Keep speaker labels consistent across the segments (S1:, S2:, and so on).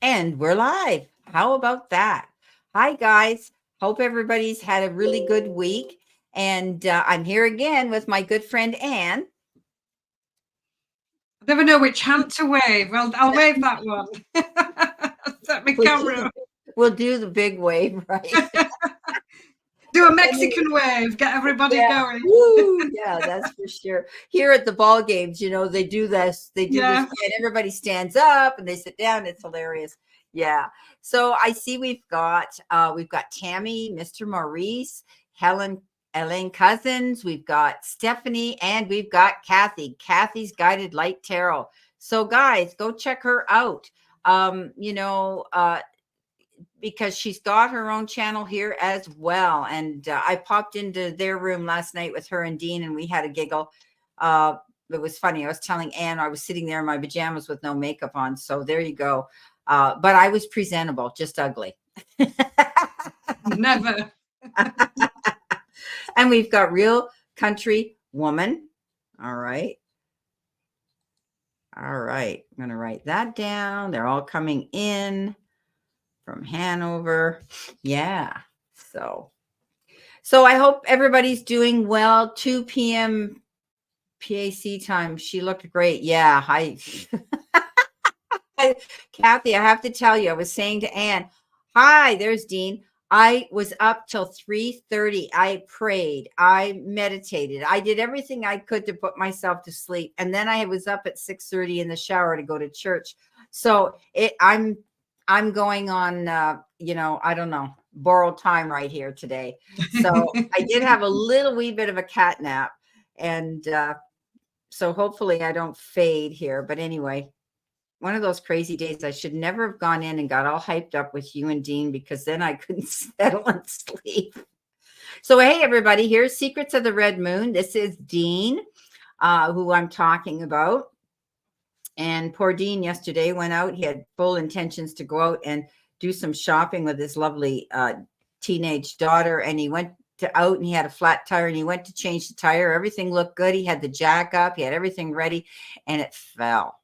S1: And we're live. How about that? Hi, guys. Hope everybody's had a really good week. And I'm here again with my good friend, Anne.
S2: I never know which hand to wave. Well, I'll wave that one. Set my camera.
S1: We'll do the big wave, right?
S2: Do a Mexican wave. Get everybody going.
S1: Woo, yeah, that's for sure. Here at the ball games, they do this. They do this, and everybody stands up and they sit down. It's hilarious. Yeah. So I see we've got Tammy, Mr. Maurice, Elaine Cousins, we've got Stephanie, and we've got Kathy. Kathy's Guided Light Tarot. So guys, go check her out. Because she's got her own channel here as well. And I popped into their room last night with her and Dean, and we had a giggle. It was funny. I was telling Anne I was sitting there in my pajamas with no makeup on. So there you go. But I was presentable, just ugly.
S2: Never.
S1: And we've got Real Country Woman. All right. All right. I'm going to write that down. They're all coming in from Hanover. Yeah. So I hope everybody's doing well. 2 p.m. PAC time. She looked great. Yeah. Hi. Kathy, I have to tell you, I was saying to Anne, hi, there's Dean. I was up till 3:30. I prayed. I meditated. I did everything I could to put myself to sleep. And then I was up at 6:30 in the shower to go to church. So I'm going on, I don't know, borrowed time right here today. So I did have a little wee bit of a cat nap. And so hopefully I don't fade here. But anyway, one of those crazy days. I should never have gone in and got all hyped up with you and Dean, because then I couldn't settle and sleep. So, hey, everybody, here's Secrets of the Red Moon. This is Dean, who I'm talking about. And poor Dean yesterday went out. He had full intentions to go out and do some shopping with his lovely teenage daughter. And he went out and he had a flat tire and he went to change the tire. Everything looked good. He had the jack up. He had everything ready and it fell.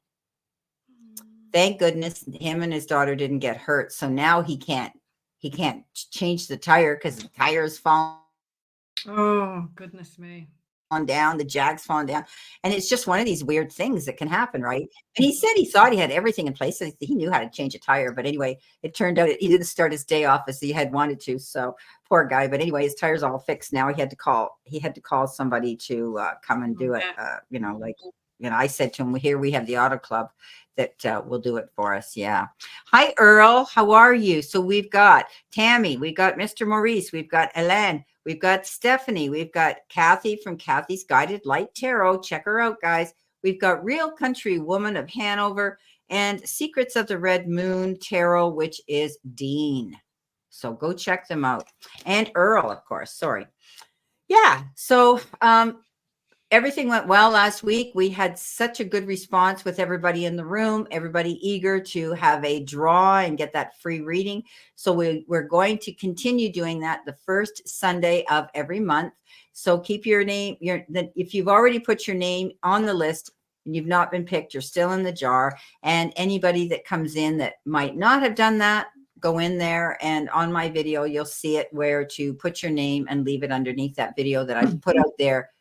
S1: Thank goodness him and his daughter didn't get hurt. So now he can't change the tire because the tire's fallen.
S2: Oh, goodness me.
S1: On down, the jack's falling down. And it's just one of these weird things that can happen, right? And he said he thought he had everything in place. So he knew how to change a tire. But anyway, it turned out he didn't start his day off as he had wanted to. So poor guy. But anyway, his tire's all fixed now. He had to call somebody to come and do it. I said to him, here we have the auto club that will do it for us. Yeah. Hi, Earl. How are you? So we've got Tammy, we've got Mr. Maurice, we've got Elaine, we've got Stephanie, we've got Kathy from Kathy's Guided Light Tarot. Check her out, guys. We've got Real Country Woman of Hanover and Secrets of the Red Moon Tarot, which is Dean. So go check them out. And Earl, of course. Sorry. Yeah. So, everything went well last week. We had such a good response with everybody in the room, everybody eager to have a draw and get that free reading. So we're going to continue doing that the first Sunday of every month. So keep your name, if you've already put your name on the list and you've not been picked, you're still in the jar. And anybody that comes in that might not have done that, go in there and on my video, you'll see it where to put your name and leave it underneath that video that I've put out there.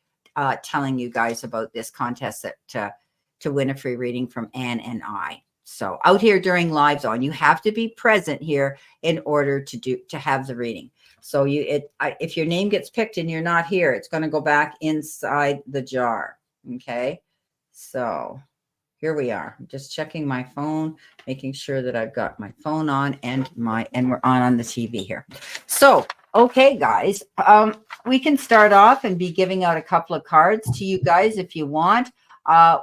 S1: Telling you guys about this contest that to win a free reading from Anne and I. So out here during live zone, you have to be present here in order to have the reading. So if your name gets picked and you're not here, it's going to go back inside the jar. Okay. So here we are. I'm just checking my phone, making sure that I've got my phone on and we're on the TV here. So, okay, guys, we can start off and be giving out a couple of cards to you guys if you want.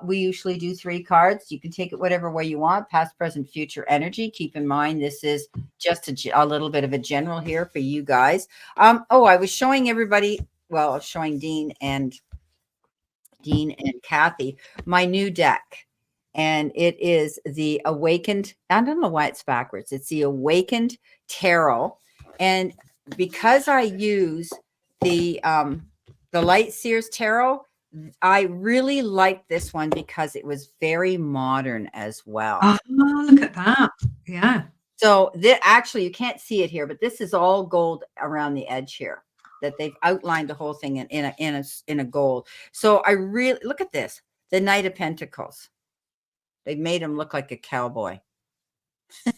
S1: We usually do 3 cards. You can take it whatever way you want, past, present, future energy. Keep in mind, this is just a little bit of a general here for you guys. I was showing everybody, showing Dean and Kathy, my new deck. And it is the Awakened. I don't know why it's backwards. It's the Awakened Tarot. And because I use the Light Seers Tarot, I really liked this one because it was very modern as well.
S2: Oh, look at that. Yeah.
S1: So actually, you can't see it here, but this is all gold around the edge here. That they've outlined the whole thing in a gold. So I really look at this. The Knight of Pentacles. They made him look like a cowboy.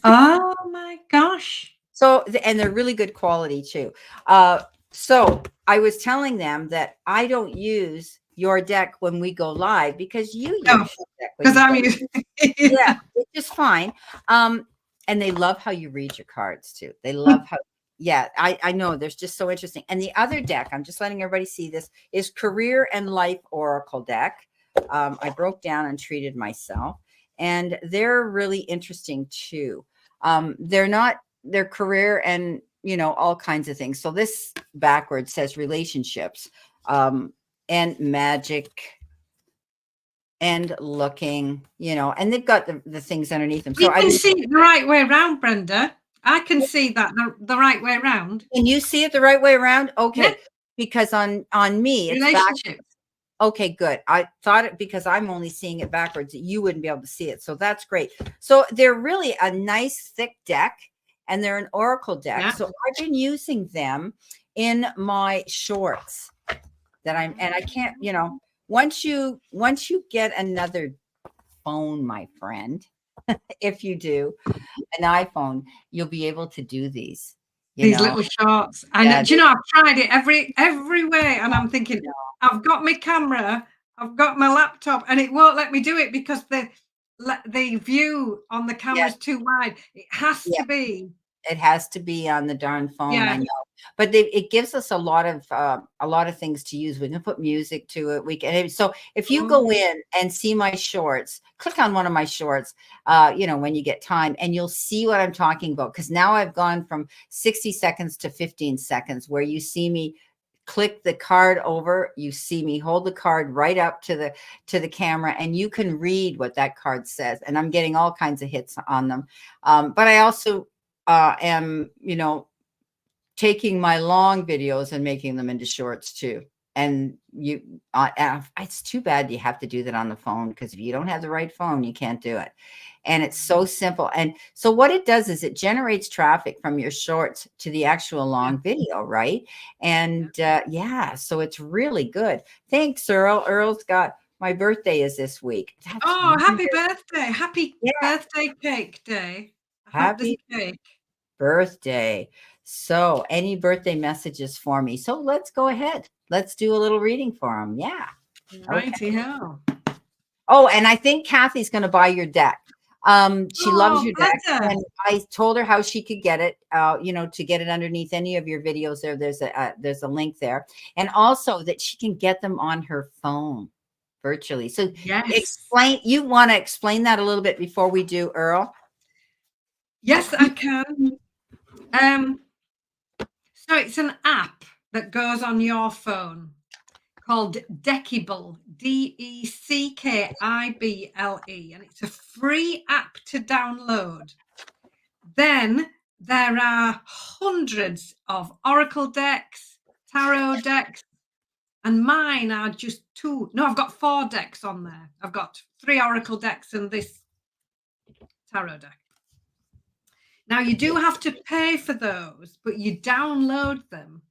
S2: Oh my gosh.
S1: So, and they're really good quality too. So I was telling them that I don't use your deck when we go live because you use
S2: No,
S1: your deck when
S2: because
S1: you
S2: I'm
S1: go.
S2: using
S1: Yeah, it's just fine. And they love how you read your cards too. They love how, yeah, I know there's just so interesting. And the other deck, I'm just letting everybody see this, is Career and Life Oracle deck. I broke down and treated myself, and they're really interesting too. They're career and, all kinds of things. So this backwards says relationships, and magic and looking, and they've got the things underneath them.
S2: You
S1: So
S2: can see it the right way around, Brenda. I can see that the right way around.
S1: Can you see it the right way around? Okay.
S2: Yeah.
S1: Because on me, it's back.
S2: Relationship.
S1: Okay, good. I thought it, because I'm only seeing it backwards, you wouldn't be able to see it. So that's great. So they're really a nice thick deck, and they're an oracle deck.
S2: Yeah.
S1: So I've been using them in my shorts and I can't, once you get another phone, my friend, if you do an iPhone, you'll be able to do these.
S2: These little shorts. I know. Do you know, I've tried it every way, and I'm thinking, I've got my camera, I've got my laptop, and it won't let me do it because the view on the camera is too wide. It has to be.
S1: It has to be on the darn phone.
S2: Yeah.
S1: I know, but it gives us a lot of things to use. We can put music to it. We can. So if you go in and see my shorts, click on one of my shorts, when you get time, and you'll see what I'm talking about. Because now I've gone from 60 seconds to 15 seconds, where you see me click the card over, you see me hold the card right up to the camera, and you can read what that card says. And I'm getting all kinds of hits on them. But I also am, taking my long videos and making them into shorts too. And it's too bad you have to do that on the phone, because if you don't have the right phone, you can't do it. And it's so simple. And so what it does is it generates traffic from your shorts to the actual long video, right? And so it's really good. Thanks, Earl. Earl's got, my birthday is this week.
S2: Happy birthday. Happy birthday cake day.
S1: Happy
S2: cake.
S1: Birthday. So any birthday messages for me? So let's go ahead. Let's do a little reading for him. Yeah.
S2: Righty-ho.
S1: Oh, and I think Kathy's going to buy your deck. She loves your deck. And I told her how she could get it, to get it underneath any of your videos there. There's a link there. And also that she can get them on her phone virtually. So you want to explain that a little bit before we do, Earl?
S2: Yes, I can. So it's an app that goes on your phone called Deckible, Deckible, and it's a free app to download. Then there are hundreds of oracle decks, tarot decks, and mine are just 2. No, I've got 4 decks on there. I've got 3 oracle decks and this tarot deck. Now, you do have to pay for those, but you download them.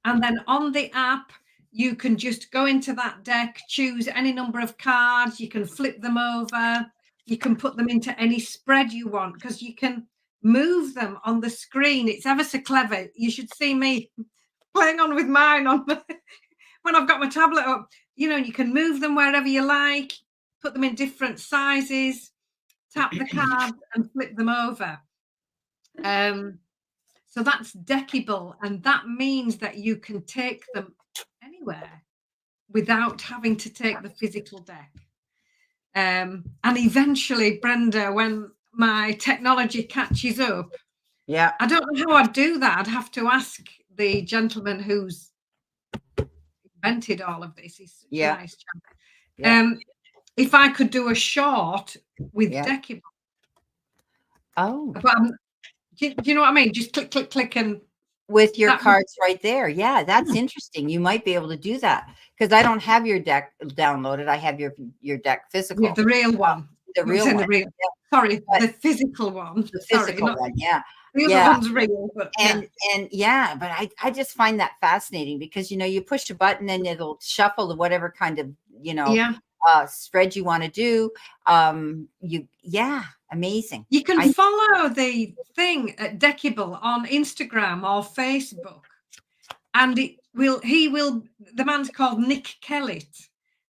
S2: And then on the app, you can just go into that deck, choose any number of cards. You can flip them over. You can put them into any spread you want, because you can move them on the screen. It's ever so clever. You should see me playing on with mine when I've got my tablet up. You can move them wherever you like, put them in different sizes, tap the cards and flip them over. So that's Deckible, and that means that you can take them anywhere without having to take the physical deck. And eventually, Brenda, when my technology catches up, I don't know how I'd do that. I'd have to ask the gentleman who's invented all of this. He's a nice chap. If I could do a short with Deckible.
S1: Oh.
S2: But do you know what I mean? Just click, click, click, and
S1: with your cards right there. Yeah, that's interesting. You might be able to do that, because I don't have your deck downloaded. I have your deck physical.
S2: The real one.
S1: the
S2: I'm
S1: real
S2: saying
S1: one.
S2: the real.
S1: Yeah,
S2: Sorry,
S1: but
S2: the physical one.
S1: the
S2: Sorry,
S1: physical
S2: not
S1: one. Yeah.
S2: the other
S1: Yeah.
S2: one's real, but yeah.
S1: And yeah, but I just find that fascinating because, you know, you push a button and it'll shuffle to whatever kind of, you know,
S2: Yeah.
S1: spread you want to do. Yeah, amazing.
S2: You can follow the thing at Decibel on Instagram or Facebook, and the man's called Nick Kellett,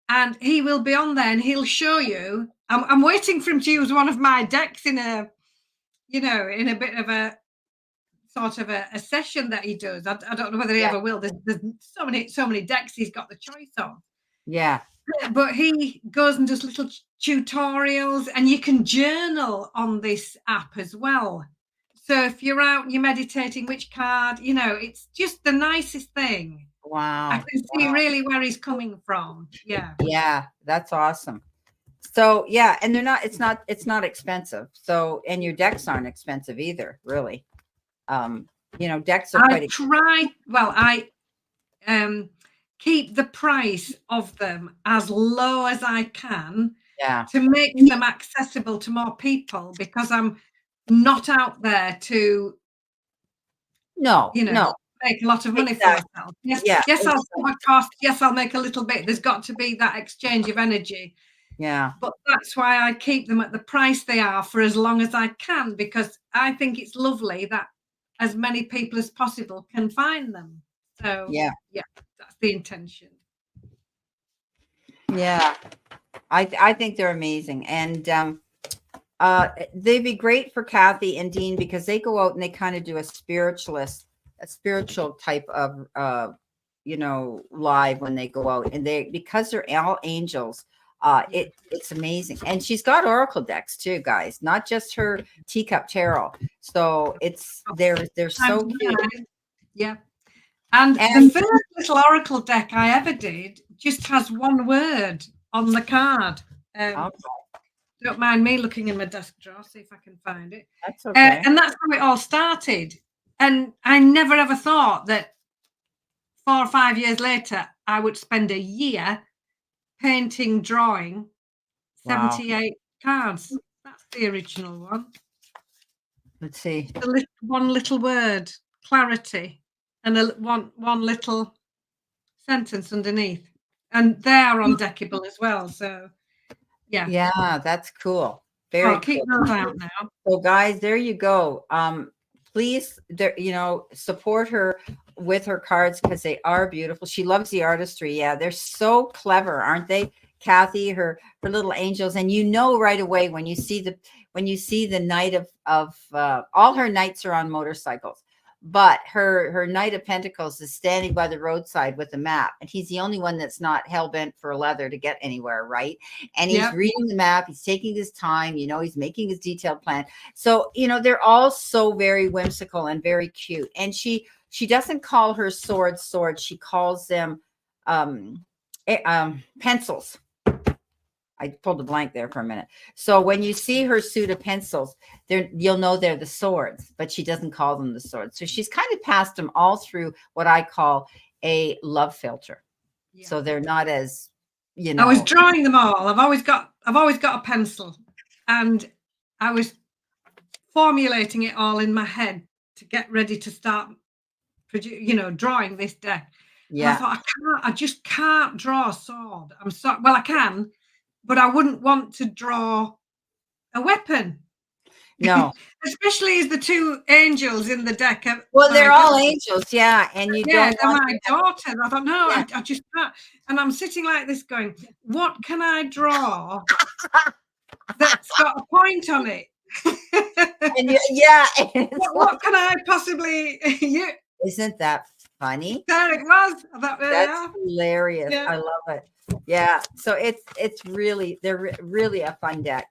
S2: and he will be on there and he'll show you. I'm waiting for him to use one of my decks in a, you know, in a bit of a sort of a session that he does. I don't know whether he
S1: Yeah.
S2: ever will. There's so many decks he's got the choice of.
S1: Yeah.
S2: But he goes and does little tutorials, and you can journal on this app as well. So if you're out and you're meditating, which card, you know, it's just the nicest thing. I
S1: Wow.
S2: can see really where he's coming from. Yeah.
S1: Yeah, that's awesome. So yeah, and it's not expensive. So, and your decks aren't expensive either, really. You know, decks are quite
S2: I keep the price of them as low as I can
S1: yeah.
S2: to make them accessible to more people, because I'm not out there to,
S1: No,
S2: you know,
S1: no.
S2: make a lot of money for
S1: Exactly.
S2: myself. Yes,
S1: Yeah.
S2: yes, I'll
S1: Exactly.
S2: cover costs. Yes, I'll make a little bit. There's got to be that exchange of energy.
S1: Yeah.
S2: But that's why I keep them at the price they are for as long as I can, because I think it's lovely that as many people as possible can find them. So
S1: Yeah.
S2: yeah, that's the intention.
S1: Yeah. I think they're amazing. And they'd be great for Kathy and Dean because they go out and they kind of do a spiritual type of you know, live when they go out, and they, because they're all angels, it's amazing. And she's got oracle decks too, guys, not just her teacup tarot. So they're so cute.
S2: Yeah. And the first little oracle deck I ever did just has one word on the card.
S1: Okay,
S2: Don't mind me looking in my desk drawer, see if I can find it.
S1: that's okay.
S2: And that's how it all started. And I never ever thought that 4 or 5 years later, I would spend a year painting, drawing
S1: Wow.
S2: 78 cards. That's the original one.
S1: Let's see.
S2: One little word, clarity, and one little sentence underneath. And they're on Decibel as well. So yeah.
S1: Yeah, that's cool. Very
S2: I'll keep
S1: cool.
S2: those out now.
S1: So guys, there you go. Please, you know, support her with her cards because they are beautiful. She loves the artistry. Yeah, they're so clever, aren't they? Kathy, her little angels, and you know right away when you see the knight of all her knights are on motorcycles, but her knight of pentacles is standing by the roadside with a map, and he's the only one that's not hell-bent for leather to get anywhere, right? And he's reading the map, he's taking his time, you know, he's making his detailed plan. So, you know, they're all so very whimsical and very cute. And she doesn't call her swords, she calls them pencils. I pulled a blank there for a minute. So when you see her suit of pencils, you'll know they're the swords, but she doesn't call them the swords. So she's kind of passed them all through what I call a love filter. Yeah. So they're not as, you know.
S2: I was drawing them all. I've always got a pencil, and I was formulating it all in my head to get ready to start, drawing this deck. Yeah. And I thought, I just can't draw a sword. I can, but I wouldn't want to draw a weapon.
S1: No.
S2: Especially as the two angels in the deck.
S1: Well, they're all angels, yeah. And
S2: they're my daughters. I thought, no, yeah. I just can't. And I'm sitting like this going, what can I draw that's got a point on it?
S1: And
S2: what can I possibly
S1: Isn't that funny?
S2: There it was.
S1: That's hilarious. Yeah. I love it. Yeah. So they're really a fun deck.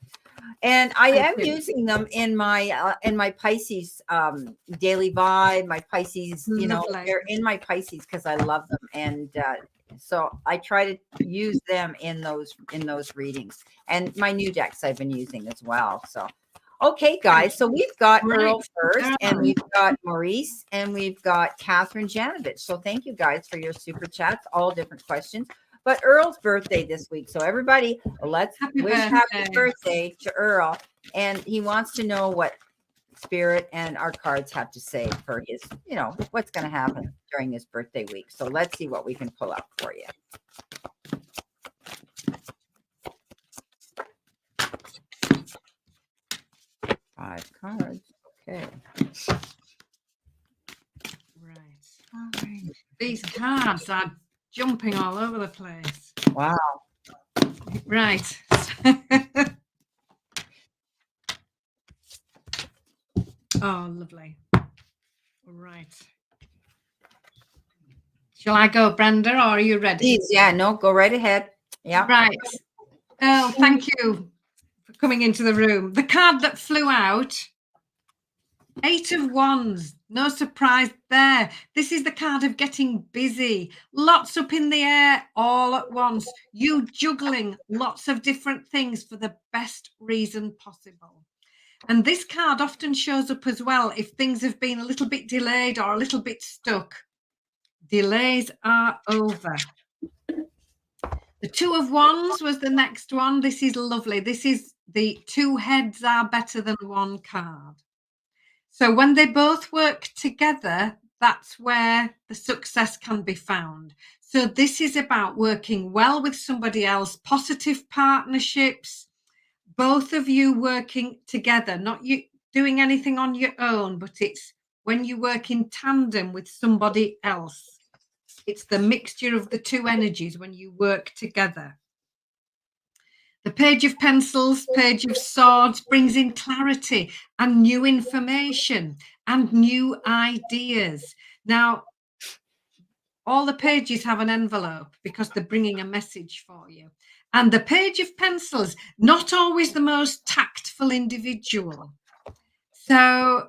S1: And I am using them in my Pisces daily vibe, my Pisces, you know, they're in my Pisces because I love them. And so I try to use them in those readings, and my new decks I've been using as well. So okay, guys. So we've got Earl first, and we've got Maurice, and we've got Catherine Janovich. So thank you guys for your super chats, all different questions. But Earl's birthday this week. So everybody, let's
S2: Happy
S1: wish
S2: birthday.
S1: happy birthday to Earl. And he wants to know what Spirit and our cards have to say for his, what's going to happen during his birthday week. So let's see what we can pull up for you. Five cards. Okay.
S2: Right. All right. These cards are jumping all over the place.
S1: Wow.
S2: Right. Oh, lovely. Right. Shall I go, Brenda, or are you ready?
S1: Please, yeah, no, go right ahead. Yeah.
S2: Right. Oh, thank you for coming into the room. The card that flew out, 8 of Wands. No surprise there. This is the card of getting busy. Lots up in the air all at once. You juggling lots of different things for the best reason possible. And this card often shows up as well if things have been a little bit delayed or a little bit stuck. Delays are over. The 2 of Wands was the next one. This is lovely. This is the 2 heads are better than 1 card. So when they both work together, that's where the success can be found. So this is about working well with somebody else, positive partnerships, both of you working together, not you doing anything on your own, but it's when you work in tandem with somebody else. It's the mixture of the 2 energies when you work together. The Page of Pencils, Page of Swords brings in clarity and new information and new ideas. Now, all the pages have an envelope because they're bringing a message for you. And the Page of Pencils, not always the most tactful individual. So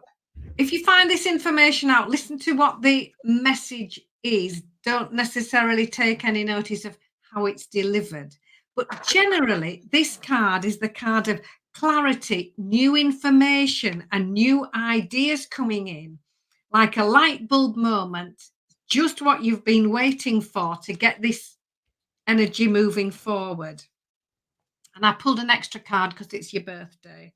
S2: if you find this information out, listen to what the message is. Don't necessarily take any notice of how it's delivered. But generally, this card is the card of clarity, new information, and new ideas coming in, like a light bulb moment, just what you've been waiting for to get this energy moving forward. And I pulled an extra card because it's your birthday.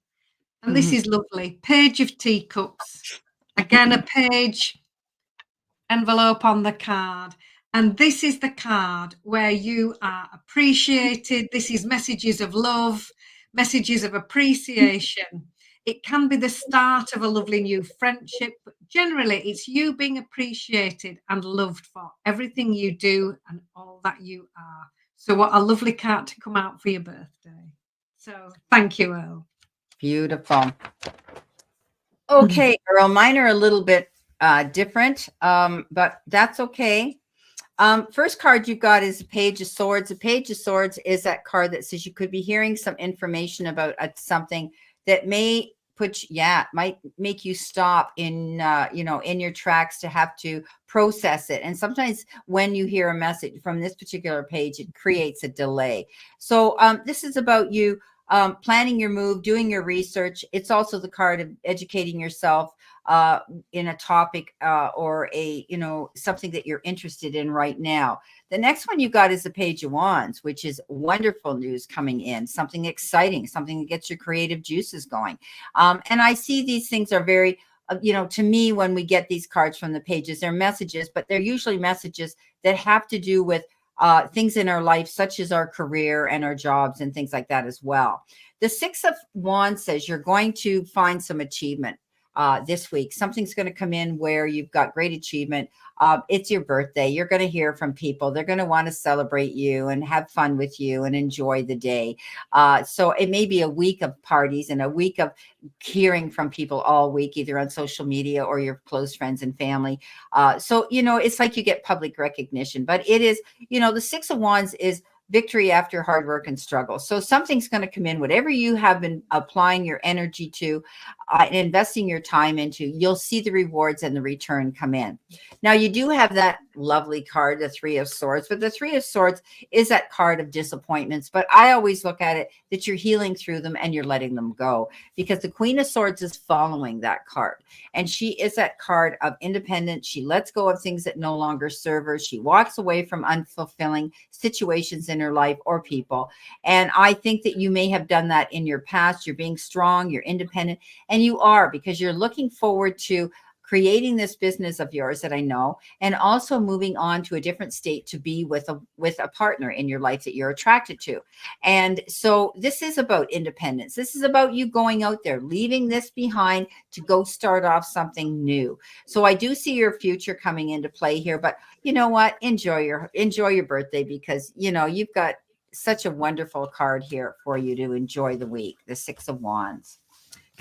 S2: And this is lovely. Page of Teacups. Again, a page envelope on the card. And this is the card where you are appreciated. This is messages of love, messages of appreciation. It can be the start of a lovely new friendship, but generally it's you being appreciated and loved for everything you do and all that you are. So what a lovely card to come out for your birthday. So thank you, Earl.
S1: Beautiful. Okay, Earl, mine are a little bit different, but that's okay. First card you got is a Page of Swords. A Page of Swords is that card that says you could be hearing some information about something that may might make you stop in, in your tracks to have to process it. And sometimes when you hear a message from this particular page, it creates a delay. So this is about you planning your move, doing your research. It's also the card of educating yourself in a topic or something that you're interested in right now. The next one you got is the Page of Wands, which is wonderful news coming in, something exciting, something that gets your creative juices going. And I see these things are very, to me, when we get these cards from the pages, they're messages, but they're usually messages that have to do with things in our life, such as our career and our jobs and things like that as well. The Six of Wands says you're going to find some achievement this week. Something's going to come in where you've got great achievement. It's your birthday. You're going to hear from people. They're going to want to celebrate you and have fun with you and enjoy the day. So it may be a week of parties and a week of hearing from people all week, either on social media or your close friends and family. So, it's like you get public recognition, but it is, the Six of Wands is victory after hard work and struggle. So something's going to come in, whatever you have been applying your energy to and investing your time into, you'll see the rewards and the return come in. Now, you do have that lovely card, the Three of Swords, but the Three of Swords is that card of disappointments. But I always look at it that you're healing through them and you're letting them go, because the Queen of Swords is following that card. And she is that card of independence. She lets go of things that no longer serve her. She walks away from unfulfilling situations in her life or people. And I think that you may have done that in your past. You're being strong, you're independent, and you are, because you're looking forward to creating this business of yours that I know, and also moving on to a different state to be with a partner in your life that you're attracted to. And so this is about independence. This is about you going out there, leaving this behind to go start off something new. So I do see your future coming into play here, but you know what? Enjoy your birthday, because you know you've got such a wonderful card here for you to enjoy the week, the Six of Wands.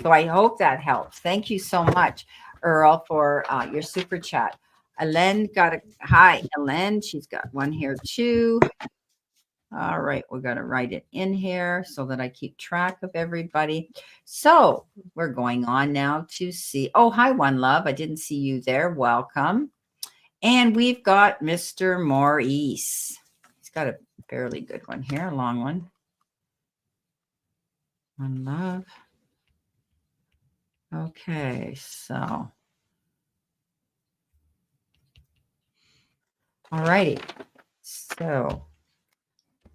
S1: So I hope that helps. Thank you so much, Earl, for your super chat. Ellen got a hi, Ellen. She's got one here too. All right, we're going to write it in here so that I keep track of everybody. So we're going on now to see. Oh, hi, One Love. I didn't see you there. Welcome. And we've got Mr. Maurice. He's got a fairly good one here, a long one. One Love. Okay, so. All righty. So.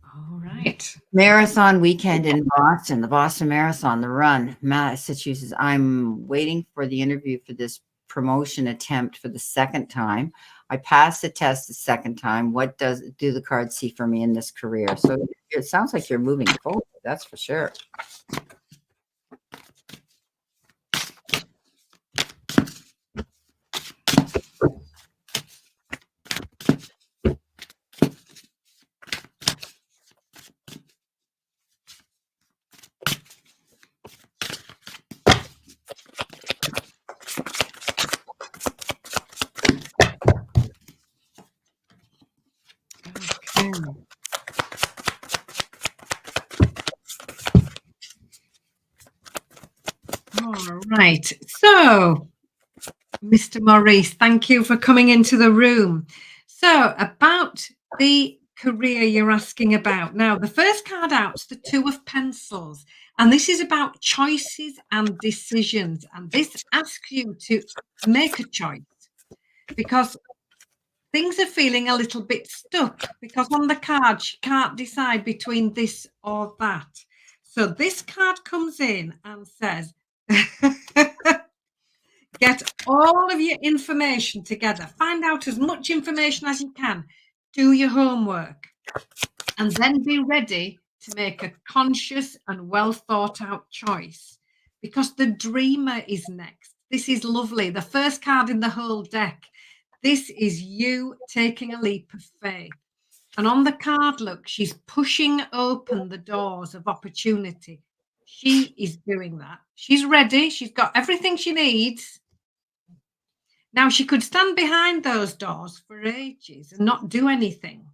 S2: All right.
S1: Marathon weekend in Boston, the Boston Marathon, the run, Massachusetts. I'm waiting for the interview for this promotion attempt for the second time. I passed the test the second time. What do the cards see for me in this career? So it sounds like you're moving forward. That's for sure.
S2: All right. So, Mr. Maurice, thank you for coming into the room. So, about the career you're asking about. Now, the first card out is the Two of Pencils, and this is about choices and decisions. And this asks you to make a choice, because things are feeling a little bit stuck, because on the card, she can't decide between this or that. So this card comes in and says, get all of your information together. Find out as much information as you can. Do your homework. And then be ready to make a conscious and well thought out choice, because the Dreamer is next. This is lovely. The first card in the whole deck. This is you taking a leap of faith. And on the card, look, she's pushing open the doors of opportunity. She is doing that. She's ready. She's got everything she needs. Now, she could stand behind those doors for ages and not do anything.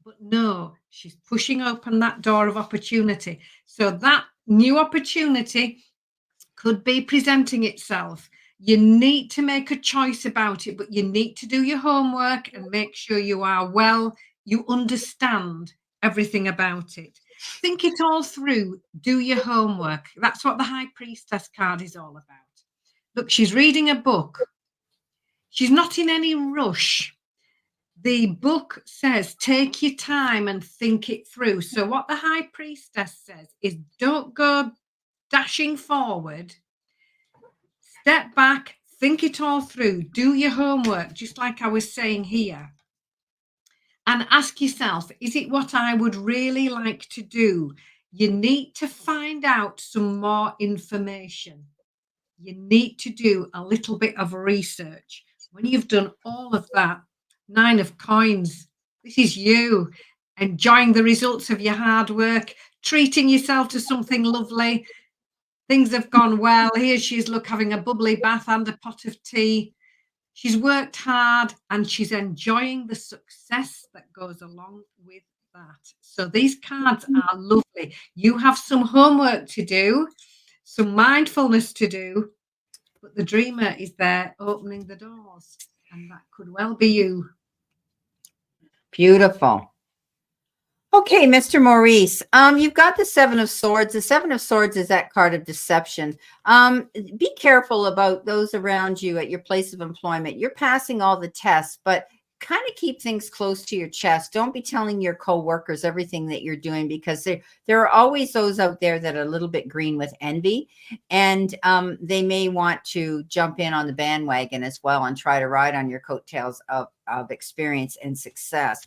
S2: But no, she's pushing open that door of opportunity. So that new opportunity could be presenting itself. You need to make a choice about it, but you need to do your homework and make sure you understand everything about it. Think it all through. Do your homework. That's what the High Priestess card is all about. Look, she's reading a book. She's not in any rush. The book says, take your time and think it through. So what the High Priestess says is, don't go dashing forward. Step back, think it all through, do your homework, just like I was saying here. And ask yourself, is it what I would really like to do? You need to find out some more information. You need to do a little bit of research. When you've done all of that, Nine of Coins, this is you enjoying the results of your hard work, treating yourself to something lovely. Things have gone well. Here she is, look, having a bubbly bath and a pot of tea. She's worked hard and she's enjoying the success that goes along with that. So these cards are lovely. You have some homework to do, some mindfulness to do, but the dreamer is there opening the doors, and that could well be you.
S1: Beautiful. Okay, Mr. Maurice, you've got the Seven of Swords. The Seven of Swords is that card of deception. Be careful about those around you at your place of employment. You're passing all the tests, but kind of keep things close to your chest. Don't be telling your coworkers everything that you're doing, because there are always those out there that are a little bit green with envy, and they may want to jump in on the bandwagon as well and try to ride on your coattails of experience and success.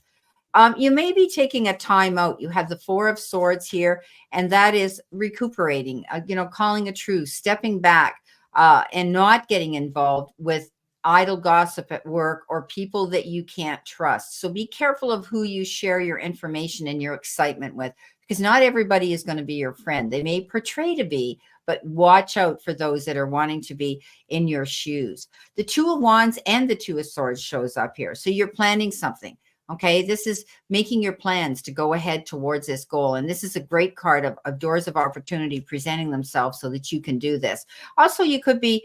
S1: You may be taking a time out. You have the Four of Swords here, and that is recuperating, calling a truce, stepping back, and not getting involved with idle gossip at work or people that you can't trust. So be careful of who you share your information and your excitement with, because not everybody is going to be your friend. They may portray to be, but watch out for those that are wanting to be in your shoes. The Two of Wands and the Two of Swords shows up here. So you're planning something. Okay, this is making your plans to go ahead towards this goal. And this is a great card of doors of opportunity presenting themselves so that you can do this. Also, you could be,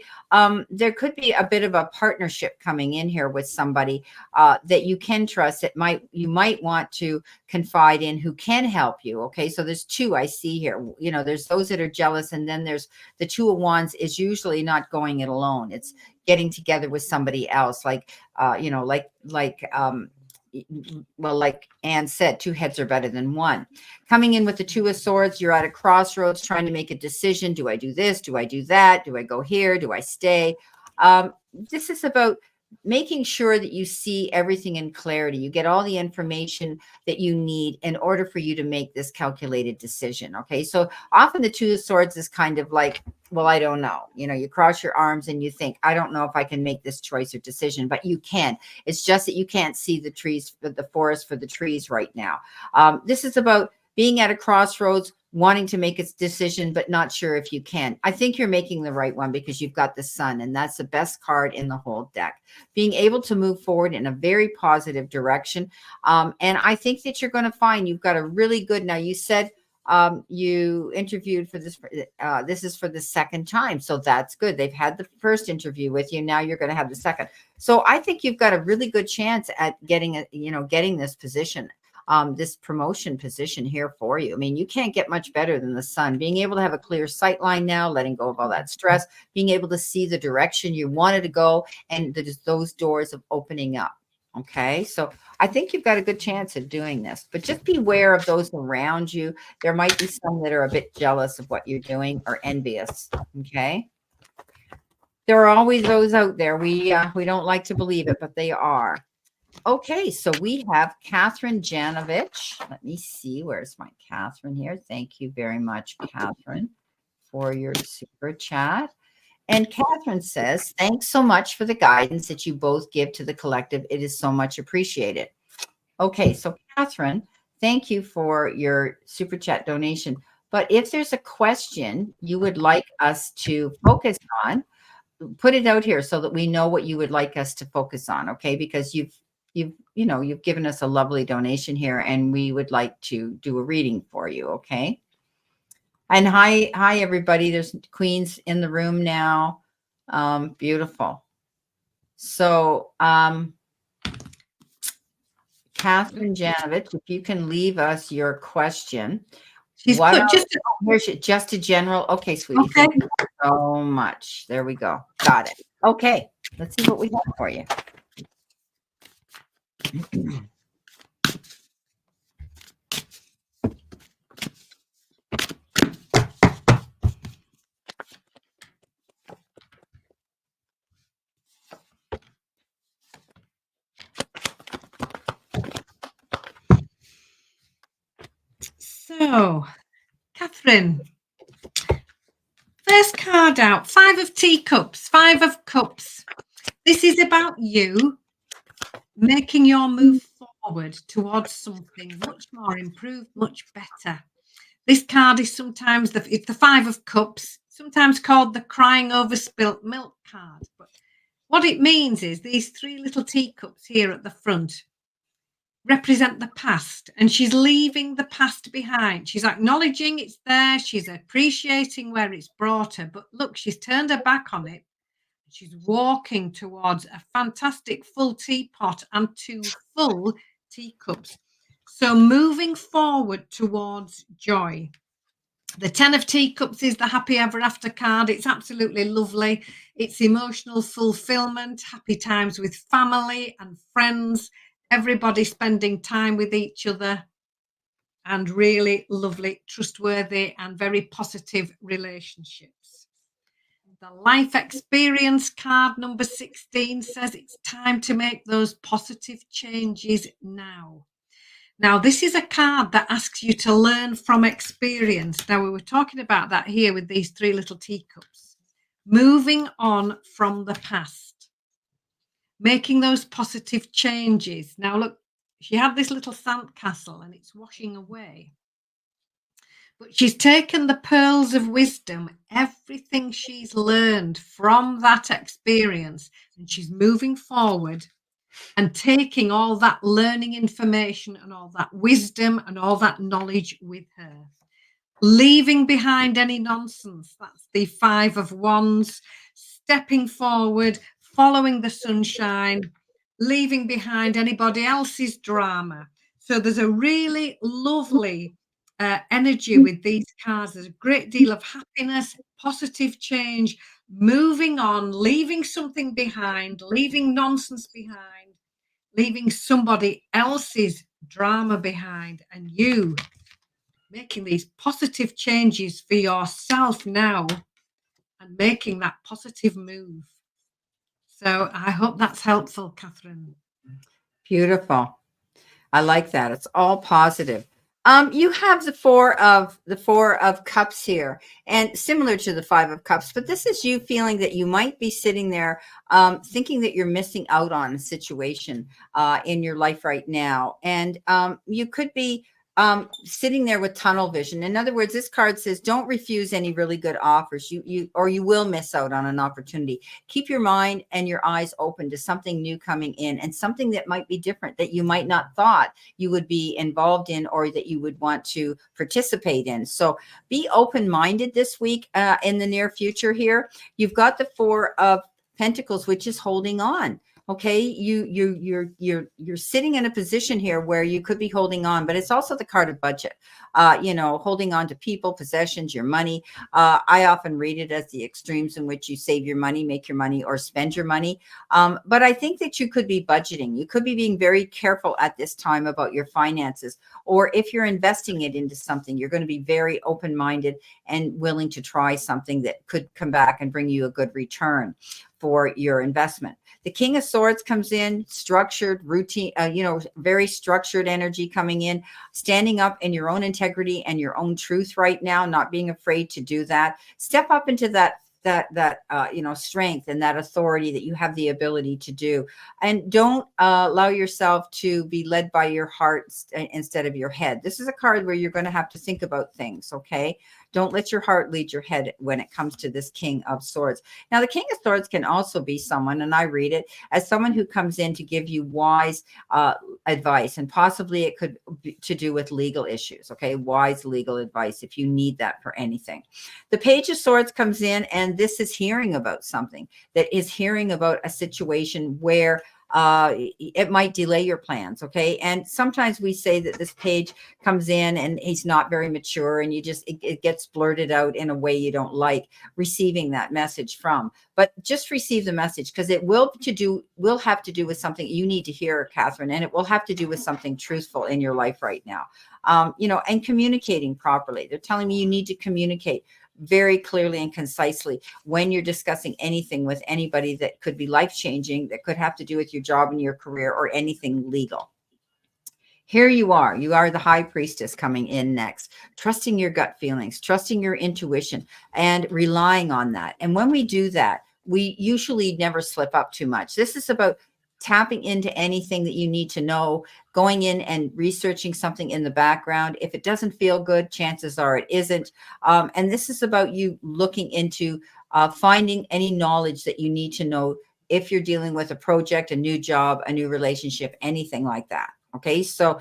S1: there could be a bit of a partnership coming in here with somebody that you can trust, that you might want to confide in, who can help you. Okay, so there's two I see here. There's those that are jealous, and then there's the Two of Wands is usually not going it alone. It's getting together with somebody else, like Anne said, two heads are better than one. Coming in with the Two of Swords, you're at a crossroads trying to make a decision. Do I do this? Do I do that? Do I go here? Do I stay? This is about making sure that you see everything in clarity. You get all the information that you need in order for you to make this calculated decision. Okay, so often the Two of Swords is kind of like, well, I don't know. You cross your arms and you think, I don't know if I can make this choice or decision, but you can. It's just that you can't see the trees, the forest for the trees right now. This is about being at a crossroads, wanting to make a decision, but not sure if you can. I think you're making the right one because you've got the Sun, and that's the best card in the whole deck. Being able to move forward in a very positive direction. And I think that you're going to find you've got a really good, now you said you interviewed for this. This is for the second time. So that's good. They've had the first interview with you. Now you're going to have the second. So I think you've got a really good chance at getting this position. This promotion position here for you. I mean, you can't get much better than the Sun. Being able to have a clear sight line now, letting go of all that stress, being able to see the direction you wanted to go, and those doors of opening up. Okay, so I think you've got a good chance of doing this, but just beware of those around you. There might be some that are a bit jealous of what you're doing or envious. Okay, there are always those out there. We don't like to believe it, but they are. Okay, so we have Catherine Janovich. Let me see. Where's my Catherine here? Thank you very much, Catherine, for your super chat. And Catherine says, thanks so much for the guidance that you both give to the collective. It is so much appreciated. Okay, so Catherine, thank you for your super chat donation. But if there's a question you would like us to focus on, put it out here so that we know what you would like us to focus on, okay? Because you've given us a lovely donation here, and we would like to do a reading for you, okay? And hi, everybody. There's queens in the room now. Beautiful. So, Catherine Janovich, if you can leave us your question.
S2: She's put
S1: just a general. Okay, sweetie.
S2: Okay.
S1: Thank you so much. There we go. Got it. Okay, let's see what we have for you.
S2: So, Catherine, first card out, Five of Teacups, Five of Cups. This is about you making your move forward towards something much more improved, much better. This card is sometimes it's the Five of Cups, sometimes called the crying over spilt milk card. But what it means is these three little teacups here at the front. represent the past, and she's leaving the past behind. She's acknowledging it's there, she's appreciating where it's brought her, but look, she's turned her back on it. She's walking towards a fantastic full teapot and 2 full teacups. So moving forward towards joy. The 10 of teacups is the happy ever after card. It's absolutely lovely. It's emotional fulfillment, happy times with family and friends, everybody spending time with each other, and really lovely, trustworthy, and very positive relationships. The life experience card number 16 says it's time to make those positive changes now. Now, this is a card that asks you to learn from experience. Now, we were talking about that here with these 3 little teacups. Moving on from the past, making those positive changes. Now, look, she had this little sandcastle and it's washing away. But she's taken the pearls of wisdom, everything she's learned from that experience, and she's moving forward and taking all that learning information and all that wisdom and all that knowledge with her. Leaving behind any nonsense. That's the 5 of Wands. Stepping forward, following the sunshine, leaving behind anybody else's drama. So there's a really lovely energy with these cards. There's a great deal of happiness, positive change, moving on, leaving something behind, leaving nonsense behind, leaving somebody else's drama behind, and you making these positive changes for yourself now and making that positive move. So I hope that's helpful, Catherine.
S1: Beautiful. I like that. It's all positive. You have the four of cups here, and similar to the 5 of cups, but this is you feeling that you might be sitting there thinking that you're missing out on a situation in your life right now. And you could be sitting there with tunnel vision. In other words, this card says, don't refuse any really good offers. You will miss out on an opportunity. Keep your mind and your eyes open to something new coming in, and something that might be different, that you might not thought you would be involved in or that you would want to participate in. So be open-minded this week in the near future here. You've got the 4 of Pentacles, which is holding on. Okay, you're sitting in a position here where you could be holding on, but it's also the card of budget. Holding on to people, possessions, your money. I often read it as the extremes in which you save your money, make your money, or spend your money. But I think that you could be budgeting. You could be being very careful at this time about your finances, or if you're investing it into something, you're going to be very open-minded and willing to try something that could come back and bring you a good return for your investment. The King of Swords comes in, structured, routine, very structured energy coming in, standing up in your own integrity and your own truth right now, not being afraid to do that. Step up into that strength and that authority that you have the ability to do. And don't allow yourself to be led by your heart instead of your head. This is a card where you're going to have to think about things, okay? Don't let your heart lead your head when it comes to this King of Swords. Now, the King of Swords can also be someone, and I read it as someone who comes in to give you wise advice, and possibly it could be to do with legal issues, okay? Wise legal advice if you need that for anything. The Page of Swords comes in, and this is hearing about something, that is hearing about a situation where it might delay your plans, okay? And sometimes we say that this page comes in and he's not very mature, and it gets blurted out in a way you don't like receiving that message from. But just receive the message, because it will have to do with something you need to hear, Catherine, and it will have to do with something truthful in your life right now. And communicating properly. They're telling me you need to communicate very clearly and concisely when you're discussing anything with anybody that could be life-changing, that could have to do with your job and your career or anything legal. Here you are the High Priestess coming in next, trusting your gut feelings, trusting your intuition, and relying on that. And when we do that, we usually never slip up too much. This is about tapping into anything that you need to know, going in and researching something in the background. If it doesn't feel good, chances are it isn't. And this is about you looking into finding any knowledge that you need to know if you're dealing with a project, a new job, a new relationship, anything like that. Okay, so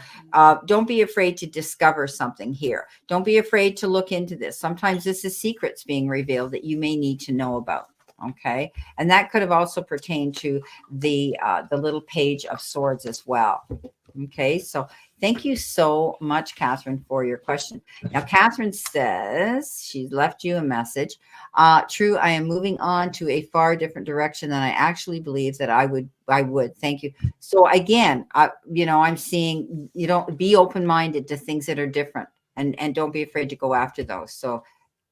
S1: don't be afraid to discover something here. Don't be afraid to look into this. Sometimes this is secrets being revealed that you may need to know about. Okay, and that could have also pertained to the little page of swords as well. Okay, so thank you so much, Catherine, for your question. Now, Catherine says she's left you a message. True, I am moving on to a far different direction than I actually believe that I would. Thank you. So again, I'm seeing, be open-minded to things that are different, and don't be afraid to go after those. So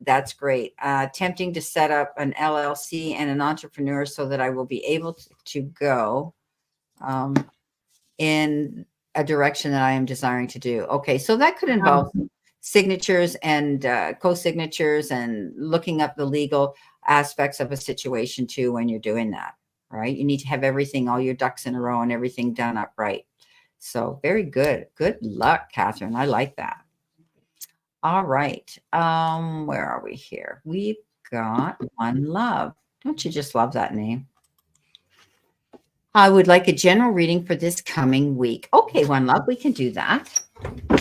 S1: that's great. Attempting to set up an LLC and an entrepreneur so that I will be able to go in a direction that I am desiring to do. Okay, so that could involve signatures and co-signatures and looking up the legal aspects of a situation too when you're doing that, right? You need to have everything, all your ducks in a row and everything done up right. So very good. Good luck, Catherine. I like that. All right. Where are we here? We've got One Love. Don't you just love that name? I would like a general reading for this coming week. Okay, One Love, we can do that.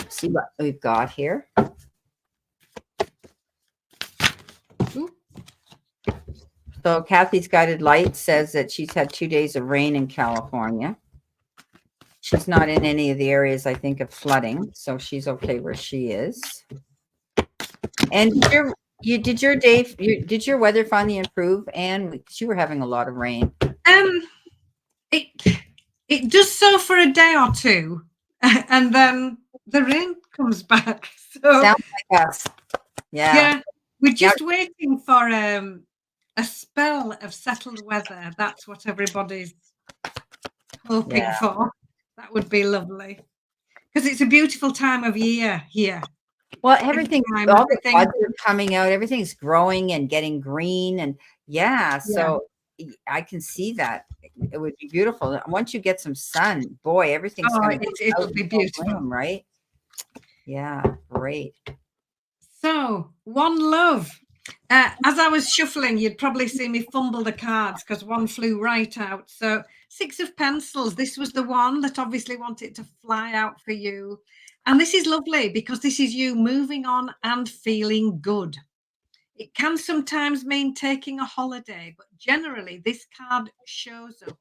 S1: See what we've got here. So Kathy's Guided Light says that she's had 2 days of rain in California. She's not in any of the areas, I think, of flooding, so she's okay where she is. And did your weather finally improve? And you were having a lot of rain.
S2: It does so for a day or two, and then the rain comes back. So
S1: sounds like us. Yeah.
S2: We're just waiting for a spell of settled weather. That's what everybody's hoping for. That would be lovely, because it's a beautiful time of year here.
S1: Well, all the buds are coming out. Everything's growing and getting green, and so I can see that. It would be beautiful. Once you get some sun, boy, everything's
S2: it'll be beautiful,
S1: right? Yeah, great.
S2: So, One Love. As I was shuffling, you'd probably see me fumble the cards because one flew right out. So 6 of Pencils, this was the one that obviously wanted to fly out for you. And this is lovely because this is you moving on and feeling good. It can sometimes mean taking a holiday, but generally this card shows up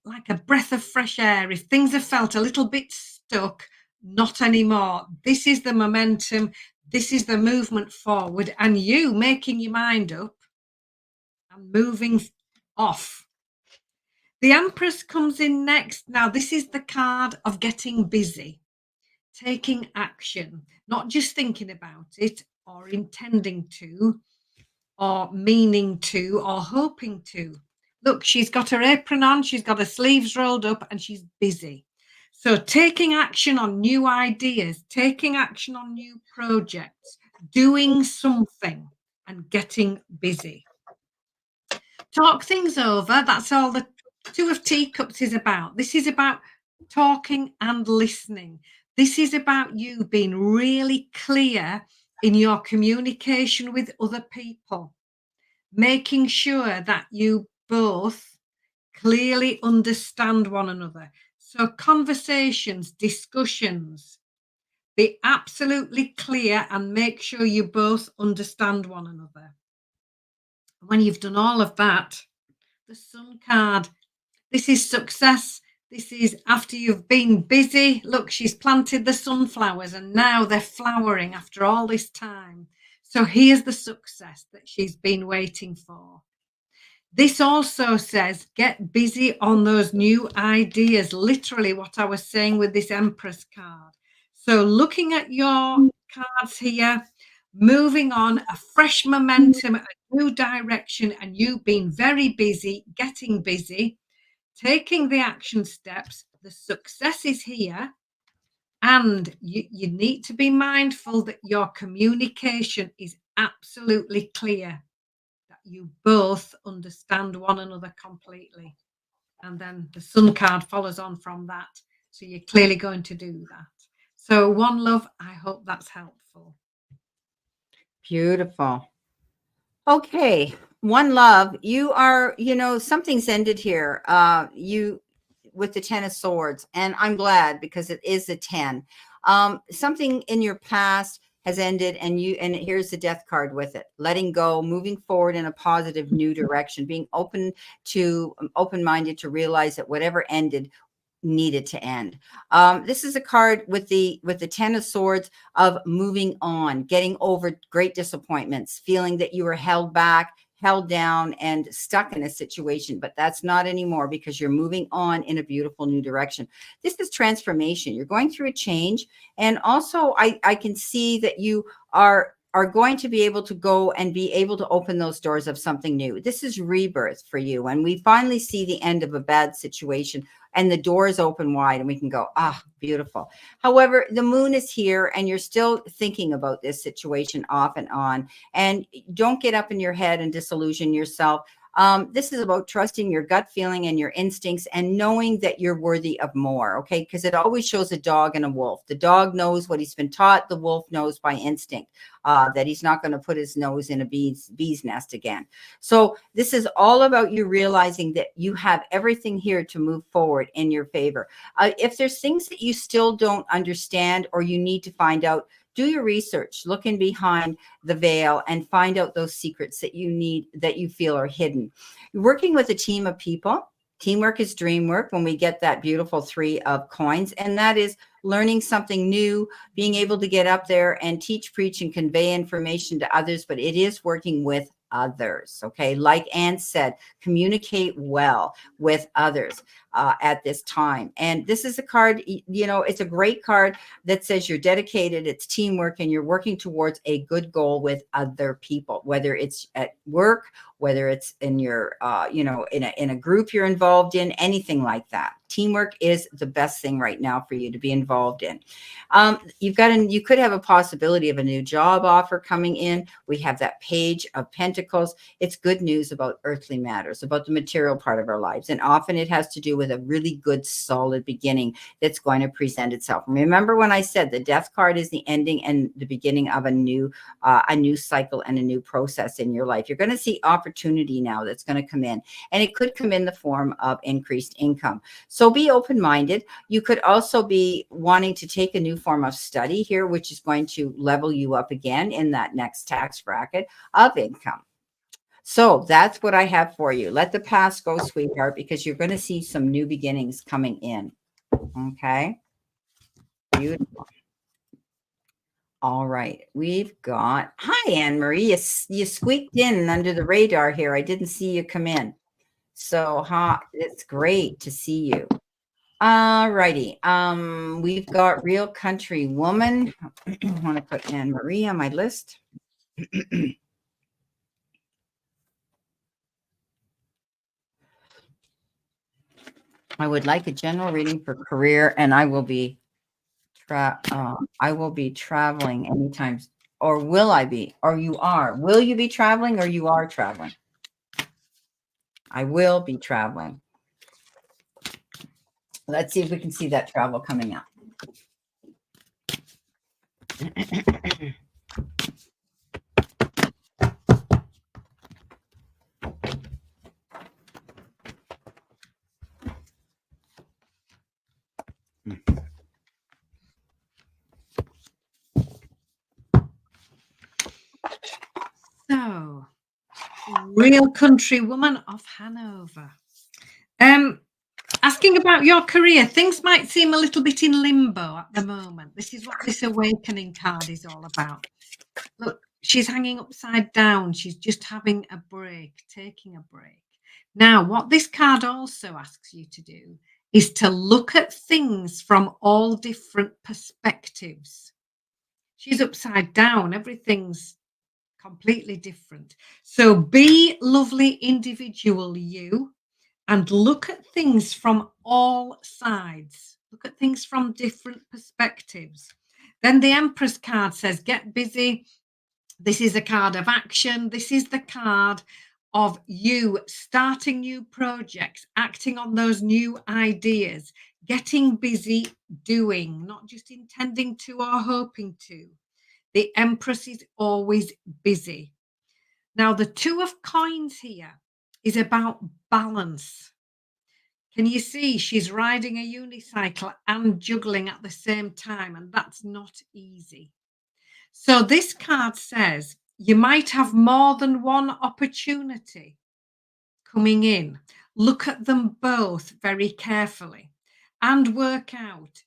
S2: like a breath of fresh air. If things have felt a little bit stuck, not anymore. This is the momentum. This is the movement forward, and you making your mind up and moving off. The Empress comes in next. Now, this is the card of getting busy, taking action, not just thinking about it or intending to or meaning to or hoping to. Look, she's got her apron on, she's got her sleeves rolled up, and she's busy. So taking action on new ideas, taking action on new projects, doing something and getting busy. Talk things over. That's all the 2 of Teacups is about. This is about talking and listening. This is about you being really clear in your communication with other people, making sure that you both clearly understand one another. So conversations, discussions, be absolutely clear and make sure you both understand one another. When you've done all of that, the Sun card, this is success. This is after you've been busy. Look, she's planted the sunflowers and now they're flowering after all this time. So here's the success that she's been waiting for. This also says get busy on those new ideas, literally what I was saying with this Empress card. So looking at your cards here, moving on, a fresh momentum, a new direction, and you being very busy, getting busy, taking the action steps. The success is here. And you need to be mindful that your communication is absolutely clear, that you both understand one another completely. And then the Sun card follows on from that. So you're clearly going to do that. So One Love, I hope that's helpful.
S1: Beautiful. Okay. One Love, you are, something's ended here. with the 10 of swords, and I'm glad because it is a 10. Something in your past has ended, and here's the death card with it. Letting go, moving forward in a positive new direction, being open-minded to realize that whatever ended needed to end. This is a card with the 10 of swords of moving on, getting over great disappointments, feeling that you were held back, held down, and stuck in a situation, but that's not anymore because you're moving on in a beautiful new direction. This is transformation. You're going through a change. And also I can see that you are going to be able to go and be able to open those doors of something new. This is rebirth for you. And we finally see the end of a bad situation and the doors open wide and we can go, ah, beautiful. However, the moon is here and you're still thinking about this situation off and on. And don't get up in your head and disillusion yourself. This is about trusting your gut feeling and your instincts and knowing that you're worthy of more, okay? Because it always shows a dog and a wolf. The dog knows what he's been taught. The wolf knows by instinct that he's not going to put his nose in a bee's nest again. So this is all about you realizing that you have everything here to move forward in your favor. If there's things that you still don't understand or you need to find out, do your research, look in behind the veil and find out those secrets that you need, that you feel are hidden. You're working with a team of people. Teamwork is dream work when we get that beautiful 3 of coins. And that is learning something new, being able to get up there and teach, preach, and convey information to others. But it is working with others. Okay. Like Anne said, communicate well with others at this time. And this is a card, you know, it's a great card that says you're dedicated, it's teamwork, and you're working towards a good goal with other people, whether it's at work, whether it's in your, you know, in a group you're involved in, anything like that. Teamwork is the best thing right now for you to be involved in. You could have a possibility of a new job offer coming in. We have that Page of Pentacles. It's good news about earthly matters, about the material part of our lives. And often it has to do with a really good, solid beginning that's going to present itself. Remember when I said the death card is the ending and the beginning of a new cycle and a new process in your life. You're going to see opportunity now that's going to come in, and it could come in the form of increased income. So be open-minded. You could also be wanting to take a new form of study here, which is going to level you up again in that next tax bracket of income. So that's what I have for you. Let the past go, sweetheart, because you're going to see some new beginnings coming in. Okay. Beautiful. All right. We've got, hi, Anne Marie. You squeaked in under the radar here. I didn't see you come in. So it's great to see you. All righty. We've got Real Country Woman. I want to put Anne Marie on my list. I would like a general reading for career, and I will be traveling anytime. Or will I be? Or you are? Will you be traveling, or you are traveling? I will be traveling. Let's see if we can see that travel coming up.
S2: So, Real Country Woman of Hanover. Asking about your career, things might seem a little bit in limbo at the moment. This is what this awakening card is all about. Look, she's hanging upside down. She's just having a break, taking a break. Now, what this card also asks you to do is to look at things from all different perspectives. She's upside down. Everything's completely different. So be lovely individual you, and look at things from all sides. Look at things from different perspectives. Then the Empress card says, get busy. This is a card of action. This is the card of you starting new projects, acting on those new ideas, getting busy doing, not just intending to or hoping to. The Empress is always busy. Now, the Two of Coins here is about balance. Can you see she's riding a unicycle and juggling at the same time? And that's not easy. So this card says you might have more than one opportunity coming in. Look at them both very carefully and work out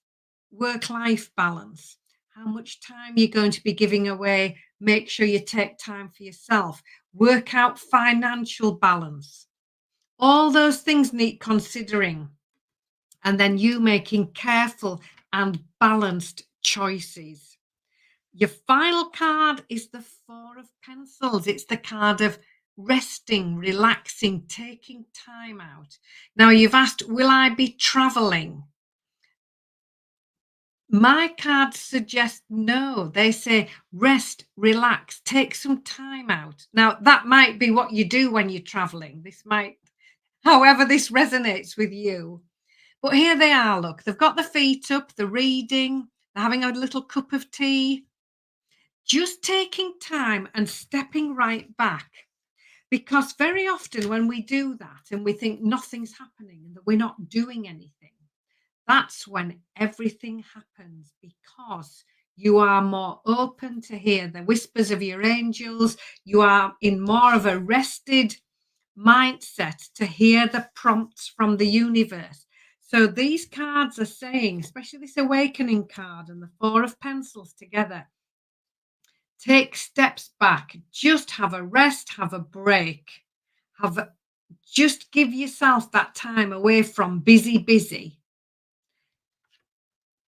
S2: work-life balance. How much time you're going to be giving away. Make sure you take time for yourself. Work out financial balance. All those things need considering. And then you making careful and balanced choices. Your final card is the Four of Pencils. It's the card of resting, relaxing, taking time out. Now, you've asked, will I be traveling? My cards suggest no. They say rest, relax, take some time out. Now, that might be what you do when you're traveling. This might, however, this resonates with you. But here they are, look, they've got the feet up, they're reading, they're having a little cup of tea, just taking time and stepping right back. Because very often when we do that and we think nothing's happening and that we're not doing anything, that's when everything happens, because you are more open to hear the whispers of your angels. You are in more of a rested mindset to hear the prompts from the universe. So these cards are saying, especially this awakening card and the Four of Pencils together, take steps back, just have a rest, have a break, just give yourself that time away from busy.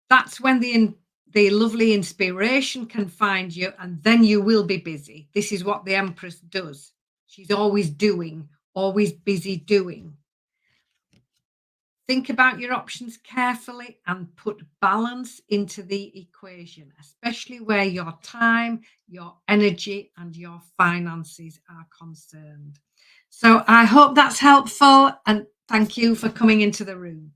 S2: That's when the lovely inspiration can find you, and then you will be busy. This is what the Empress does. She's always doing, always busy doing. Think about your options carefully and put balance into the equation, especially where your time, your energy, and your finances are concerned. So I hope that's helpful, and thank you for coming into the room.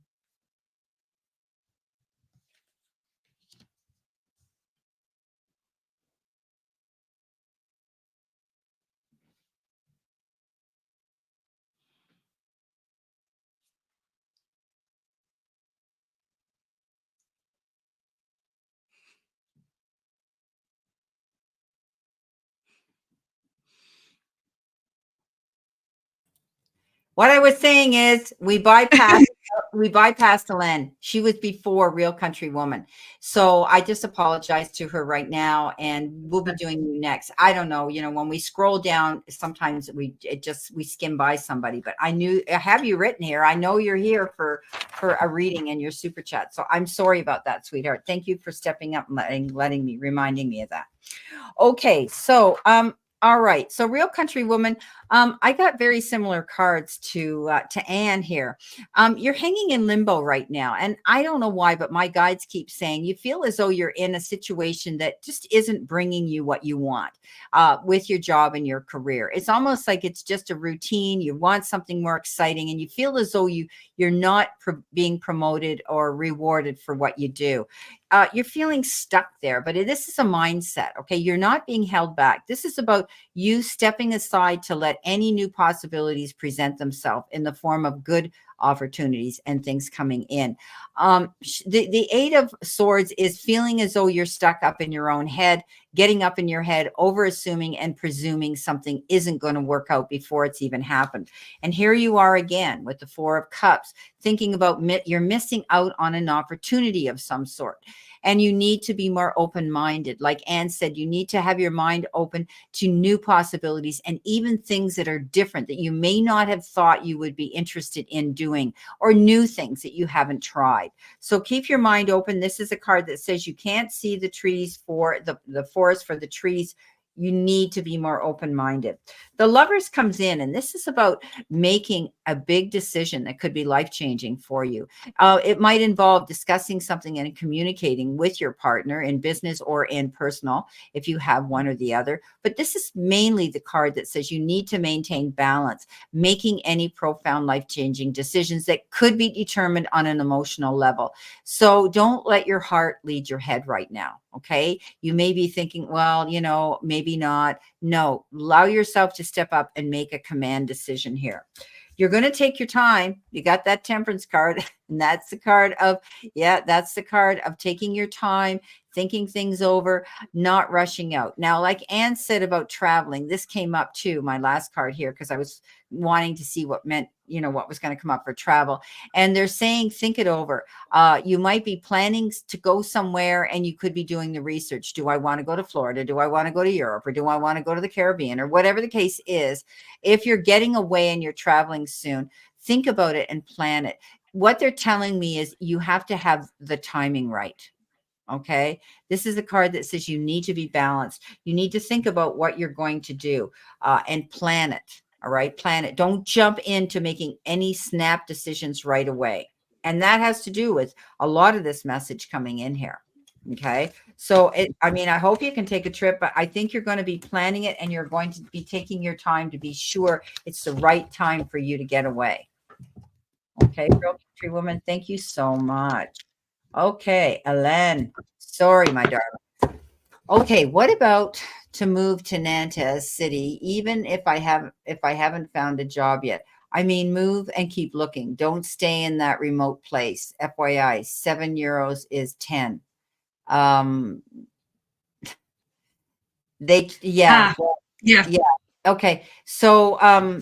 S1: What I was saying is we bypassed Ellen. She was before Real Country Woman. So I just apologize to her right now, and we'll be doing you next. I don't know, when we scroll down, sometimes we skim by somebody, but I have you written here. I know you're here for a reading in your super chat. So I'm sorry about that, sweetheart. Thank you for stepping up and reminding me of that. Okay. So, all right. So Real Country Woman, I got very similar cards to Anne here. You're hanging in limbo right now. And I don't know why, but my guides keep saying you feel as though you're in a situation that just isn't bringing you what you want with your job and your career. It's almost like it's just a routine. You want something more exciting, and you feel as though you're not being promoted or rewarded for what you do. You're feeling stuck there, but this is a mindset. Okay. You're not being held back. This is about you stepping aside to let any new possibilities present themselves in the form of good opportunities and things coming in. The Eight of Swords is feeling as though you're stuck up in your own head, getting up in your head, over assuming and presuming something isn't going to work out before it's even happened. And here you are again with the Four of Cups, thinking about you're missing out on an opportunity of some sort. And you need to be more open-minded. Like Anne said, you need to have your mind open to new possibilities and even things that are different that you may not have thought you would be interested in doing, or new things that you haven't tried. So keep your mind open. This is a card that says you can't see the trees for the forest for the trees. You need to be more open-minded. The Lovers comes in, and this is about making a big decision that could be life-changing for you. It might involve discussing something and communicating with your partner in business or in personal, if you have one or the other. But this is mainly the card that says you need to maintain balance, making any profound life-changing decisions that could be determined on an emotional level. So don't let your heart lead your head right now. Okay. You may be thinking, well, maybe not. No, allow yourself to step up and make a command decision here. you're going to take your time. You got that temperance card, and that's the card of, yeah, that's the card of taking your time, thinking things over, not rushing out. Now, like Anne said about traveling, this came up too, my last card here, because I was wanting to see what meant, you know, what was going to come up for travel. And they're saying, think it over. You might be planning to go somewhere, and you could be doing the research. Do I want to go to Florida? Do I want to go to Europe? Or do I want to go to the Caribbean? Or whatever the case is, if you're getting away and you're traveling soon, think about it and plan it. What they're telling me is you have to have the timing right. Okay. This is a card that says you need to be balanced. You need to think about what you're going to do and plan it. All right. Plan it. Don't jump into making any snap decisions right away. And that has to do with a lot of this message coming in here. Okay. So I mean, I hope you can take a trip, but I think you're going to be planning it, and you're going to be taking your time to be sure it's the right time for you to get away. Okay. Real Country Woman, thank you so much. Okay, Ellen. Sorry, my darling. Okay, what about to move to Nantes City, even if I haven't found a job yet? I mean, move and keep looking. Don't stay in that remote place. FYI, €7 is 10. Yeah. Okay. So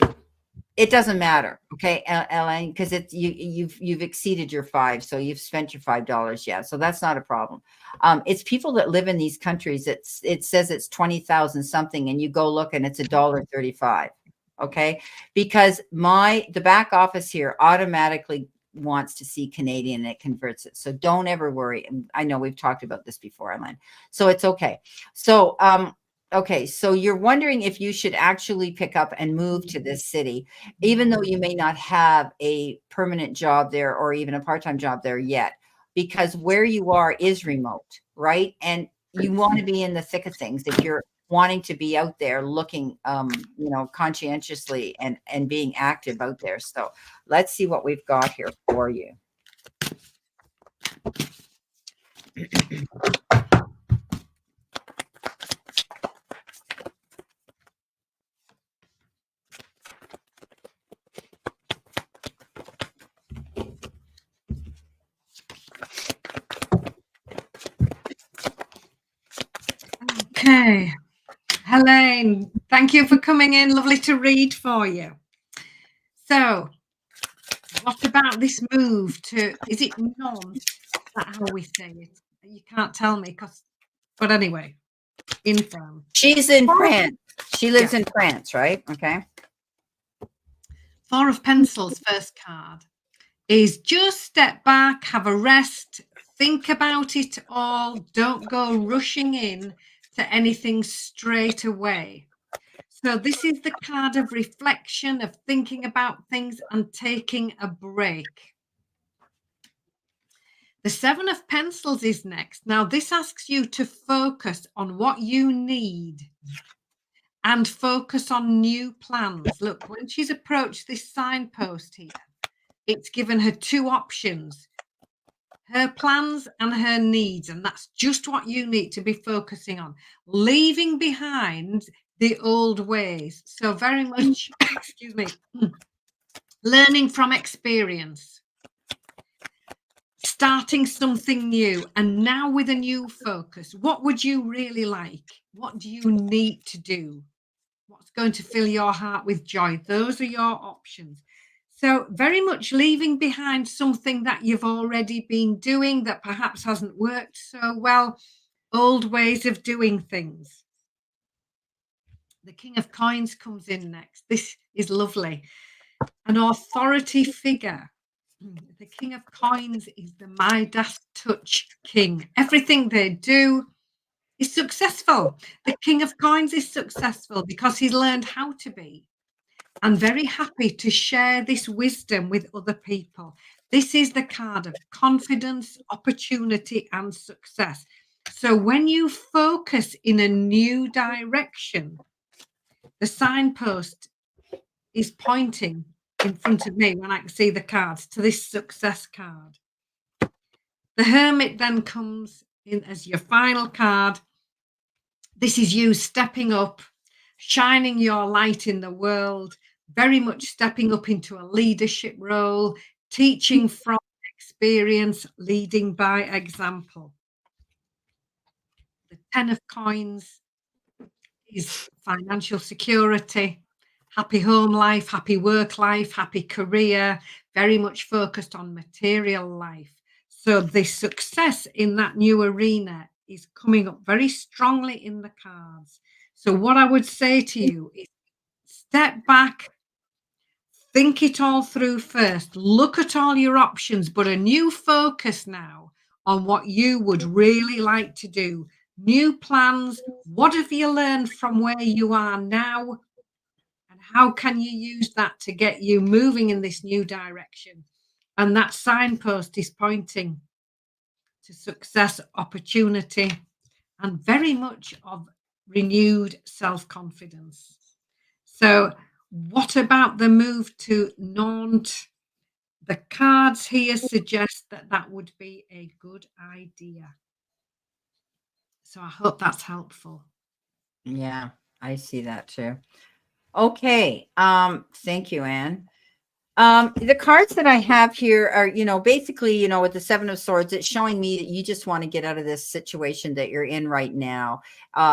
S1: it doesn't matter, okay, Elaine, because it's you've exceeded your 5, so you've spent your $5. Yeah, so that's not a problem. It's people that live in these countries. It says it's 20,000 something, and you go look and it's $1.35. Okay, because the back office here automatically wants to see Canadian, and it converts it. So don't ever worry. And I know we've talked about this before, Elaine. So it's okay. So okay, so you're wondering if you should actually pick up and move to this city, even though you may not have a permanent job there or even a part-time job there yet, because where you are is remote, right? And you want to be in the thick of things if you're wanting to be out there looking, you know, conscientiously and being active out there. So let's see what we've got here for you.
S2: Okay, Helene, thank you for coming in. Lovely to read for you. So, what about this move to, is it Nantes? Is that how we say it? You can't tell me, but anyway, in France.
S1: She's in France. She lives in France, right? Okay.
S2: 4 of Pencils, first card, is just step back, have a rest, think about it all. Don't go rushing in to anything straight away. So this is the card of reflection, of thinking about things and taking a break. The 7 of Pencils is next. Now, this asks you to focus on what you need and focus on new plans. Look, when she's approached this signpost here, it's given her 2 options, her plans and her needs. And that's just what you need to be focusing on, leaving behind the old ways. So very much, excuse me, learning from experience, starting something new, and now with a new focus. What would you really like? What do you need to do? What's going to fill your heart with joy? Those are your options. So very much leaving behind something that you've already been doing that perhaps hasn't worked so well, old ways of doing things. The King of Coins comes in next. This is lovely. An authority figure. The King of Coins is the Midas touch king. Everything they do is successful. The King of Coins is successful because he's learned how to be, and very happy to share this wisdom with other people. This is the card of confidence, opportunity, and success. So when you focus in a new direction, the signpost is pointing in front of me when I can see the cards to this success card. The Hermit then comes in as your final card. This is you stepping up, shining your light in the world, very much stepping up into a leadership role, teaching from experience, leading by example. The 10 of coins is financial security, happy home life, happy work life, happy career, very much focused on material life. So the success in that new arena is coming up very strongly in the cards. So what I would say to you is step back, think it all through first, look at all your options, but a new focus now on what you would really like to do. New plans. What have you learned from where you are now? And how can you use that to get you moving in this new direction? And that signpost is pointing to success, opportunity, and very much of renewed self confidence. So, what about the move to Nantes? The cards here suggest that that would be a good idea. So, I hope that's helpful.
S1: Yeah, I see that too. Okay. Thank you, Anne. The cards that I have here are, basically, with the Seven of Swords, it's showing me that you just want to get out of this situation that you're in right now.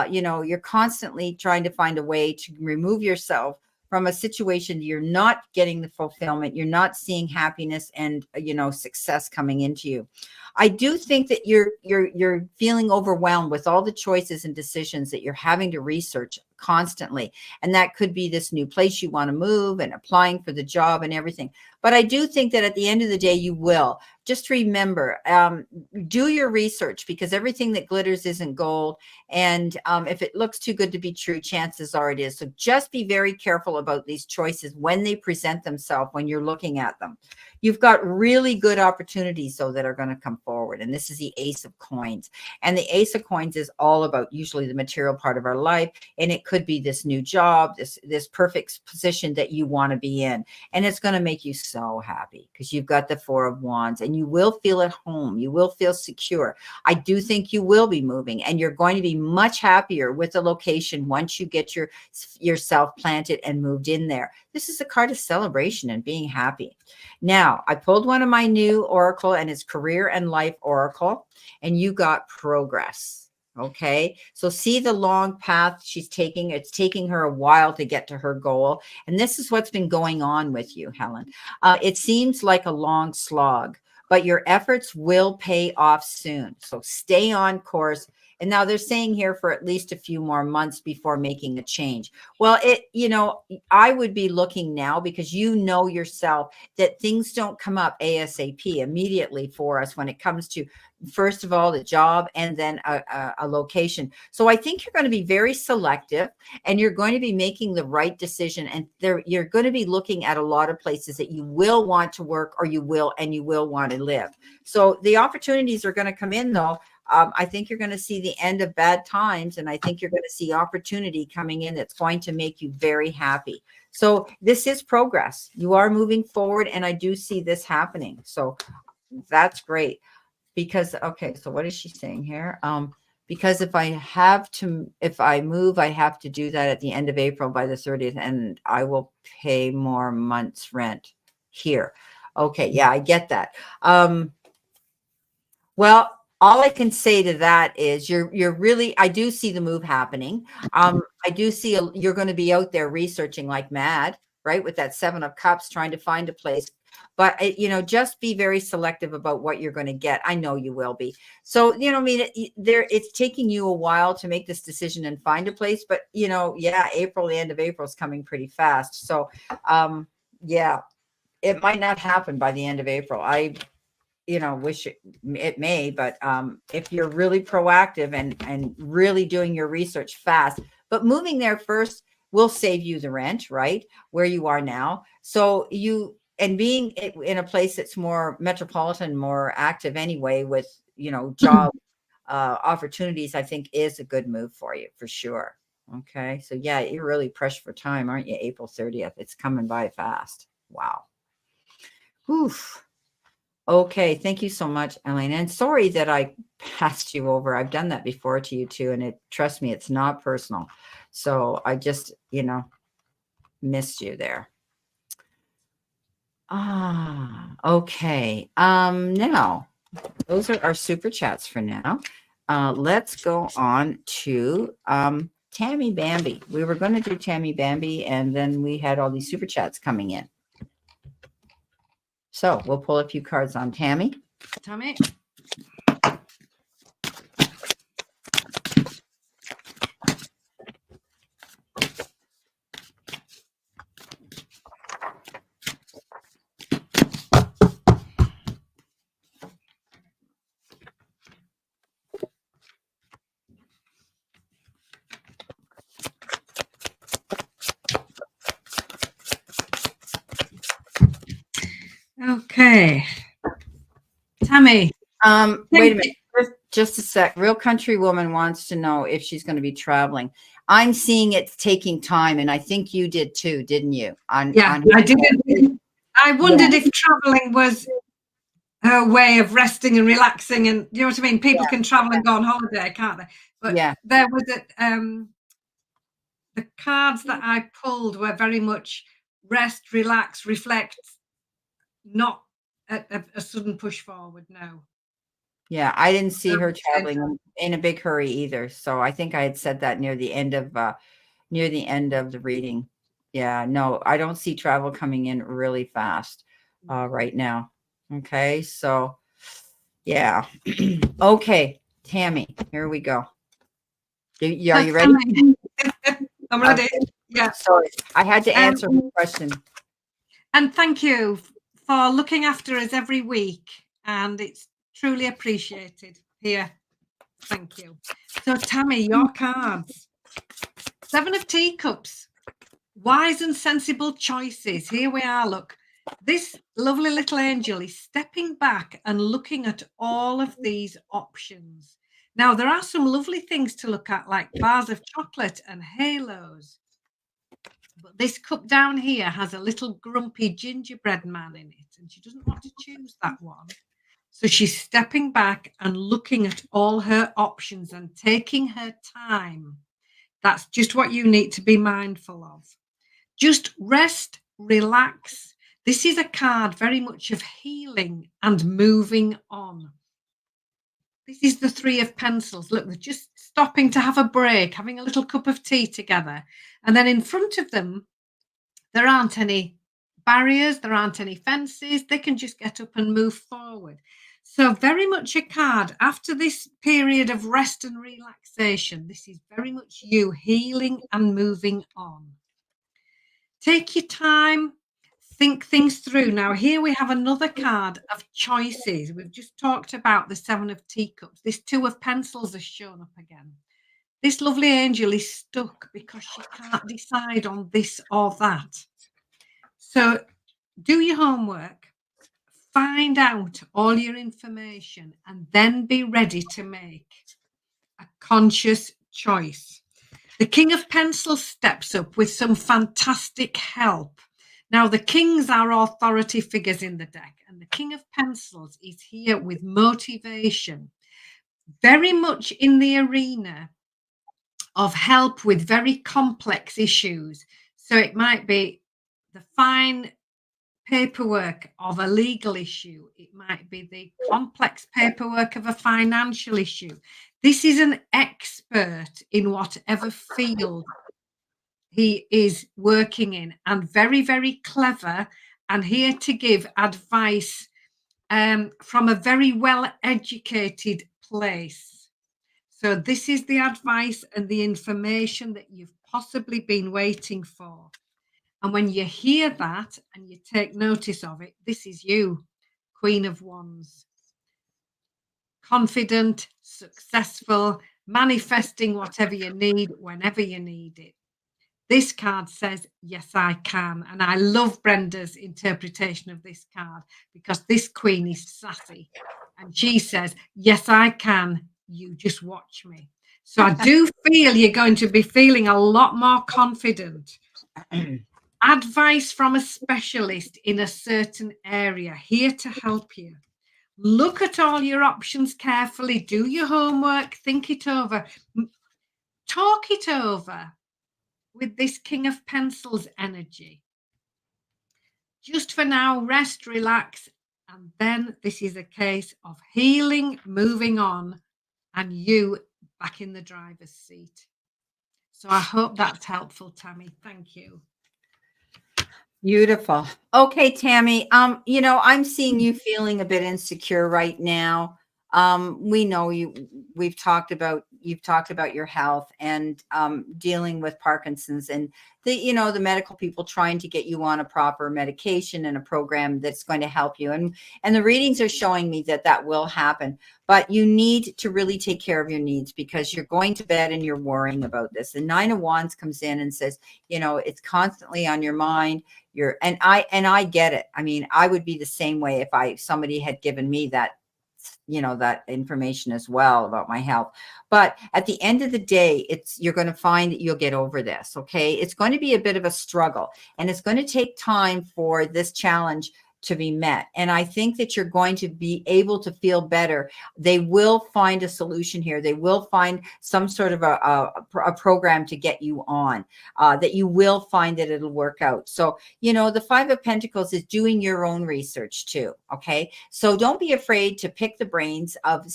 S1: You're constantly trying to find a way to remove yourself from a situation you're not getting the fulfillment, you're not seeing happiness and success coming into you. I do think that you're feeling overwhelmed with all the choices and decisions that you're having to research constantly. And that could be this new place you want to move and applying for the job and everything. But I do think that at the end of the day, you will. Just remember, do your research, because everything that glitters isn't gold. And if it looks too good to be true, chances are it is. So just be very careful about these choices when they present themselves, when you're looking at them. You've got really good opportunities, though, that are going to come forward. And this is the Ace of Coins. And the Ace of Coins is all about usually the material part of our life. And it could be this new job, this perfect position that you want to be in. And it's going to make you so happy because you've got the Four of Wands and you will feel at home. You will feel secure. I do think you will be moving, and you're going to be much happier with the location once you get yourself planted and moved in there. This is a card of celebration and being happy. Now, I pulled one of my new oracle, and it's career and life oracle, and you got progress. Okay, so see the long path she's taking. It's taking her a while to get to her goal. And this is what's been going on with you, Helen. It seems like a long slog, but your efforts will pay off soon. So stay on course. And now they're saying here for at least a few more months before making a change. Well, I would be looking now, because you know yourself that things don't come up ASAP immediately for us when it comes to, first of all, the job and then a location. So I think you're going to be very selective, and you're going to be making the right decision. And you're going to be looking at a lot of places that you will want to work, or you will want to live. So the opportunities are going to come in, though. I think you're going to see the end of bad times, and I think you're going to see opportunity coming in that's going to make you very happy. So this is progress. You are moving forward, and I do see this happening. So that's great. Because, okay, so what is she saying here? Because if I move, I have to do that at the end of April by the 30th, and I will pay more months rent here. Okay, yeah, I get that. Well, all I can say to that is you're really, I do see the move happening. I do see you're going to be out there researching like mad, right? With that Seven of Cups, trying to find a place. But, just be very selective about what you're going to get. I know you will be. So, it's taking you a while to make this decision and find a place. But, April, the end of April is coming pretty fast. So, yeah, it might not happen by the end of April. I wish it may, but if you're really proactive and really doing your research fast, but moving there first will save you the rent, right? Where you are now. So and being in a place that's more metropolitan, more active anyway, with, job opportunities, I think is a good move for you for sure. Okay. So yeah, you're really pressed for time, aren't you? April 30th. It's coming by fast. Wow. Oof. Okay, thank you so much, Elaine. And sorry that I passed you over. I've done that before to you too, and trust me, it's not personal. So I just, missed you there. Okay. Now those are our super chats for now. Let's go on to Tammy Bambi. We were going to do Tammy Bambi, and then we had all these super chats coming in. So we'll pull a few cards on Tammy.
S2: Tammy. Okay. Tammy.
S1: Wait a minute. Just a sec. Real Country Woman wants to know if she's going to be traveling. I'm seeing it's taking time, and I think you did too, didn't you?
S2: I did. I wondered if traveling was her way of resting and relaxing, and you know what I mean. People can travel and go on holiday, can't they? But there was the cards that I pulled were very much rest, relax, reflect, not a sudden push forward. No.
S1: Yeah, I didn't see her traveling in a big hurry either. So I think I had said that near the end of the reading. Yeah, no, I don't see travel coming in really fast right now. Okay, so yeah. Okay, Tammy, here we go. Are you ready?
S2: I'm ready. Yeah.
S1: Sorry, I had to answer her question.
S2: And thank you for looking after us every week, and it's truly appreciated here. Thank you. So, Tammy, your cards. 7 of Teacups. Wise and sensible choices. Here we are, look. This lovely little angel is stepping back and looking at all of these options. Now, there are some lovely things to look at, like bars of chocolate and halos. But this cup down here has a little grumpy gingerbread man in it, and she doesn't want to choose that one. So she's stepping back and looking at all her options and taking her time. That's just what you need to be mindful of. Just rest, relax. This is a card very much of healing and moving on. This is the 3 of Pencils. Look, they're just stopping to have a break, having a little cup of tea together. And then in front of them, there aren't any barriers, there aren't any fences. They can just get up and move forward. So very much a card after this period of rest and relaxation. This is very much you healing and moving on. Take your time, think things through. Now, here we have another card of choices. We've just talked about the 7 of Teacups. This 2 of Pencils has shown up again. This lovely angel is stuck because she can't decide on this or that. So do your homework, find out all your information, and then be ready to make a conscious choice. The King of Pencils steps up with some fantastic help. Now, the kings are authority figures in the deck, and the King of Pencils is here with motivation, very much in the arena of help with very complex issues. So it might be the fine paperwork of a legal issue. It might be the complex paperwork of a financial issue. This is an expert in whatever field he is working in, and very, very clever, and here to give advice from a very well-educated place. So this is the advice and the information that you've possibly been waiting for. And when you hear that and you take notice of it, this is you, Queen of Wands. Confident, successful, manifesting whatever you need, whenever you need it. This card says, yes, I can. And I love Brenda's interpretation of this card because this queen is sassy. And she says, yes, I can. You just watch me. So I do feel you're going to be feeling a lot more confident. Advice from a specialist in a certain area, here to help you. Look at all your options carefully. Do your homework. Think it over. Talk it over with this King of Pencils energy. Just for now, rest, relax, and then this is a case of healing, moving on, and you back in the driver's seat. So I hope that's helpful, Tammy. Thank you.
S1: Beautiful. Okay, Tammy. I'm seeing you feeling a bit insecure right now. We know you've talked about your health and dealing with Parkinson's and the medical people trying to get you on a proper medication and a program that's going to help you. And the readings are showing me that will happen. But you need to really take care of your needs because you're going to bed and you're worrying about this. The Nine of Wands comes in and says, it's constantly on your mind. I get it. I mean, I would be the same way if somebody had given me that information as well about my health. But at the end of the day, you're going to find that you'll get over this. Okay. It's going to be a bit of a struggle and it's going to take time for this challenge to be met. And I think that you're going to be able to feel better. They will find a solution here. They will find some sort of a program to get you on, that you will find that it'll work out. So, the Five of Pentacles is doing your own research too. Okay. So don't be afraid to pick the brains of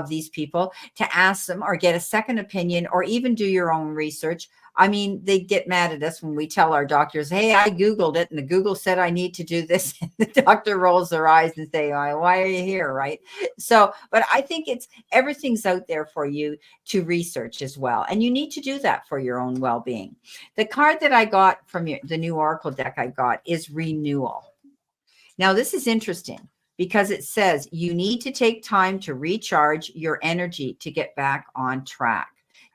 S1: these people, to ask them or get a second opinion or even do your own research. I mean, they get mad at us when we tell our doctors, hey, I Googled it and the Google said I need to do this. And the doctor rolls their eyes and say, why are you here? Right. So, but I think everything's out there for you to research as well. And you need to do that for your own well-being. The card that I got from the new Oracle deck I got is renewal. Now, this is interesting because it says you need to take time to recharge your energy to get back on track.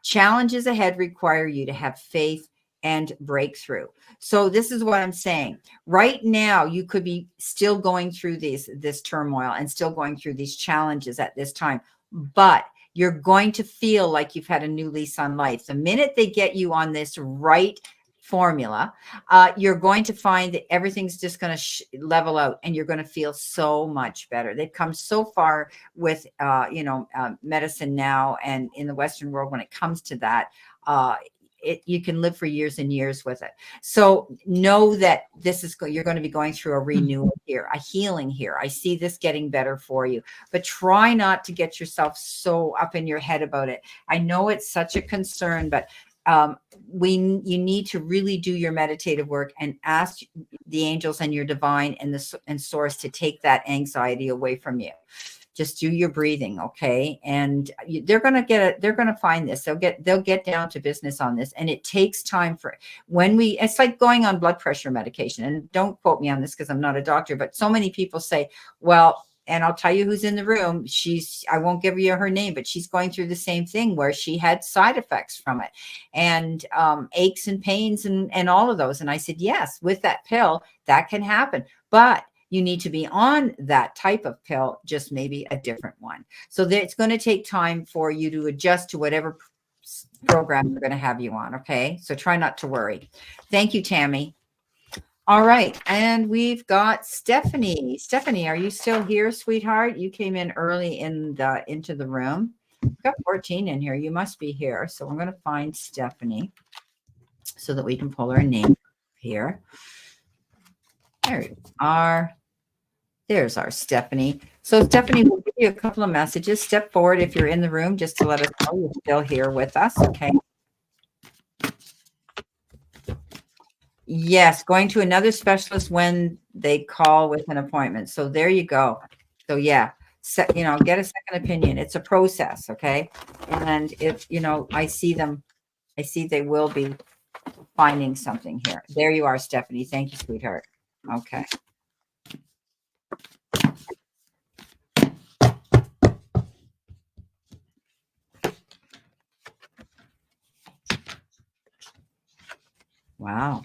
S1: Challenges ahead require you to have faith and breakthrough. So this is what I'm saying. Right now, you could be still going through this turmoil and still going through these challenges at this time, but you're going to feel like you've had a new lease on life. The minute they get you on this right formula, you're going to find that everything's just going to level out and you're going to feel so much better. They've come so far with, medicine now and in the Western world when it comes to that. You can live for years and years with it. So know that you're going to be going through a renewal here, a healing here. I see this getting better for you, but try not to get yourself so up in your head about it. I know it's such a concern, but you need to really do your meditative work and ask the angels and your divine and source to take that anxiety away from you. Just do your breathing. Okay. And they're going to find this. They'll get down to business on this. And it takes time it's like going on blood pressure medication. And don't quote me on this because I'm not a doctor, but so many people say, well, and I'll tell you who's in the room. I won't give you her name, but she's going through the same thing where she had side effects from it and aches and pains and all of those. And I said, yes, with that pill, that can happen. But you need to be on that type of pill, just maybe a different one. So it's going to take time for you to adjust to whatever program they're going to have you on. Okay. So try not to worry. Thank you, Tammy. All right. And we've got Stephanie. Stephanie, are you still here, sweetheart? You came in early into the room. We've got 14 in here. You must be here. So we're going to find Stephanie so that we can pull her name here. There you are. There's our Stephanie. So Stephanie, we'll give you a couple of messages. Step forward if you're in the room just to let us know you're still here with us. Okay. Yes, going to another specialist when they call with an appointment. So there you go. So yeah, get a second opinion. It's a process, okay? And if, I see they will be finding something here. There you are, Stephanie. Thank you, sweetheart. Okay. Wow.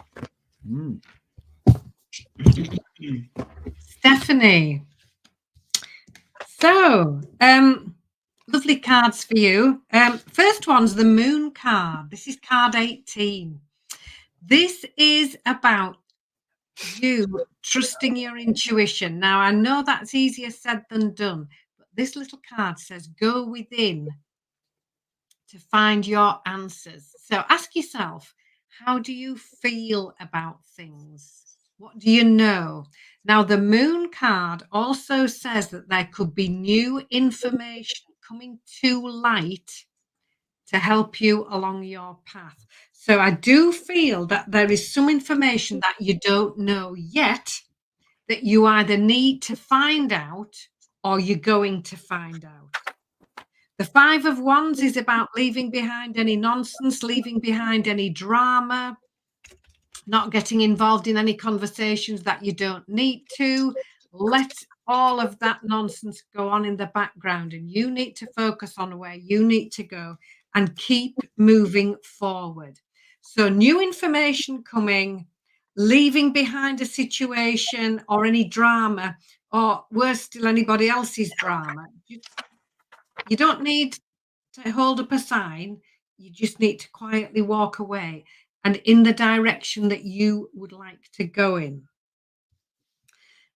S2: Stephanie. So, lovely cards for you. First one's the Moon card. This is card 18. This is about you trusting your intuition. Now, I know that's easier said than done, but this little card says go within to find your answers. So ask yourself, how do you feel about things? What do you know? Now, the moon card also says that there could be new information coming to light to help you along your path. So I do feel that there is some information that you don't know yet that you either need to find out or you're going to find out. The Five of Wands is about leaving behind any nonsense, leaving behind any drama, not getting involved in any conversations that you don't need to. Let all of that nonsense go on in the background, and you need to focus on where you need to go and keep moving forward. So, new information coming, leaving behind a situation or any drama, or worse still, anybody else's drama. You don't need to hold up a sign. You just need to quietly walk away and in the direction that you would like to go in.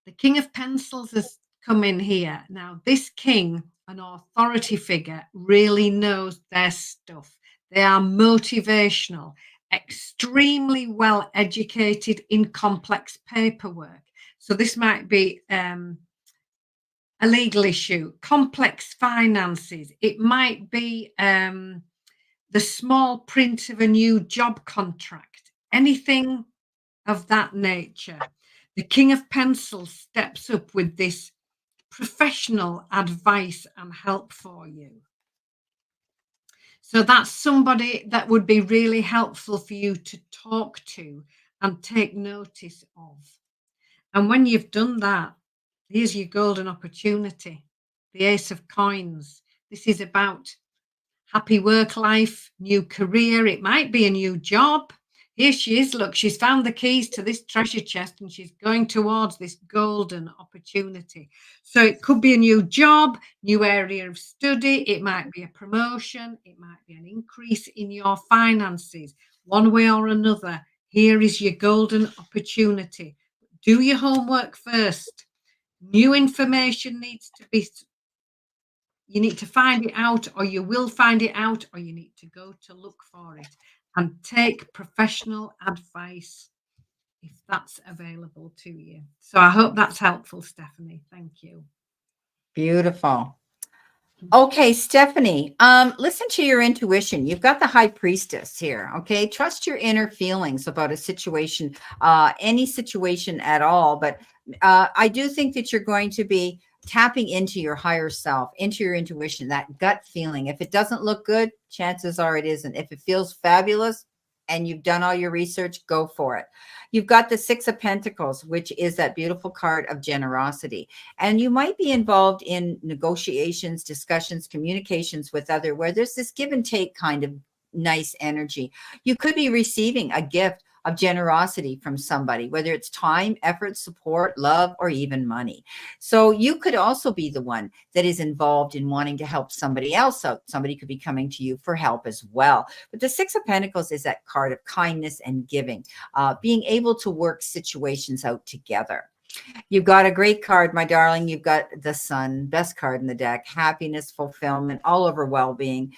S2: The King of Pencils has come in here. Now, this king, an authority figure, really knows their stuff. They are motivational, extremely well educated in complex paperwork. So, this might be a legal issue, complex finances. It might be the small print of a new job contract, anything of that nature. The King of Pencils steps up with this professional advice and help for you. So that's somebody that would be really helpful for you to talk to and take notice of. And when you've done that, here's your golden opportunity, the Ace of Coins. This is about happy work life, new career. It might be a new job. Here she is. Look, she's found the keys to this treasure chest and she's going towards this golden opportunity. So it could be a new job, new area of study. It might be a promotion. It might be an increase in your finances. One way or another, here is your golden opportunity. Do your homework first. New information needs to be, you need to find it out, or you will find it out, or you need to go to look for it and take professional advice if that's available to you. So I hope that's helpful, Stephanie. Thank you.
S1: Beautiful. Okay, Stephanie, listen to your intuition. You've got the High Priestess here, okay? Trust your inner feelings about a situation, any situation at all. But I do think that you're going to be tapping into your higher self, into your intuition, that gut feeling. If it doesn't look good, chances are it isn't. If it feels fabulous and you've done all your research, go for it. You've got the Six of Pentacles, which is that beautiful card of generosity. And you might be involved in negotiations, discussions, communications with other, where there's this give and take kind of nice energy. You could be receiving a gift of generosity from somebody, whether it's time, effort, support, love, or even money. So you could also be the one that is involved in wanting to help somebody else out. Somebody could be coming to you for help as well. But the Six of Pentacles is that card of kindness and giving, being able to work situations out together. You've got a great card, my darling. You've got the Sun, best card in the deck, happiness, fulfillment, all over well-being,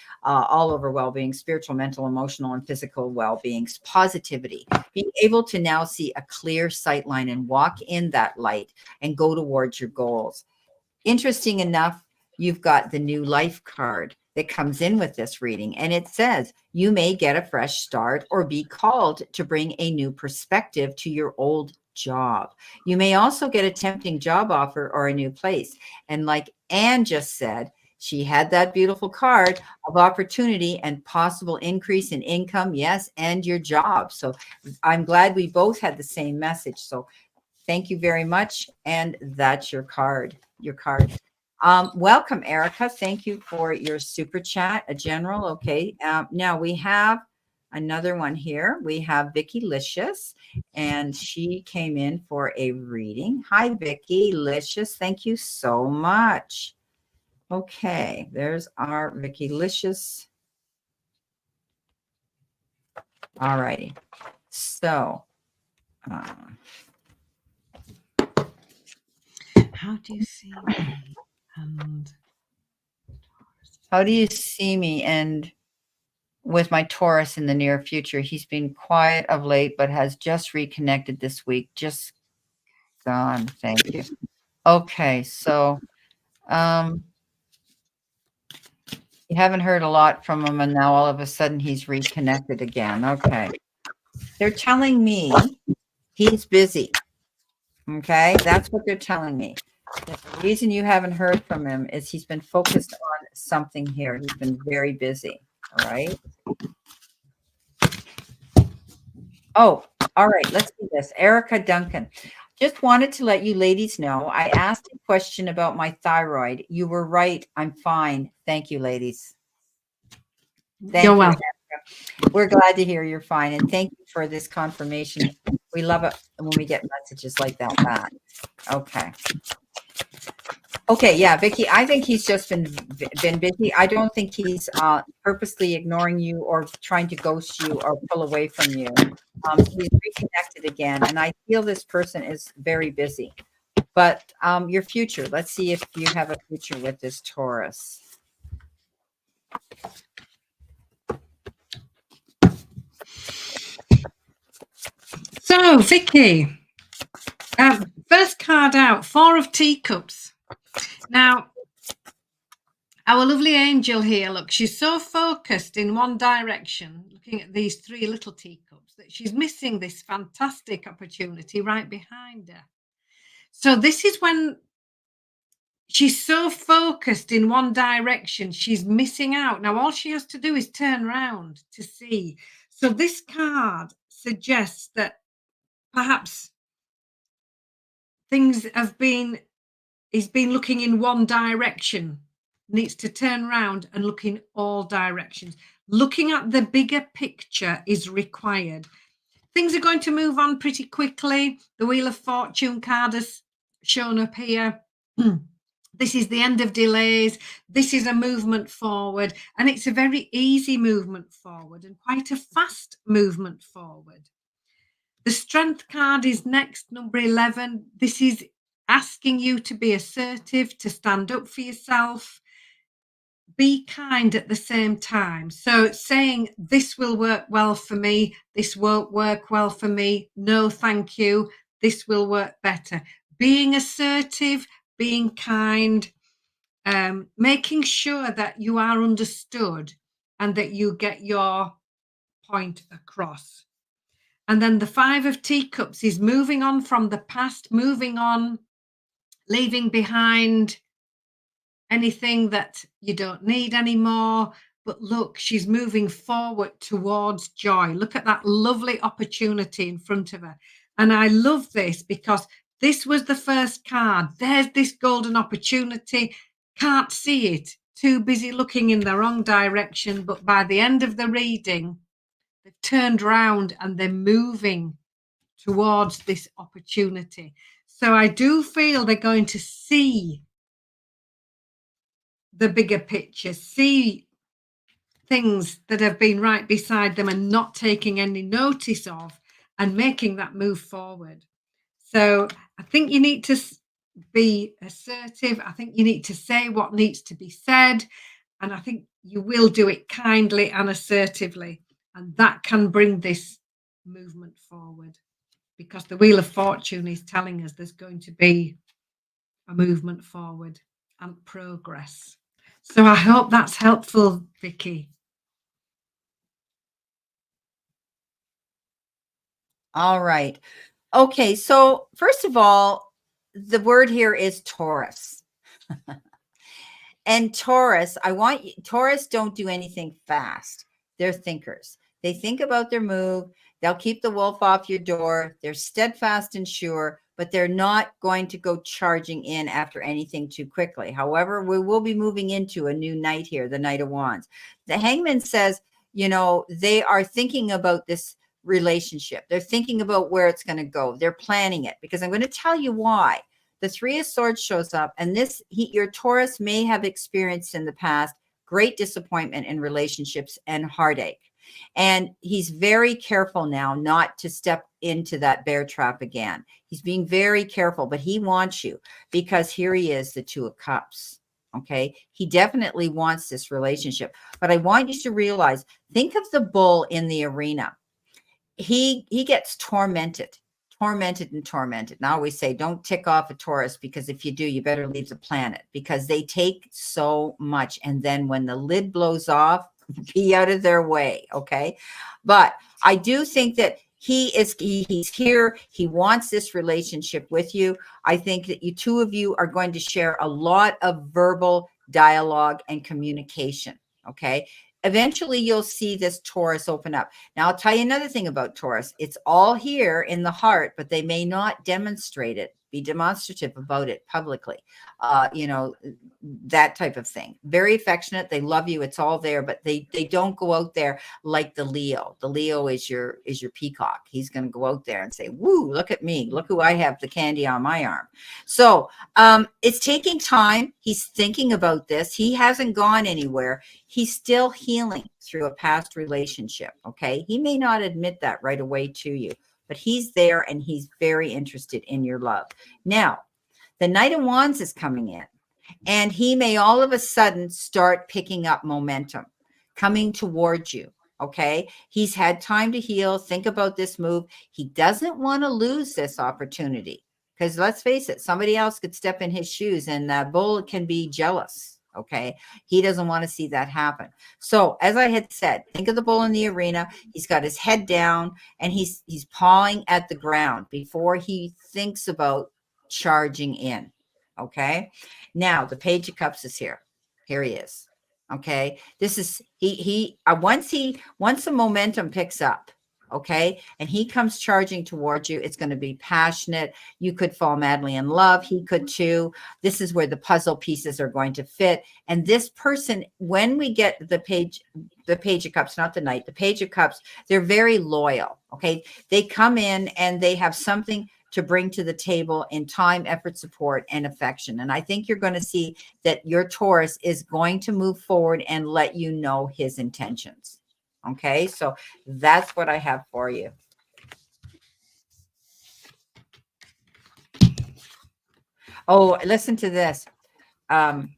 S1: spiritual, mental, emotional, and physical well-being, positivity, being able to now see a clear sight line and walk in that light and go towards your goals. Interesting enough, you've got the New Life card that comes in with this reading, and it says you may get a fresh start or be called to bring a new perspective to your old job. You may also get a tempting job offer or a new place. And like Anne just said, she had that beautiful card of opportunity and possible increase in income. Yes, and your job. So I'm glad we both had the same message. So thank you very much. And that's your card. Welcome, Erica. Thank you for your super chat, a general. Okay. Now we have another one here. We have Vicky Licious, and she came in for a reading. Hi, Vicky Licious. Thank you so much. Okay, there's our Vicky Licious. All righty. So,
S2: How do you see me? And
S1: how do you see me? And with my Taurus in the near future. He's been quiet of late, but has just reconnected this week. Just gone. Thank you. Okay, so you haven't heard a lot from him, and now all of a sudden he's reconnected again. Okay. They're telling me he's busy. Okay, that's what they're telling me. The reason you haven't heard from him is he's been focused on something here. He's been very busy. All right. Oh, all right. Let's do this. Erica Duncan. Just wanted to let you ladies know I asked a question about my thyroid. You were right. I'm fine. Thank you, ladies. Thank
S2: You're
S1: you,
S2: welcome.
S1: Erica. We're glad to hear you're fine. And thank you for this confirmation. We love it when we get messages like that back. Okay. Okay, yeah, Vicky, I think he's just been busy. I don't think he's purposely ignoring you or trying to ghost you or pull away from you. He's reconnected again, and I feel this person is very busy. But your future, let's see if you have a future with this Taurus.
S2: So, Vicky, first card out, 4 of Teacups. Now, our lovely angel here, look, she's so focused in one direction, looking at these 3 little teacups, that she's missing this fantastic opportunity right behind her. So this is when she's so focused in one direction, she's missing out. Now, all she has to do is turn around to see. So this card suggests that perhaps things he's been looking in one direction, needs to turn around and look in all directions. Looking at the bigger picture is required. Things are going to move on pretty quickly. The Wheel of Fortune card has shown up here. This is the end of delays. This is a movement forward, and it's a very easy movement forward and quite a fast movement forward. The Strength card is next, number 11. This is asking you to be assertive, to stand up for yourself, be kind at the same time. So it's saying this will work well for me, this won't work well for me, no thank you, this will work better. Being assertive, being kind, making sure that you are understood and that you get your point across. And then the 5 of Teacups is moving on from the past, moving on, leaving behind anything that you don't need anymore. But look, she's moving forward towards joy. Look at that lovely opportunity in front of her. And I love this because this was the first card. There's this golden opportunity. Can't see it. Too busy looking in the wrong direction. But by the end of the reading, they've turned around and they're moving towards this opportunity. So I do feel they're going to see the bigger picture, see things that have been right beside them and not taking any notice of, and making that move forward. So I think you need to be assertive. I think you need to say what needs to be said. And I think you will do it kindly and assertively. And that can bring this movement forward, because the Wheel of Fortune is telling us there's going to be a movement forward and progress. So I hope that's helpful, Vicky.
S1: All right. Okay, so first of all, the word here is Taurus. And Taurus, Taurus don't do anything fast. They're thinkers. They think about their move. They'll keep the wolf off your door. They're steadfast and sure, but they're not going to go charging in after anything too quickly. However, we will be moving into a new night here, the Knight of Wands. The Hangman says, they are thinking about this relationship. They're thinking about where it's going to go. They're planning it, because I'm going to tell you why. The 3 of Swords shows up, and your Taurus may have experienced in the past great disappointment in relationships and heartache. And he's very careful now not to step into that bear trap again. He's being very careful, but he wants you, because here he is, the 2 of Cups. Okay. He definitely wants this relationship, but I want you to realize, think of the bull in the arena. He gets tormented, tormented and tormented. And I always say, don't tick off a Taurus, because if you do, you better leave the planet, because they take so much. And then when the lid blows off, be out of their way. Okay. But I do think that he's here. He wants this relationship with you. I think that you two of you are going to share a lot of verbal dialogue and communication. Okay. Eventually you'll see this Taurus open up. Now I'll tell you another thing about Taurus. It's all here in the heart, but they may not demonstrate it, be demonstrative about it publicly. You know, that type of thing. Very affectionate. They love you. It's all there, but they don't go out there like the Leo. The Leo is your peacock. He's going to go out there and say, woo, look at me. Look who I have, the candy on my arm. So it's taking time. He's thinking about this. He hasn't gone anywhere. He's still healing through a past relationship. Okay. He may not admit that right away to you, but he's there and he's very interested in your love. Now, the Knight of Wands is coming in, and he may all of a sudden start picking up momentum, coming towards you. Okay. He's had time to heal. Think about this move. He doesn't want to lose this opportunity, because let's face it, somebody else could step in his shoes, and that bull can be jealous. Okay. He doesn't want to see that happen. So as I had said, think of the bull in the arena. He's got his head down and he's pawing at the ground before he thinks about charging in. Okay. Now the Page of Cups is here. Here he is. Okay. This is, once the momentum picks up, okay, and he comes charging towards you, it's going to be passionate. You could fall madly in love. He could too. This is where the puzzle pieces are going to fit. And this person, when we get the Page of Cups, not the Knight, the Page of Cups, they're very loyal. Okay. They come in and they have something to bring to the table in time, effort, support, and affection. And I think you're going to see that your Taurus is going to move forward and let you know his intentions. Okay, so that's what I have for you. Oh, listen to this. Helen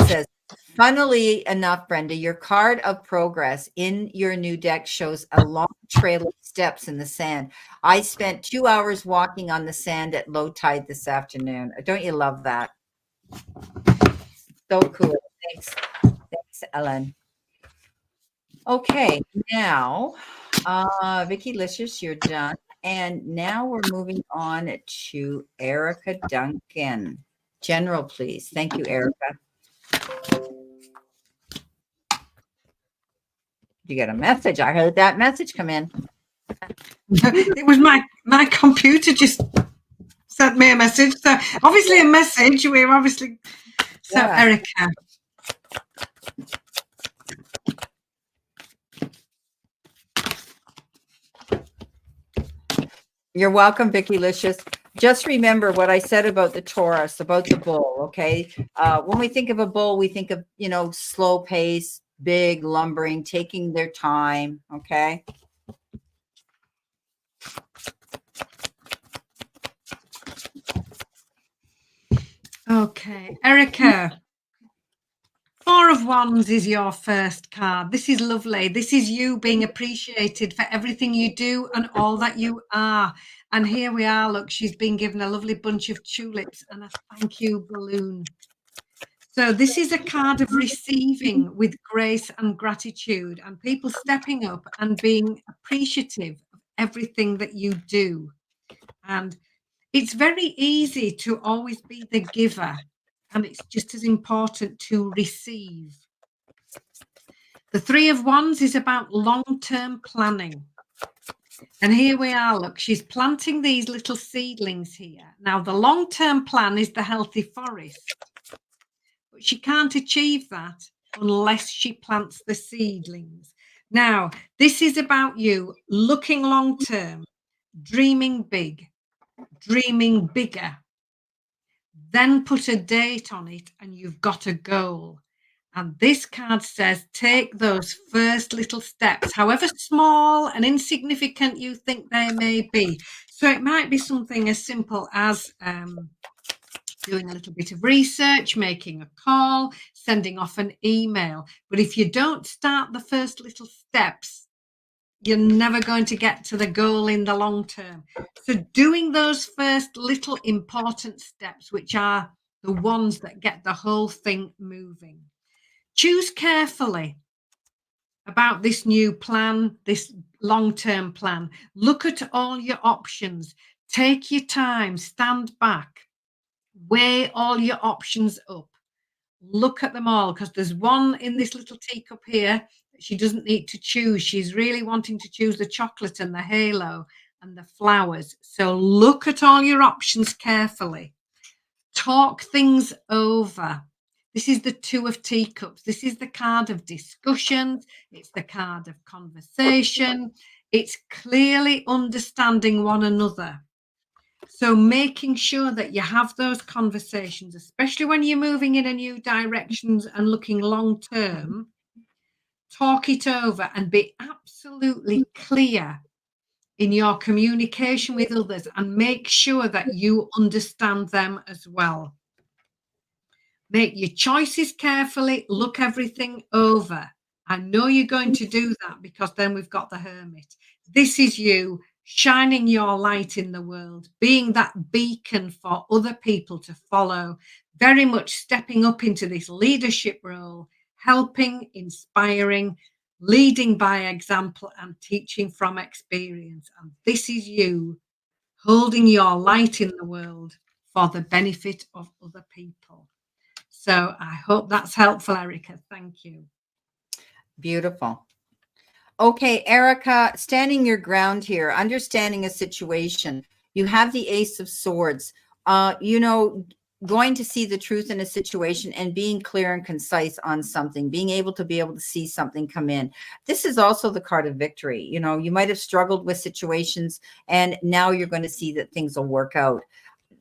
S1: says, funnily enough, Brenda, your card of progress in your new deck shows a long trail of steps in the sand. I spent 2 hours walking on the sand at low tide this afternoon. Don't you love that? So cool. Thanks, Ellen. Okay, now, Vicki Licious, you're done. And now we're moving on to Erica Duncan. General, please. Thank you, Erica. You get a message. I heard that message come in.
S2: It was my computer just sent me a message. So obviously a message. We're obviously, so yeah. Erica.
S1: You're welcome, Vicki Licious. Just remember what I said about the Taurus, about the bull, okay? When we think of a bull, we think of, you know, slow pace, big, lumbering, taking their time, okay?
S2: Okay, Erica. 4 of Wands is your first card. This is lovely. This is you being appreciated for everything you do and all that you are. And here we are. Look, she's been given a lovely bunch of tulips and a thank you balloon. So this is a card of receiving with grace and gratitude, and people stepping up and being appreciative of everything that you do. And it's very easy to always be the giver, and it's just as important to receive. The 3 of Wands is about long-term planning. And here we are, look, she's planting these little seedlings here. Now, the long-term plan is the healthy forest, but she can't achieve that unless she plants the seedlings. Now, this is about you looking long-term, dreaming big, dreaming bigger. Then put a date on it and you've got a goal. And this card says, take those first little steps, however small and insignificant you think they may be. So it might be something as simple as doing a little bit of research, making a call, sending off an email. But if you don't start the first little steps, you're never going to get to the goal in the long term. So doing those first little important steps, which are the ones that get the whole thing moving. Choose carefully about this new plan, this long-term plan. Look at all your options. Take your time, stand back, weigh all your options up. Look at them all, because there's one in this little teacup here that she doesn't need to choose. She's really wanting to choose the chocolate and the halo and the flowers. So look at all your options carefully. Talk things over. This is the Two of Teacups. This is the card of discussions. It's the card of conversation. It's clearly understanding one another. So making sure that you have those conversations, especially when you're moving in a new direction and looking long term, talk it over and be absolutely clear in your communication with others, and make sure that you understand them as well. Make your choices carefully, look everything over. I know you're going to do that, because then we've got the Hermit. This is you shining your light in the world, being that beacon for other people to follow, very much stepping up into this leadership role, helping, inspiring, leading by example, and teaching from experience. And this is you holding your light in the world for the benefit of other people. So I hope that's helpful, Erica. Thank you.
S1: Beautiful. Okay, Erica, standing your ground here, understanding a situation. You have the Ace of Swords. You know, going to see the truth in a situation and being clear and concise on something, being able to see something come in. This is also the card of victory. You know, you might have struggled with situations, and now you're going to see that things will work out.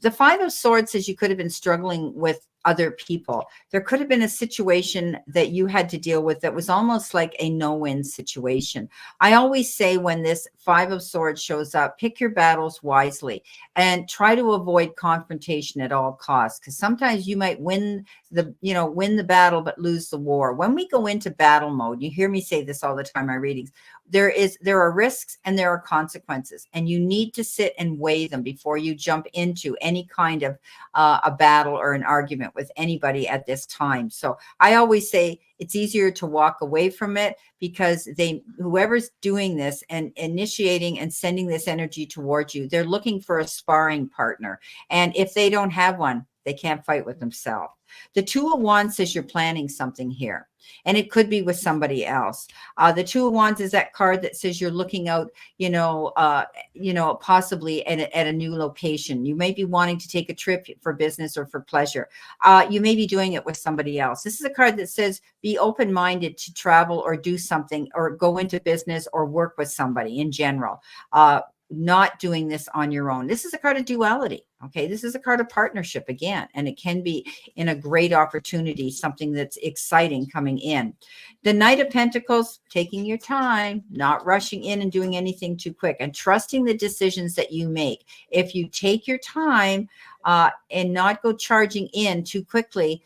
S1: The Five of Swords says you could have been struggling with other people. There could have been a situation that you had to deal with that was almost like a no-win situation. I always say, when this Five of Swords shows up, pick your battles wisely and try to avoid confrontation at all costs, because sometimes you might win the battle but lose the war. When we go into battle mode, you hear me say this all the time in my readings, there are risks and there are consequences, and you need to sit and weigh them before you jump into any kind of a battle or an argument with anybody at this time. So I always say it's easier to walk away from it, because whoever's doing this and initiating and sending this energy towards you, they're looking for a sparring partner. And if they don't have one, they can't fight with themselves. The Two of Wands says you're planning something here, and it could be with somebody else. The Two of Wands is that card that says you're looking out, possibly at a new location. You may be wanting to take a trip for business or for pleasure. You may be doing it with somebody else. This is a card that says be open-minded to travel or do something or go into business or work with somebody in general. Not doing this on your own. This is a card of duality. Okay. This is a card of partnership again, and it can be in a great opportunity, something that's exciting coming in. The Knight of Pentacles, taking your time, not rushing in and doing anything too quick, and trusting the decisions that you make. If you take your time and not go charging in too quickly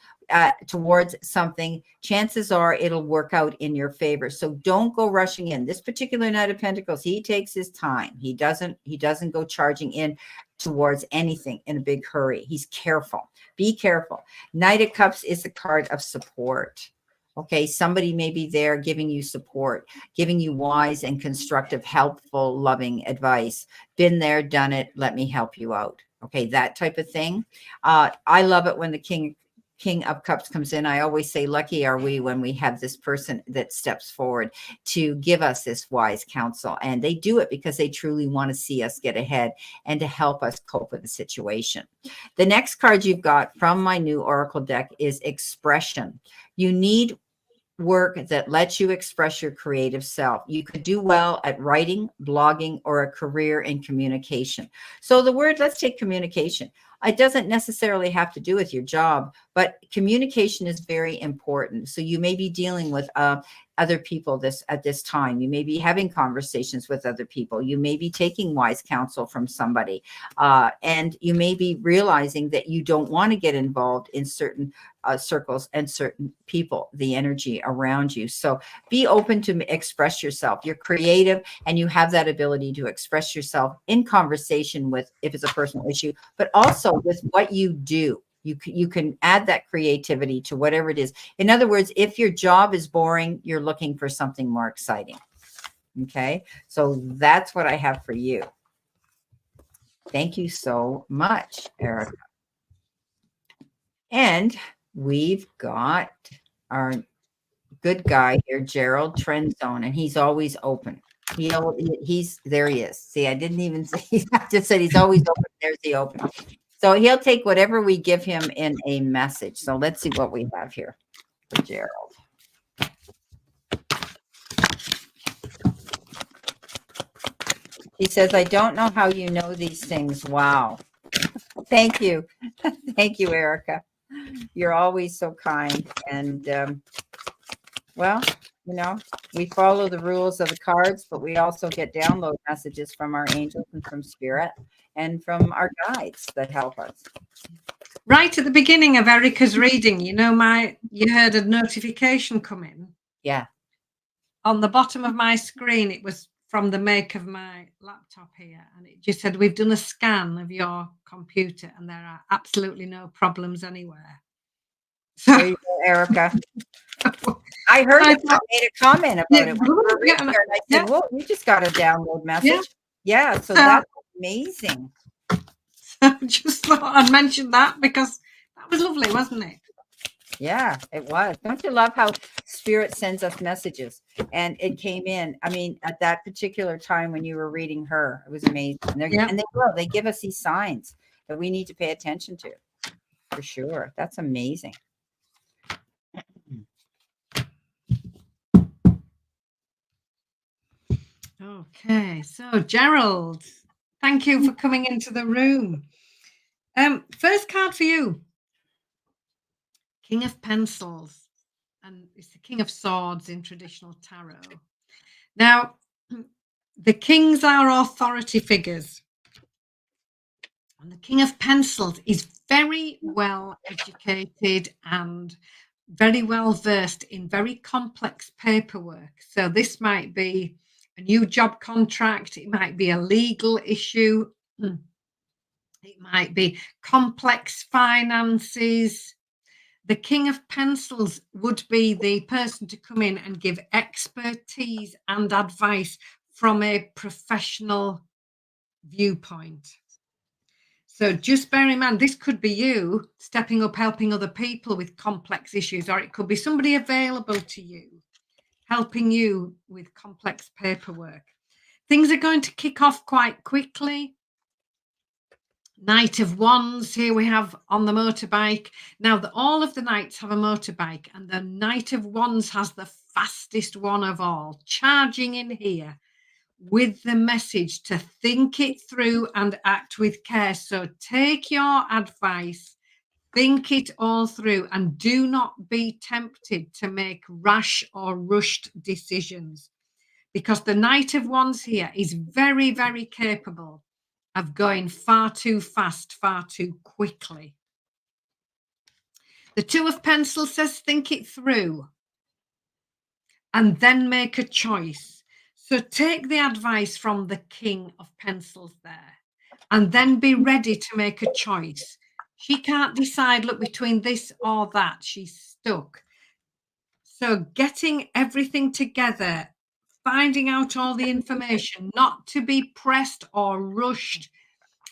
S1: towards something, chances are it'll work out in your favor. So don't go rushing in. This particular Knight of Pentacles, he takes his time. He doesn't go charging in towards anything in a big hurry. He's careful. Be careful. Knight of Cups is the card of support. Okay, somebody may be there giving you support, giving you wise and constructive, helpful, loving advice. Been there, done it. Let me help you out. Okay, that type of thing. I love it when the King of Cups comes in. I always say, lucky are we when we have this person that steps forward to give us this wise counsel. And they do it because they truly want to see us get ahead and to help us cope with the situation. The next card you've got from my new Oracle deck is expression. You need work that lets you express your creative self. You could do well at writing, blogging, or a career in communication. So let's take communication. it doesn't necessarily have to do with your job, but communication is very important. So you may be dealing with other people at this time. You may be having conversations with other people. You may be taking wise counsel from somebody, and you may be realizing that you don't want to get involved in certain circles and certain people, the energy around you. So be open to express yourself. You're creative and you have that ability to express yourself in conversation with, if it's a personal issue, but also with what you do. You can add that creativity to whatever it is. In other words, if your job is boring, you're looking for something more exciting. Okay. So that's what I have for you. Thank you so much, Erica. And we've got our good guy here, Gerald Trend Zone, and he's always open. He's there. He is. See, I didn't even say. I just said he's always open. There's the open. So he'll take whatever we give him in a message. So let's see what we have here for Gerald. He says, "I don't know how you know these things." Wow. Thank you. Thank you, Erica. You're always so kind. And well, you know, we follow the rules of the cards, but we also get download messages from our angels and from spirit and from our guides that help us.
S2: Right at the beginning of Erica's reading, you heard a notification come in.
S1: Yeah.
S2: On the bottom of my screen, it was from the make of my laptop here, and it just said, "We've done a scan of your computer and there are absolutely no problems anywhere."
S1: So there you go, Erica. I heard I made a comment about it. And I said, "Whoa, you just got a download message." Yeah, so that's amazing.
S2: I just thought I'd mention that because that was lovely, wasn't it?
S1: Yeah, it was. Don't you love how spirit sends us messages? And it came in. I mean, at that particular time when you were reading her, it was amazing. And they give us these signs that we need to pay attention to, for sure. That's amazing.
S2: Okay, so Gerald, thank you for coming into the room. First card for you, King of Pencils, and it's the King of Swords in traditional tarot. Now, the kings are authority figures, and the King of Pencils is very well educated and very well versed in very complex paperwork. So this might be a new job contract, it might be a legal issue, it might be complex finances. The King of Pencils would be the person to come in and give expertise and advice from a professional viewpoint. So just bear in mind, this could be you stepping up, helping other people with complex issues, or it could be somebody available to you, helping you with complex paperwork. Things are going to kick off quite quickly. Knight of Wands, here we have on the motorbike. Now, all of the knights have a motorbike, and the Knight of Wands has the fastest one of all, charging in here with the message to think it through and act with care. So take your advice, think it all through, and do not be tempted to make rash or rushed decisions, because the Knight of Wands here is very, very capable of going far too fast, far too quickly. The Two of Pencils says think it through and then make a choice. So take the advice from the King of Pencils there and then be ready to make a choice. She can't decide, look, between this or that. She's stuck. So getting everything together, finding out all the information, not to be pressed or rushed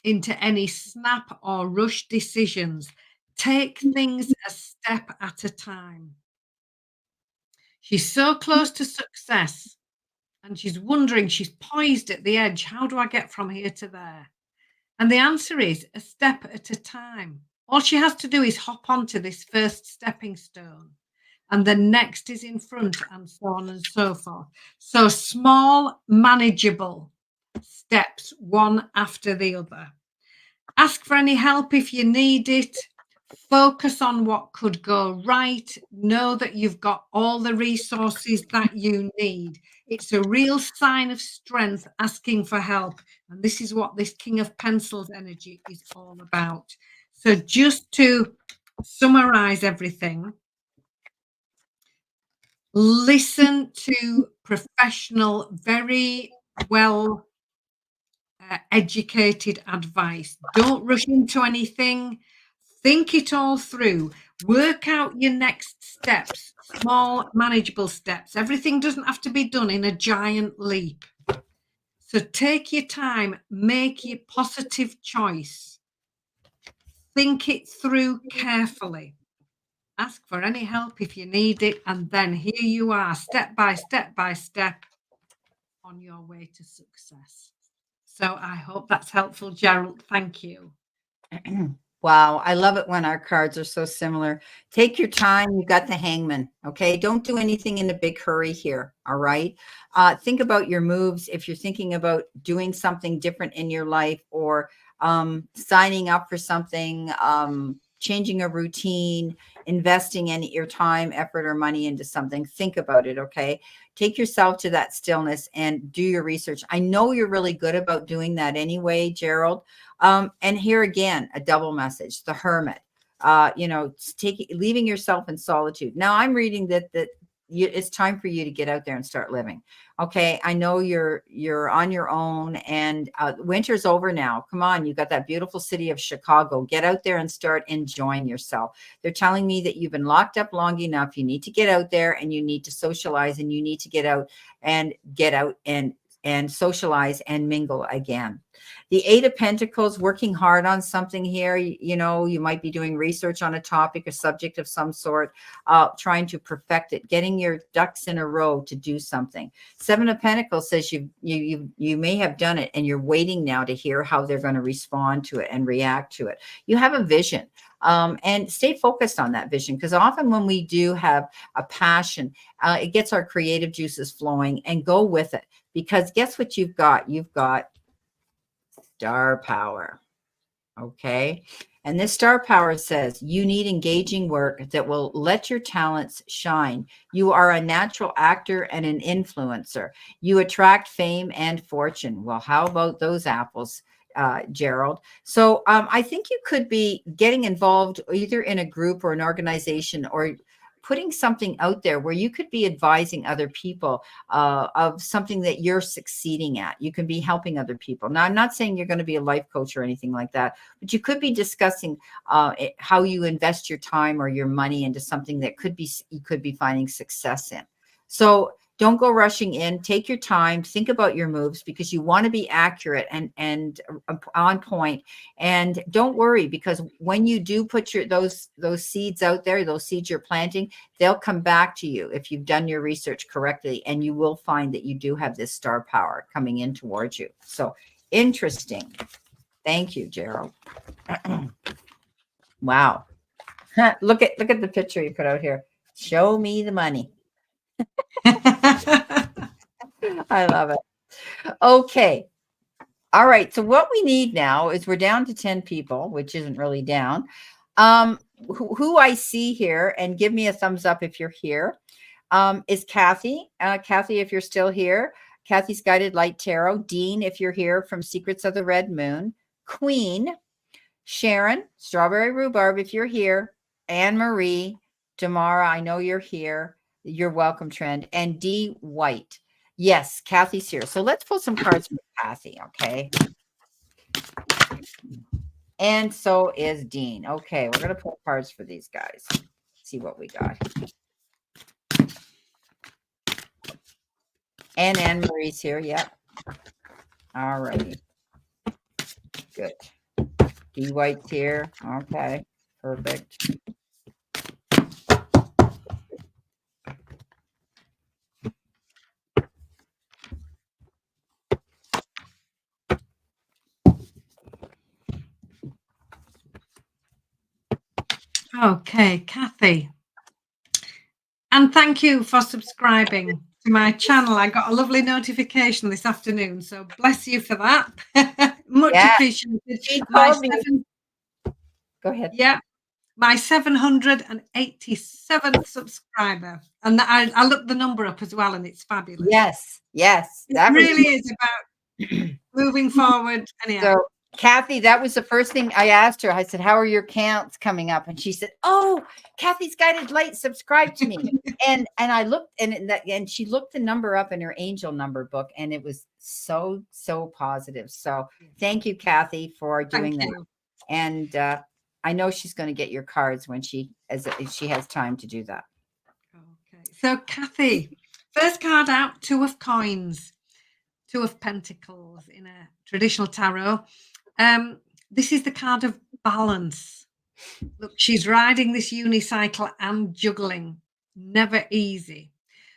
S2: into any snap or rush decisions. Take things a step at a time. She's so close to success and she's wondering, she's poised at the edge. How do I get from here to there? And the answer is a step at a time. All she has to do is hop onto this first stepping stone, and the next is in front, and so on and so forth. So small, manageable steps, one after the other. Ask for any help if you need it. Focus on what could go right. Know that you've got all the resources that you need. It's a real sign of strength asking for help. And this is what this King of Pencils energy is all about. So just to summarize everything, listen to professional, very well educated advice. Don't rush into anything. Think it all through. Work out your next steps, small, manageable steps. Everything doesn't have to be done in a giant leap. So take your time, make your positive choice. Think it through carefully. Ask for any help if you need it. And then here you are, step by step by step, on your way to success. So I hope that's helpful, Gerald. Thank you.
S1: Wow, I love it when our cards are so similar. Take your time. You got the Hangman. Okay, don't do anything in a big hurry here. All right. Think about your moves. If you're thinking about doing something different in your life, or signing up for something, changing a routine, investing any your time, effort, or money into something, think about it. Okay. Take yourself to that stillness and do your research. I know you're really good about doing that anyway, Gerald. And here again, a double message, the Hermit, leaving yourself in solitude. Now I'm reading that it's time for you to get out there and start living. Okay. I know you're on your own, and winter's over now. Come on. You got that beautiful city of Chicago. Get out there and start enjoying yourself. They're telling me that you've been locked up long enough. You need to get out there, and you need to socialize, and you need to get out and socialize and mingle again. The Eight of Pentacles, working hard on something here. You might be doing research on a topic or subject of some sort, trying to perfect it, getting your ducks in a row to do something. Seven of Pentacles says you may have done it, and you're waiting now to hear how they're going to respond to it and react to it. You have a vision. And stay focused on that vision, because often when we do have a passion, it gets our creative juices flowing, and go with it, because guess what you've got? You've got star power. Okay. And this star power says you need engaging work that will let your talents shine. You are a natural actor and an influencer. You attract fame and fortune. Well, how about those apples, Gerald? So I think you could be getting involved either in a group or an organization, or putting something out there where you could be advising other people of something that you're succeeding at. You can be helping other people. Now, I'm not saying you're going to be a life coach or anything like that, but you could be discussing how you invest your time or your money into something that you could be finding success in. So don't go rushing in. Take your time. Think about your moves, because you want to be accurate and on point. And don't worry, because when you do put those seeds out there, those seeds you're planting, they'll come back to you if you've done your research correctly, and you will find that you do have this star power coming in towards you. So interesting. Thank you, Gerald. Wow. Look at the picture you put out here. Show me the money. I love it. Okay. All right. So what we need now is, we're down to 10 people, which isn't really down. Who I see here, and give me a thumbs up if you're here, is Kathy. Kathy, if you're still here. Kathy's Guided Light Tarot. Dean, if you're here, from Secrets of the Red Moon. Queen. Sharon, Strawberry Rhubarb, if you're here. Anne Marie. Damara, I know you're here. You're welcome, Trend. And D. White. Yes, Kathy's here. So let's pull some cards for Kathy, okay? And so is Dean. Okay, we're going to pull cards for these guys. See what we got. And Anne Marie's here. Yep. All righty. Good. D. White's here. Okay, perfect.
S2: Okay, Kathy. And thank you for subscribing to my channel. I got a lovely notification this afternoon, so bless you for that. Much
S1: Yeah.
S2: appreciated.
S1: She
S2: My
S1: called me. Go ahead.
S2: yeah, my 787th subscriber. And I looked the number up as well, and it's fabulous.
S1: Yes. Yes.
S2: It
S1: That was
S2: really is about moving forward. Anyhow.
S1: so, Kathy, that was the first thing I asked her. I said, "How are your counts coming up?" And she said, "Oh, Kathy's Guided Light, subscribe to me." And I looked, and she looked the number up in her angel number book, and it was so positive. So thank you, Kathy, for doing
S2: Thank
S1: that.
S2: you.
S1: And I know she's going to get your cards when she has time to do that.
S2: Okay. So Kathy, first card out, Two of Coins, Two of Pentacles in a traditional tarot. This is the card of balance. Look, she's riding this unicycle and juggling. Never easy.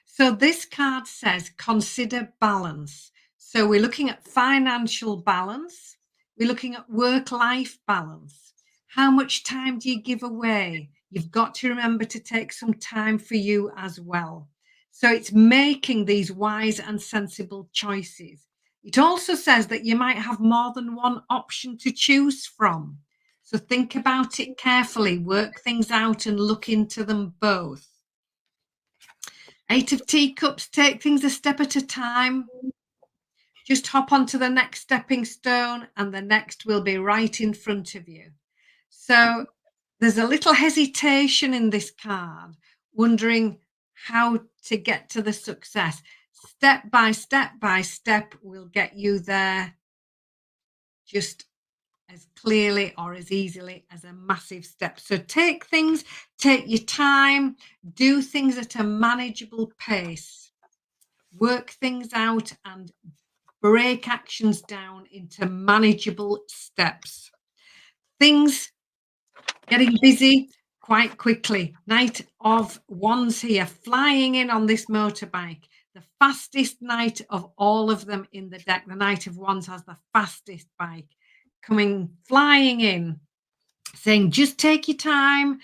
S2: So this card says consider balance. So we're looking at financial balance. We're looking at work-life balance. How much time do you give away? You've got to remember to take some time for you as well. So it's making these wise and sensible choices. It also says that you might have more than one option to choose from. So think about it carefully, work things out and look into them both. Eight of Teacups, take things a step at a time. Just hop onto the next stepping stone and the next will be right in front of you. So there's a little hesitation in this card, wondering how to get to the success. Step by step will get you there, just as clearly or as easily as a massive step. So take your time, do things at a manageable pace, work things out and break actions down into manageable steps. Things getting busy quite quickly. Knight of Wands here, flying in on this motorbike. The fastest knight of all of them in the deck. The Knight of Wands has the fastest bike, coming flying in, saying just take your time,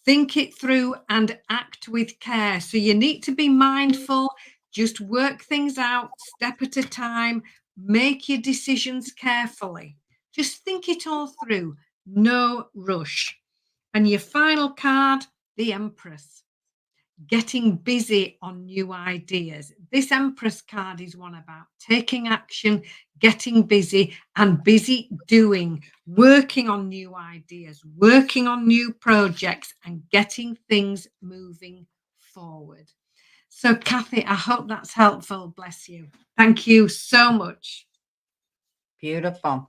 S2: think it through and act with care. So you need to be mindful, just work things out step at a time, make your decisions carefully, just think it all through, no rush. And your final card, the Empress, getting busy on new ideas. This Empress card is one about taking action, getting busy and busy doing, working on new ideas, working on new projects and getting things moving forward. So Kathy, I hope that's helpful. Bless you. Thank you so much.
S1: Beautiful.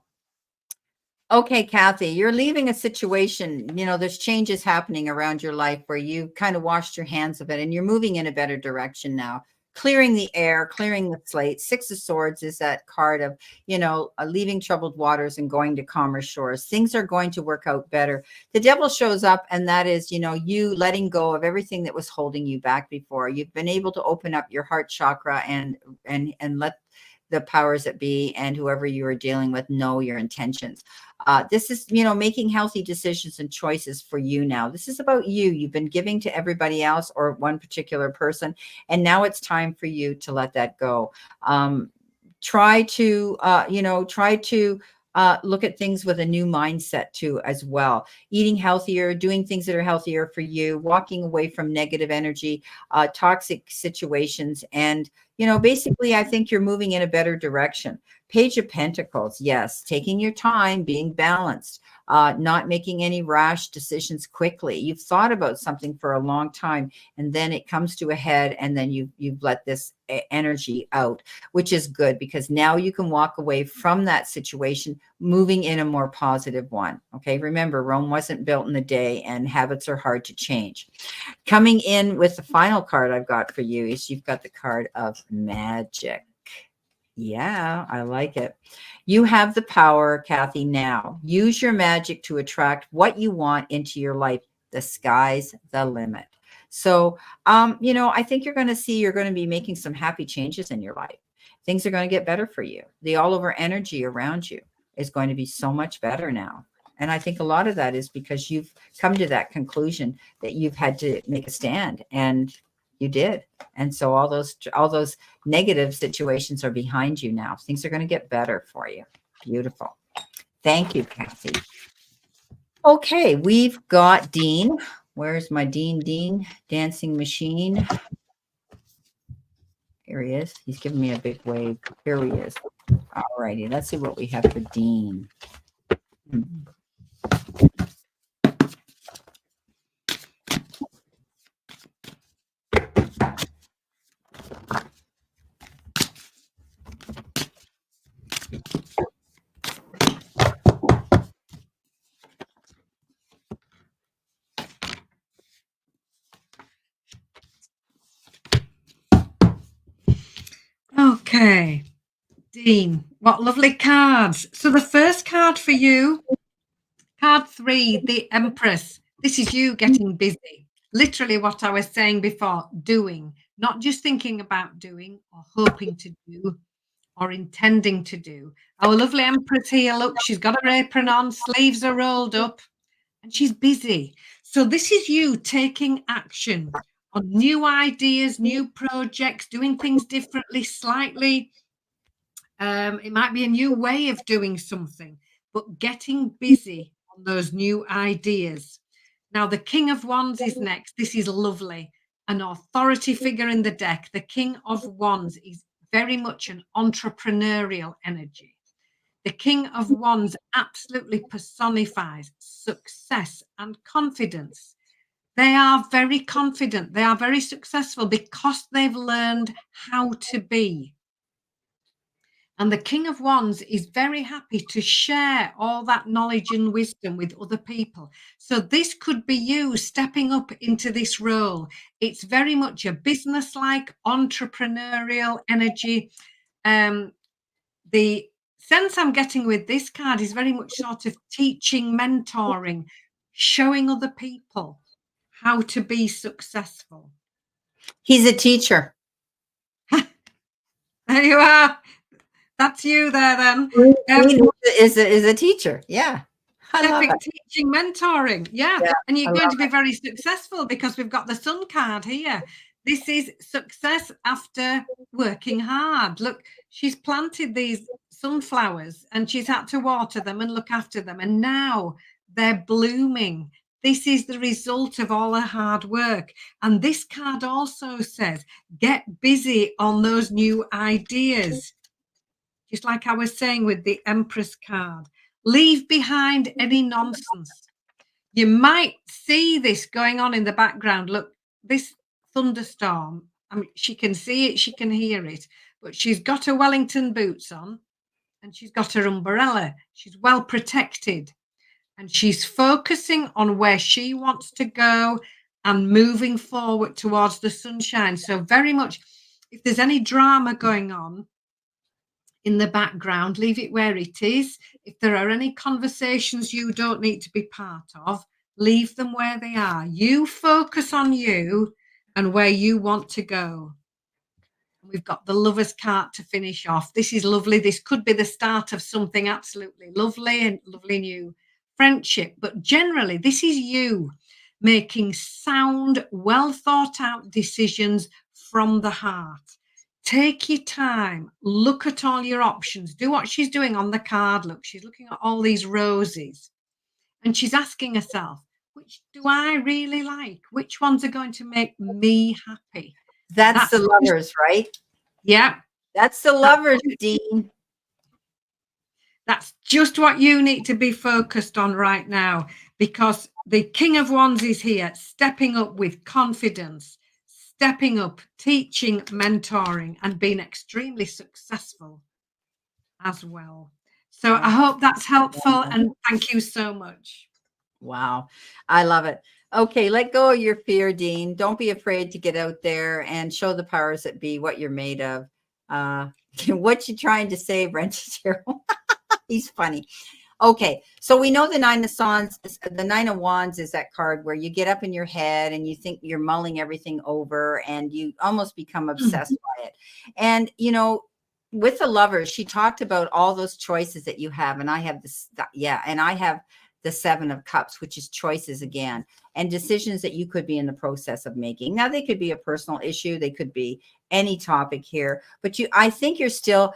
S1: Okay, Kathy, you're leaving a situation, there's changes happening around your life where you kind of washed your hands of it and you're moving in a better direction now, clearing the air, clearing the slate. Six of Swords is that card of, leaving troubled waters and going to calmer shores. Things are going to work out better. The Devil shows up, and that is, you letting go of everything that was holding you back before. You've been able to open up your heart chakra and let the powers that be and whoever you are dealing with know your intentions. This is, making healthy decisions and choices for you now. This is about you. You've been giving to everybody else or one particular person, and now it's time for you to let that go. Try to look at things with a new mindset too, as well. Eating healthier, doing things that are healthier for you, walking away from negative energy, toxic situations. And, basically, I think you're moving in a better direction. Page of Pentacles. Yes. Taking your time, being balanced, not making any rash decisions quickly. You've thought about something for a long time, and then it comes to a head, and then you've let this energy out, which is good because now you can walk away from that situation, moving in a more positive one. Okay. Remember, Rome wasn't built in a day, and habits are hard to change. Coming in with the final card I've got for you is you've got the card of Magic. Yeah, I like it. You have the power, Kathy, now. Use your magic to attract what you want into your life. The sky's the limit. So, I think you're going to be making some happy changes in your life. Things are going to get better for you. The all over energy around you is going to be so much better now. And I think a lot of that is because you've come to that conclusion that you've had to make a stand, and you did. And so all those negative situations are behind you now. Things are going to get better for you. Beautiful. Thank you, Kathy. Okay, we've got Dean. Where's my Dean dancing machine? Here he is. He's giving me a big wave. Here he is. All righty, let's see what we have for Dean.
S2: Okay, Dean, what lovely cards. So the first card for you, card 3, the Empress. This is you getting busy. Literally what I was saying before, doing, not just thinking about doing or hoping to do or intending to do. Our lovely Empress here, look, she's got her apron on, sleeves are rolled up, and she's busy. So this is you taking action on new ideas, new projects, doing things differently, slightly. It might be a new way of doing something, but getting busy on those new ideas. Now, the King of Wands is next. This is lovely. An authority figure in the deck. The King of Wands is very much an entrepreneurial energy. The King of Wands absolutely personifies success and confidence. They are very confident. They are very successful because they've learned how to be. And the King of Wands is very happy to share all that knowledge and wisdom with other people. So this could be you stepping up into this role. It's very much a business-like, entrepreneurial energy. The sense I'm getting with this card is very much sort of teaching, mentoring, showing other people how to be successful.
S1: He's a teacher.
S2: There you are. That's you there then.
S1: Dean is a teacher. Yeah. I love it.
S2: Teaching, mentoring. Yeah. And you're
S1: I
S2: going
S1: love
S2: to be
S1: it.
S2: very successful because we've got the Sun card here. This is success after working hard. Look, she's planted these sunflowers and she's had to water them and look after them. And now they're blooming. This is the result of all her hard work. And this card also says, get busy on those new ideas. Just like I was saying with the Empress card, leave behind any nonsense. You might see this going on in the background. Look, this thunderstorm, I mean, she can see it, she can hear it, but she's got her Wellington boots on and she's got her umbrella. She's well protected and she's focusing on where she wants to go and moving forward towards the sunshine. So very much, if there's any drama going on in the background, leave it where it is. If there are any conversations you don't need to be part of, leave them where they are. You focus on you and where you want to go. We've got the Lover's card to finish off. This is lovely. This could be the start of something absolutely lovely and lovely new friendship. But generally, this is you making sound, well thought out decisions from the heart. Take your time, look at all your options, do what she's doing on the card. Look, she's looking at all these roses and she's asking herself, which do I really like? Which ones are going to make me happy?
S1: That's the Lovers, right?
S2: Yeah.
S1: That's the Lovers, Dean.
S2: That's just what you need to be focused on right now, because the King of Wands is here, stepping up with confidence, stepping up, teaching, mentoring, and being extremely successful as well. So I hope that's helpful, and thank you so much.
S1: Wow. I love it. Okay, let go of your fear, Dean. Don't be afraid to get out there and show the powers that be what you're made of. What you trying to say, Brent? He's funny. Okay, so we know the Nine of Wands is that card where you get up in your head and you think you're mulling everything over and you almost become obsessed by it. And, you know, with the Lovers, she talked about all those choices that you have. And I have this, and I have the Seven of Cups, which is choices again, and decisions that you could be in the process of making. Now, they could be a personal issue. They could be any topic here, but I think you're still,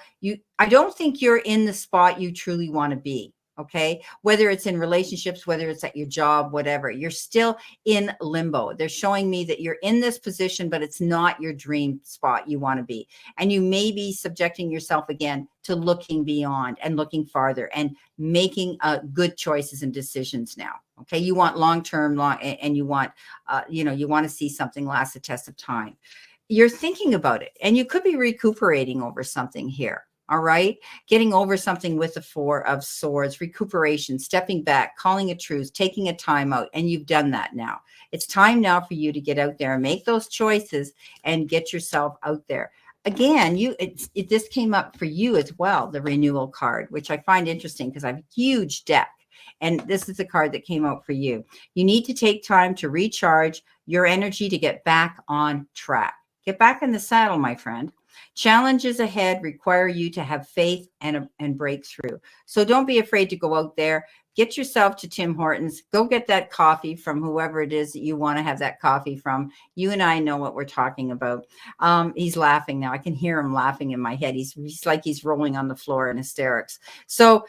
S1: I don't think you're in the spot you truly want to be. Okay. Whether it's in relationships, whether it's at your job, whatever, you're still in limbo. They're showing me that you're in this position, but it's not your dream spot you want to be. And you may be subjecting yourself again to looking beyond and looking farther and making good choices and decisions now. Okay. You want long-term, and you want, you want to see something last the test of time. You're thinking about it, and you could be recuperating over something here. All right. Getting over something with the Four of Swords, recuperation, stepping back, calling a truce, taking a time out. And you've done that now. It's time now for you to get out there and make those choices and get yourself out there. Again, this came up for you as well, the renewal card, which I find interesting because I have a huge deck. And this is the card that came out for you. You need to take time to recharge your energy to get back on track. Get back in the saddle, my friend. Challenges ahead require you to have faith and break through. So don't be afraid to go out there. Get yourself to Tim Hortons. Go get that coffee from whoever it is that you want to have that coffee from. You and I know what we're talking about. He's laughing now. I can hear him laughing in my head. He's like he's rolling on the floor in hysterics. So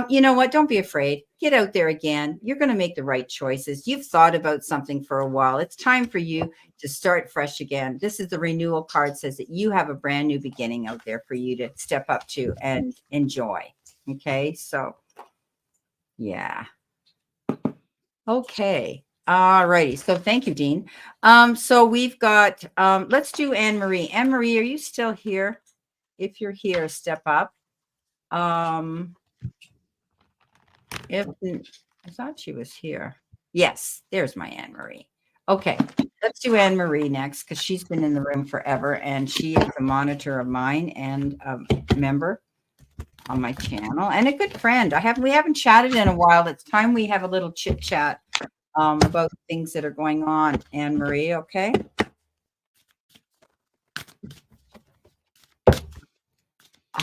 S1: you know what? Don't be afraid. Get out there again. You're going to make the right choices. You've thought about something for a while. It's time for you to start fresh again. This is the renewal card, says that you have a brand new beginning out there for you to step up to and enjoy. Okay, so yeah. Okay. All righty. So thank you, Dean. So we've got, let's do Anne Marie. Anne Marie, are you still here? If you're here, step up. If I thought she was here. Yes, there's my Anne Marie. Okay, let's do Anne Marie next because she's been in the room forever and she is a monitor of mine and a member on my channel and a good friend. We haven't chatted in a while. It's time we have a little chit chat about things that are going on. Anne Marie, okay?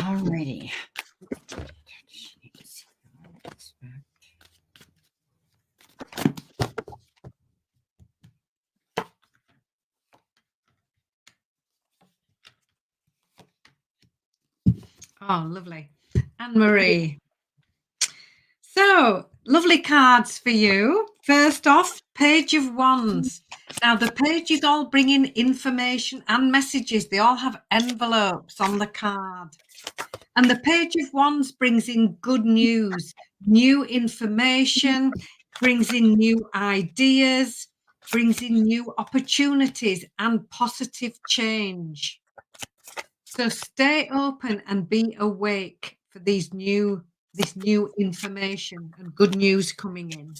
S1: All righty.
S2: Oh, lovely. Anne-Marie. So, lovely cards for you. First off, Page of Wands. Now, the pages all bring in information and messages. They all have envelopes on the card. And the Page of Wands brings in good news, new information, brings in new ideas, brings in new opportunities and positive change. So stay open and be awake for this new information and good news coming in.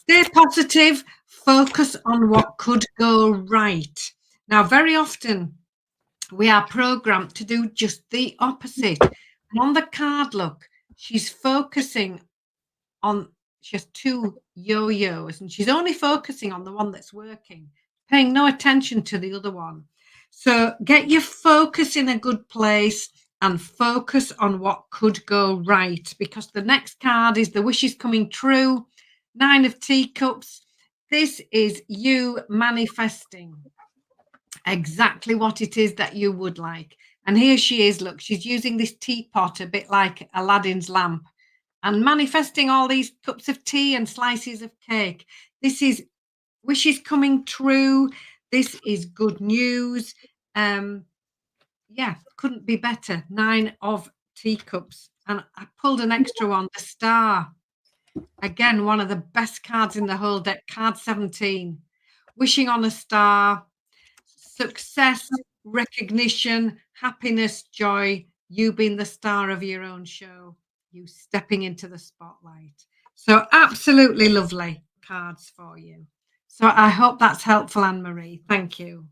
S2: Stay positive, focus on what could go right. Now, very often we are programmed to do just the opposite. And on the card, look, she's focusing on, she has two yo-yos and she's only focusing on the one that's working, paying no attention to the other one. So get your focus in a good place and focus on what could go right, because the next card is the wishes coming true. 9 of Teacups. This is you manifesting exactly what it is that you would like. And here she is. Look, she's using this teapot a bit like Aladdin's lamp and manifesting all these cups of tea and slices of cake. This is wishes coming true. This is good news. Yeah, couldn't be better. 9 of Teacups. And I pulled an extra one, the Star. Again, one of the best cards in the whole deck, card 17. Wishing on a star, success, recognition, happiness, joy, you being the star of your own show, you stepping into the spotlight. So absolutely lovely cards for you. So I hope that's helpful, Anne-Marie. Thank you.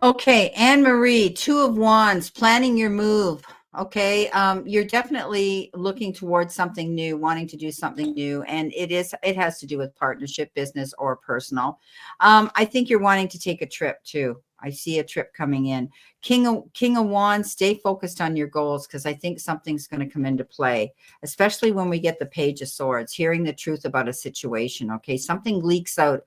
S1: Okay, Anne Marie, 2 of Wands, planning your move. Okay, you're definitely looking towards something new, wanting to do something new, and it has to do with partnership, business, or personal. I think you're wanting to take a trip too. I see a trip coming in. King of Wands, stay focused on your goals, because I think something's going to come into play, especially when we get the Page of Swords, hearing the truth about a situation. Okay, something leaks out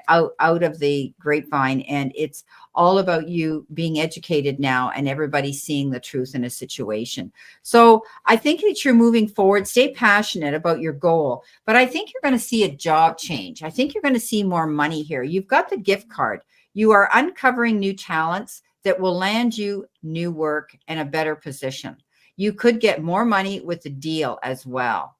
S1: out of the grapevine, and it's all about you being educated now, and everybody seeing the truth in a situation. So I think that you're moving forward. Stay passionate about your goal, but I think you're going to see a job change. I think you're going to see more money here. You've got the gift card. You are uncovering new talents that will land you new work and a better position. You could get more money with the deal as well.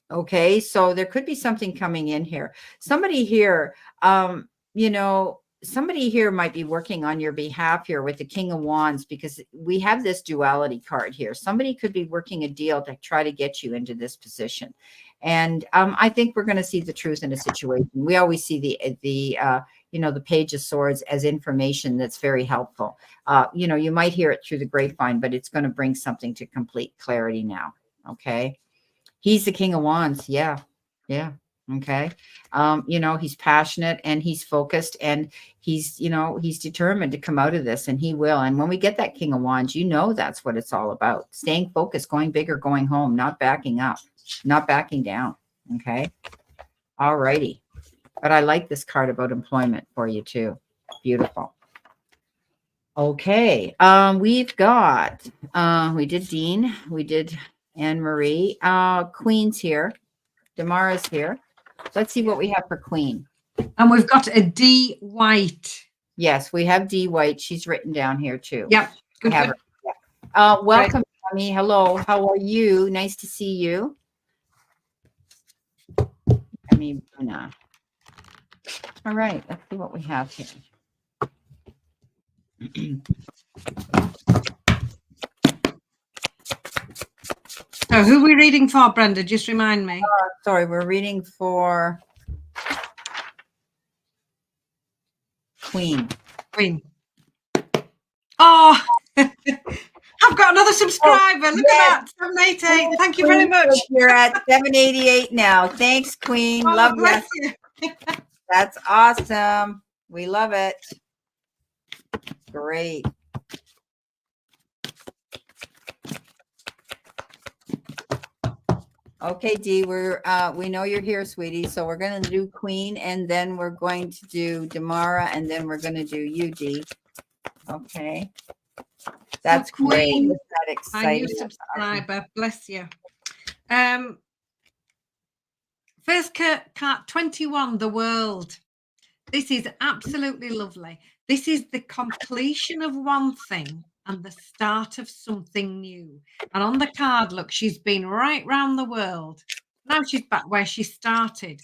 S1: Okay, so there could be something coming in here. Somebody here, you know, somebody here might be working on your behalf here with the King of Wands, because we have this duality card here. Somebody could be working a deal to try to get you into this position. And I think we're going to see the truth in a situation. We always see you know, the Page of Swords as information that's very helpful. You know, you might hear it through the grapevine, but it's going to bring something to complete clarity now. Okay. He's the King of Wands. Yeah. Yeah. Okay. You know, he's passionate and he's focused, and he's, you know, he's determined to come out of this, and he will. And when we get that King of Wands, you know, that's what it's all about. Staying focused, going big or going home, not backing up, not backing down. Okay. All righty. But I like this card about employment for you too. Beautiful. Okay. We've got, we did Dean, we did Anne Marie, Queen's here. Damara's here. Let's see what we have for Queen.
S2: And we've got a D White.
S1: Yes, we have D White. She's written down here too.
S2: Yep. Good.
S1: Have her. Yeah. Welcome, Tammy. Hello. How are you? Nice to see you. I mean, no. All right. Let's see what we have here.
S2: So who are we reading for, Brenda? Just remind me.
S1: Sorry, we're reading for Queen.
S2: Queen. Oh, I've got another subscriber. Look at that. 788. Thank you very much.
S1: You're at 788 now. Thanks, Queen.
S2: Oh,
S1: love
S2: bless
S1: you.
S2: you.
S1: That's awesome. We love it. Great. Okay, Dee, we know you're here, sweetie. So we're going to do Queen, and then we're going to do Damara, and then we're going to do you, Dee. Okay. That's
S2: so Queen,
S1: great. That exciting.
S2: New subscriber. Bless you. First card 21, the world. This is absolutely lovely. This is the completion of one thing and the start of something new. And on the card, look, she's been right round the world. Now she's back where she started.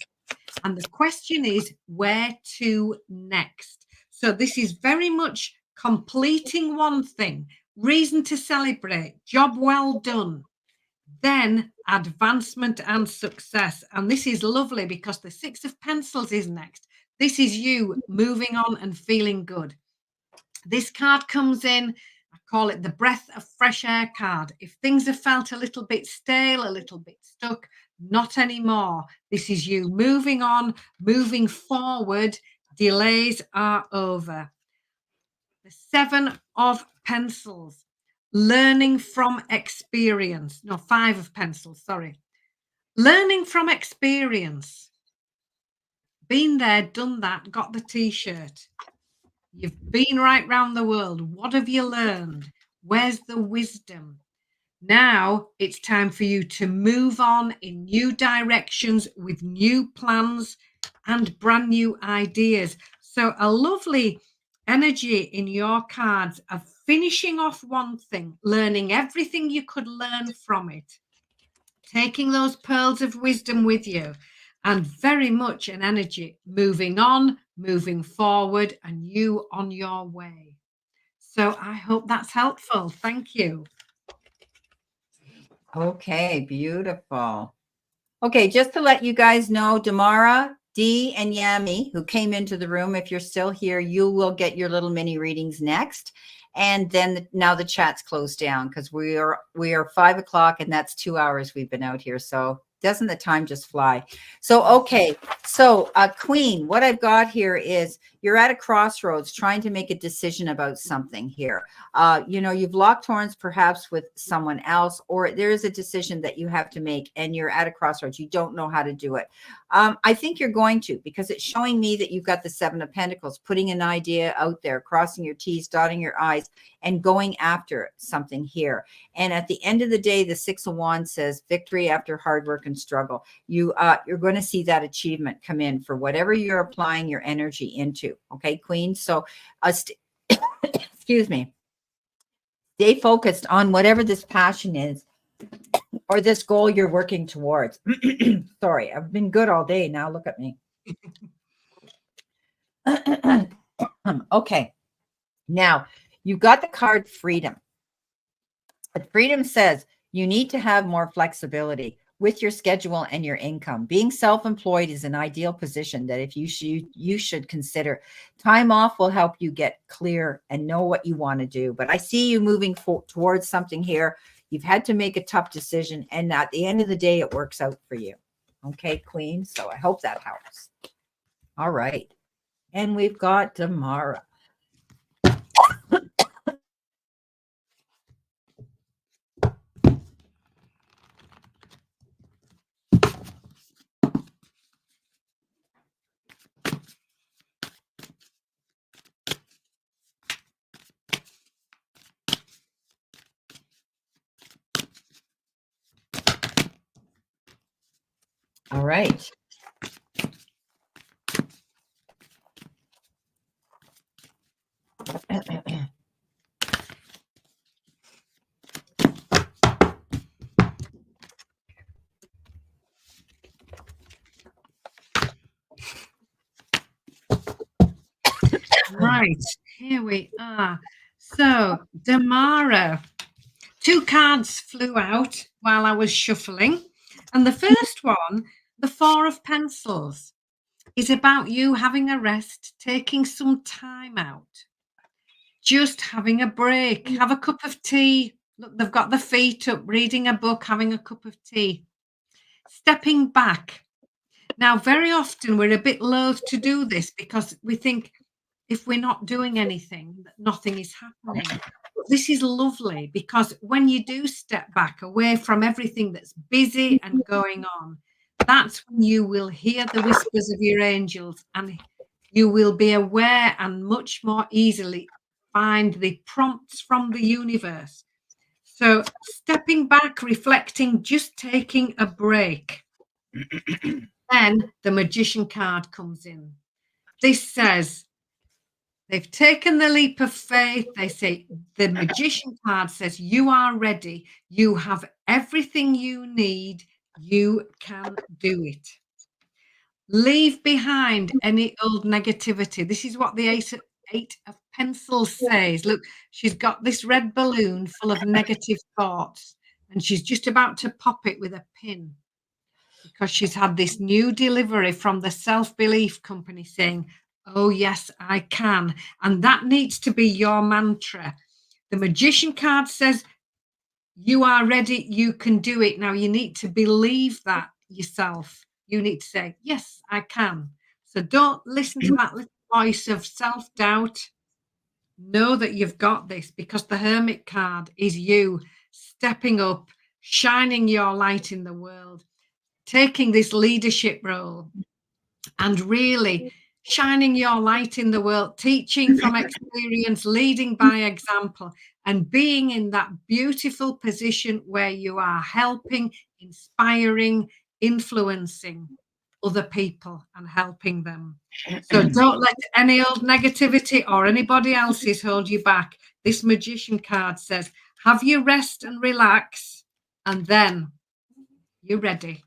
S2: And the question is, where to next? So this is very much completing one thing, reason to celebrate, job well done, then advancement and success. And this is lovely because the Six of Pencils is next. This is you moving on and feeling good. This card comes in, I call it the breath of fresh air card. If things have felt a little bit stale, a little bit stuck, not anymore. This is you moving on, moving forward. Delays are over. The Seven of Pencils, learning from experience. No, Five of Pencils, sorry. Learning from experience. Been there, done that, got the t-shirt. You've been right round the world. What have you learned? Where's the wisdom? Now it's time for you to move on in new directions with new plans and brand new ideas. So a lovely energy in your cards of finishing off one thing, learning everything you could learn from it, taking those pearls of wisdom with you, and very much an energy moving on, moving forward, and you on your way. So I hope that's helpful. Thank you.
S1: Okay, beautiful. Okay, just to let you guys know, Damara, Dee, and Yami, who came into the room, if you're still here, you will get your little mini readings next. And then now the chat's closed down because we are 5 o'clock, and that's 2 hours we've been out here. So Doesn't the time just fly? So, okay. So, Queen, what I've got here is you're at a crossroads trying to make a decision about something here. You know, you've locked horns perhaps with someone else, or there is a decision that you have to make and you're at a crossroads. You don't know how to do it. I think you're going to, because it's showing me that you've got the Seven of Pentacles, putting an idea out there, crossing your T's, dotting your I's, and going after something here. And at the end of the day, the Six of Wands says victory after hard work and struggle. You're going to see that achievement come in for whatever you're applying your energy into. Okay, Queen. So, excuse me. Stay focused on whatever this passion is or this goal you're working towards. Sorry, I've been good all day. Now look at me. Okay. Now, you've got the card freedom. But freedom says you need to have more flexibility with your schedule and your income. Being self-employed is an ideal position that if you should consider. Time off will help you get clear and know what you want to do. But I see you moving towards something here. You've had to make a tough decision, and at the end of the day, it works out for you. Okay, Queen. So I hope that helps. All right. And we've got Damara. All right.
S2: Right, here we are. So, Damara, 2 cards flew out while I was shuffling. And the first one, the Four of Pencils, is about you having a rest, taking some time out, just having a break, have a cup of tea. Look, they've got the feet up, reading a book, having a cup of tea, stepping back. Now, very often we're a bit loath to do this because we think if we're not doing anything, that nothing is happening. But this is lovely because when you do step back away from everything that's busy and going on, that's when you will hear the whispers of your angels and you will be aware and much more easily find the prompts from the universe. So, stepping back, reflecting, just taking a break. Then the Magician card comes in. This says, they've taken the leap of faith. They say, the Magician card says, you are ready. You have everything you need. You can do it. Leave behind any old negativity. This is what the Eight of Pencils says. Look, she's got this red balloon full of negative thoughts, and she's just about to pop it with a pin because she's had this new delivery from the self-belief company saying, oh, yes, I can. And that needs to be your mantra. The Magician card says, you are ready, you can do it. Now, you need to believe that yourself. You need to say, yes, I can. So don't listen to that little voice of self-doubt. Know that you've got this, because the Hermit card is you stepping up, shining your light in the world, taking this leadership role and really shining your light in the world, teaching from experience, leading by example, and being in that beautiful position where you are helping, inspiring, influencing other people and helping them. So don't let any old negativity or anybody else's hold you back. This Magician card says, have your rest and relax, and then you're ready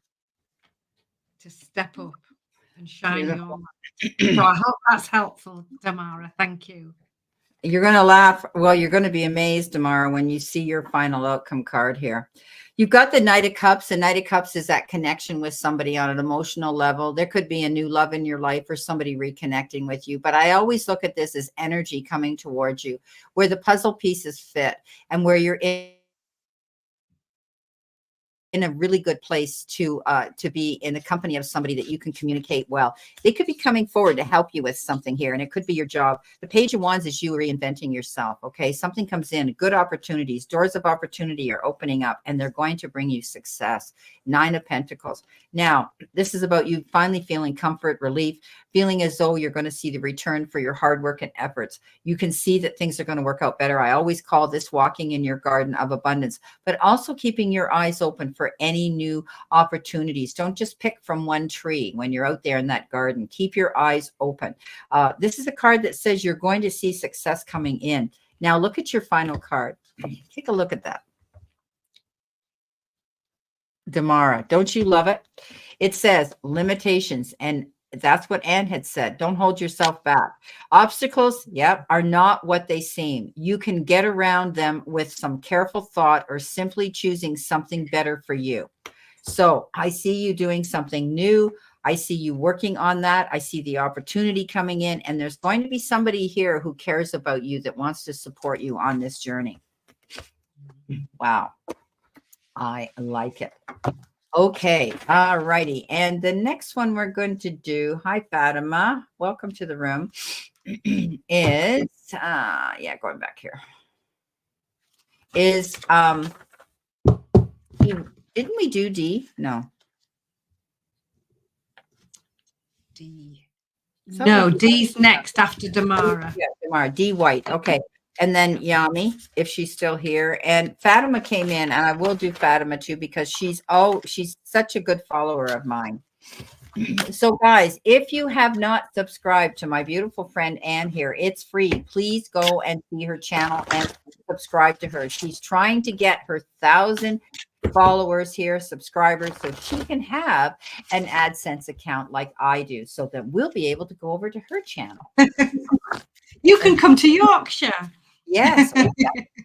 S2: to step up and shine your light. So I hope that's helpful, Damara. Thank you.
S1: You're going to laugh. Well, you're going to be amazed tomorrow when you see your final outcome card here. You've got the Knight of Cups. The Knight of Cups is that connection with somebody on an emotional level. There could be a new love in your life or somebody reconnecting with you. But I always look at this as energy coming towards you, where the puzzle pieces fit and where you're in in a really good place to be in the company of somebody that you can communicate well. They could be coming forward to help you with something here, and it could be your job. The Page of Wands is you reinventing yourself. Okay, something comes in, good opportunities, doors of opportunity are opening up, and they're going to bring you success. 9 of Pentacles. Now, this is about you finally feeling comfort, relief, feeling as though you're going to see the return for your hard work and efforts. You can see that things are going to work out better. I always call this walking in your garden of abundance, but also keeping your eyes open for any new opportunities. Don't just pick from one tree when you're out there in that garden. Keep your eyes open. This is a card that says you're going to see success coming in. Now look at your final card. Take a look at that. Damara, don't you love it? It says limitations, and that's what Anne had said. Don't hold yourself back. Obstacles, yep, are not what they seem. You can get around them with some careful thought or simply choosing something better for you. So I see you doing something new. I see you working on that. I see the opportunity coming in, and there's going to be somebody here who cares about you, that wants to support you on this journey. Wow. I like it. Okay. All righty. And the next one we're going to do, hi, Fatima. Welcome to the room. Is, yeah, going back here. Is, didn't we do D? No.
S2: D. No, D's next after Damara.
S1: Yeah, Damara. D White. Okay. And then Yami, if she's still here. And Fatima came in, and I will do Fatima too, because she's such a good follower of mine. So guys, if you have not subscribed to my beautiful friend Anne here, it's free. Please go and see her channel and subscribe to her. She's trying to get her 1,000 followers here, subscribers, so she can have an AdSense account like I do, so that we'll be able to go over to her channel.
S2: You can come to Yorkshire.
S1: Yes.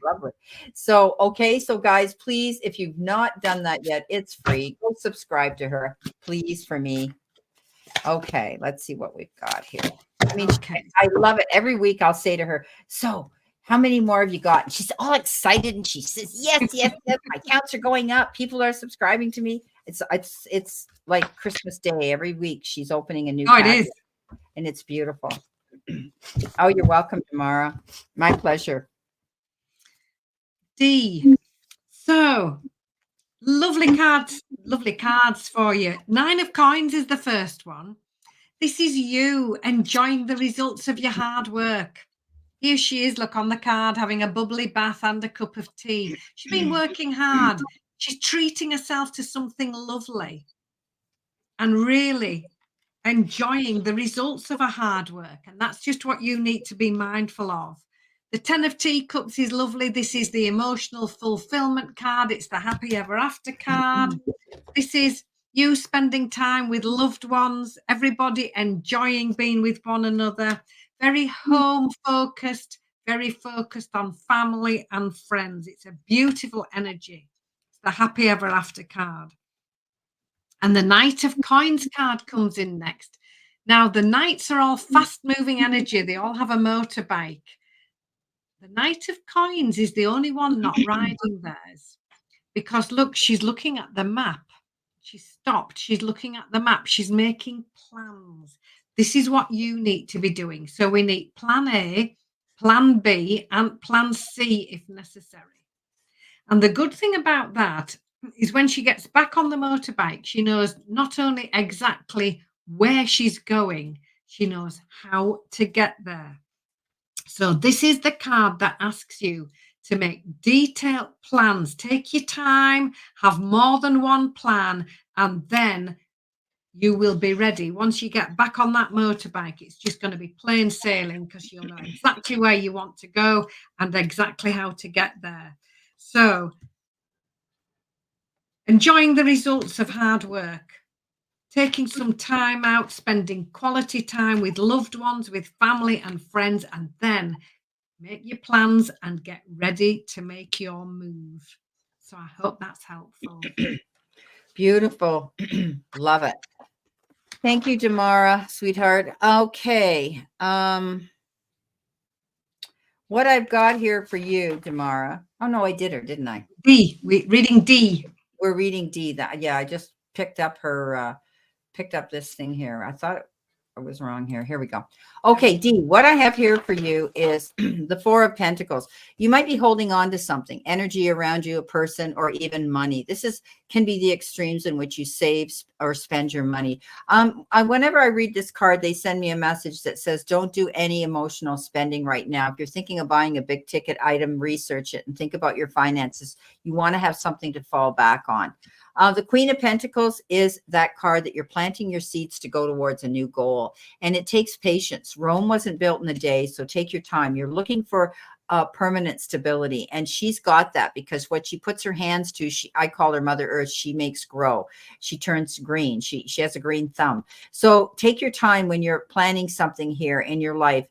S1: Lovely. So, okay. So guys, please, if you've not done that yet, it's free. Go subscribe to her, please, for me. Okay. Let's see what we've got here. I mean, okay. I love it. Every week I'll say to her, so how many more have you got? And she's all excited, and she says, yes, yes, yes. My counts are going up. People are subscribing to me. It's like Christmas Day. Every week she's opening a new package, it is. And it's beautiful. Oh, you're welcome, Tamara. My pleasure.
S2: D. So lovely cards for you. 9 of Coins is the first one. This is you enjoying the results of your hard work. Here she is, look on the card, having a bubbly bath and a cup of tea. She's been working hard. She's treating herself to something lovely and really enjoying the results of her hard work. And that's just what you need to be mindful of. The 10 of Teacups is lovely. This is the emotional fulfillment card. It's the happy ever after card. This is you spending time with loved ones, everybody enjoying being with one another, very home focused, very focused on family and friends. It's a beautiful energy. It's the happy ever after card. And the Knight of Coins card comes in next. Now, the Knights are all fast-moving energy. They all have a motorbike. The Knight of Coins is the only one not riding theirs. Because, look, she's looking at the map. She's stopped. She's looking at the map. She's making plans. This is what you need to be doing. So we need plan A, plan B, and plan C if necessary. And the good thing about that is when she gets back on the motorbike, she knows not only exactly where she's going, she knows how to get there. So this is the card that asks you to make detailed plans. Take your time, have more than one plan, and then you will be ready. Once you get back on that motorbike, it's just going to be plain sailing, because you'll know exactly where you want to go and exactly how to get there. So enjoying the results of hard work, taking some time out, spending quality time with loved ones, with family and friends, and then make your plans and get ready to make your move. So I hope that's helpful.
S1: Beautiful. Love it. Thank you, Damara, sweetheart. Okay. What I've got here for you, Damara. Oh, no, I did her, didn't I?
S2: D. Reading D.
S1: we're reading D. That, yeah, I just picked up picked up this thing here. I thought I was wrong here. Here we go. Okay, D, what I have here for you is the Four of Pentacles. You might be holding on to something, energy around you, a person, or even money. This can be the extremes in which you save or spend your money. Whenever I read this card, they send me a message that says, don't do any emotional spending right now. If you're thinking of buying a big ticket item, research it and think about your finances. You want to have something to fall back on. The Queen of Pentacles is that card that you're planting your seeds to go towards a new goal. And it takes patience. Rome wasn't built in a day, so take your time. You're looking for permanent stability. And she's got that because what she puts her hands to, I call her Mother Earth, she makes grow. She turns green. She has a green thumb. So take your time when you're planning something here in your life.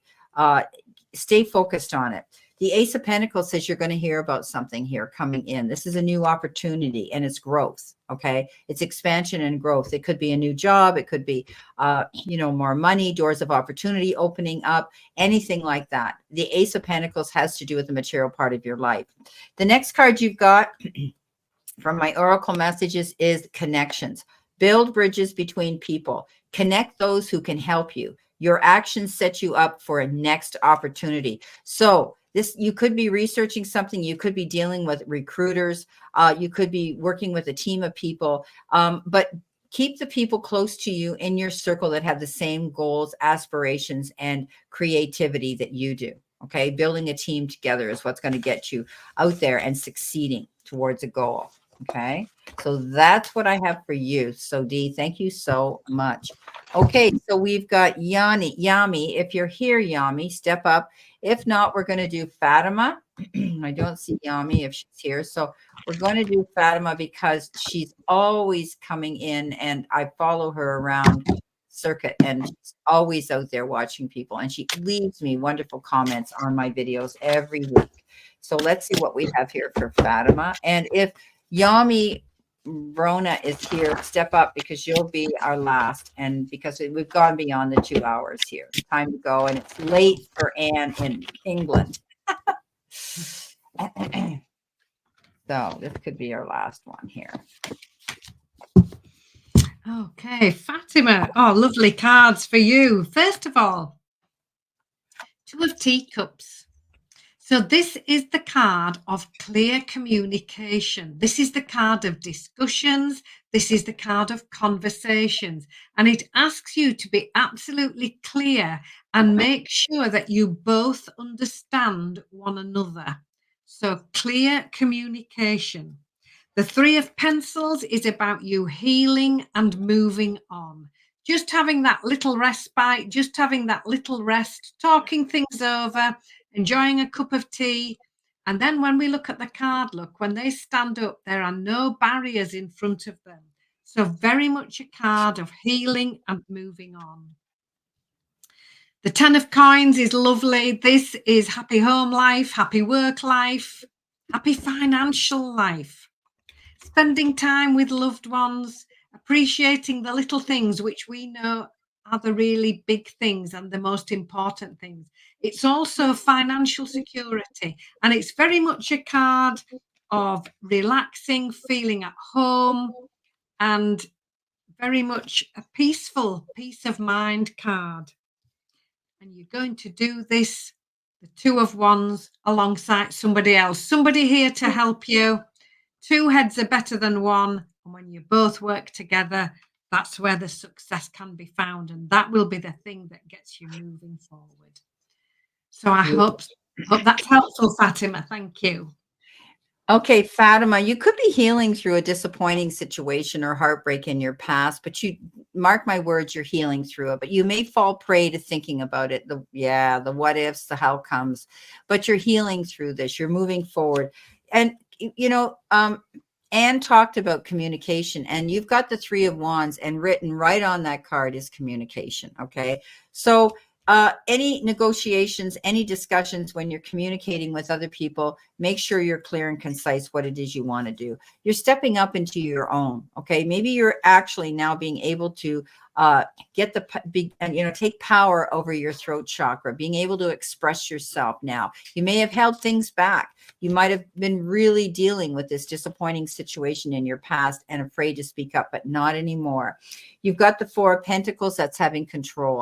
S1: Stay focused on it. The Ace of Pentacles says you're going to hear about something here coming in. This is a new opportunity and it's growth. Okay. It's expansion and growth. It could be a new job. It could be, more money, doors of opportunity opening up, anything like that. The Ace of Pentacles has to do with the material part of your life. The next card you've got from my oracle messages is connections. Build bridges between people. Connect those who can help you. Your actions set you up for a next opportunity. So you could be researching something. You could be dealing with recruiters. You could be working with a team of people, but keep the people close to you in your circle that have the same goals, aspirations, and creativity that you do. Okay. Building a team together is what's going to get you out there and succeeding towards a goal. Okay. So that's what I have for you. So Dee, thank you so much. Okay. So we've got Yami. If you're here, Yami, step up. If not, we're going to do Fatima. I don't see Yami if she's here. So we're going to do Fatima because she's always coming in and I follow her around circuit and she's always out there watching people. And she leaves me wonderful comments on my videos every week. So let's see what we have here for Fatima. And if Yami Rona is here, step up because you'll be our last. And because we've gone beyond the 2 hours here. Time to go. And it's late for Anne in England. So this could be our last one here.
S2: Okay, Fatima. Oh, lovely cards for you. First of all, Two of Teacups. So this is the card of clear communication. This is the card of discussions. This is the card of conversations. And it asks you to be absolutely clear and make sure that you both understand one another. So clear communication. The Three of Pencils is about you healing and moving on. Just having that little respite, just having that little rest, talking things over, enjoying a cup of tea. And then when we look at the card, look, when they stand up, there are no barriers in front of them. So very much a card of healing and moving on. The Ten of Coins is lovely. This is happy home life, happy work life, happy financial life. Spending time with loved ones, appreciating the little things which we know are the really big things and the most important things. It's also financial security, and it's very much a card of relaxing, feeling at home, and very much a peaceful, peace of mind card. And you're going to do this, the Two of Wands, alongside somebody else, somebody here to help you. Two heads are better than one. And when you both work together, that's where the success can be found. And that will be the thing that gets you moving forward. So I hope that's helpful, Fatima. Thank you.
S1: Okay, Fatima, you could be healing through a disappointing situation or heartbreak in your past, but you mark my words, you're healing through it, but you may fall prey to thinking about it. The what ifs, the how comes, but you're healing through this. You're moving forward. And, Anne talked about communication, and you've got the Three of Wands, and written right on that card is communication. Okay. So, any negotiations, any discussions when you're communicating with other people, make sure you're clear and concise what it is you want to do. You're stepping up into your own. Okay. Maybe you're actually now being able to get take power over your throat chakra, being able to express yourself now. You may have held things back. You might have been really dealing with this disappointing situation in your past and afraid to speak up, but not anymore. You've got the Four of Pentacles. That's having control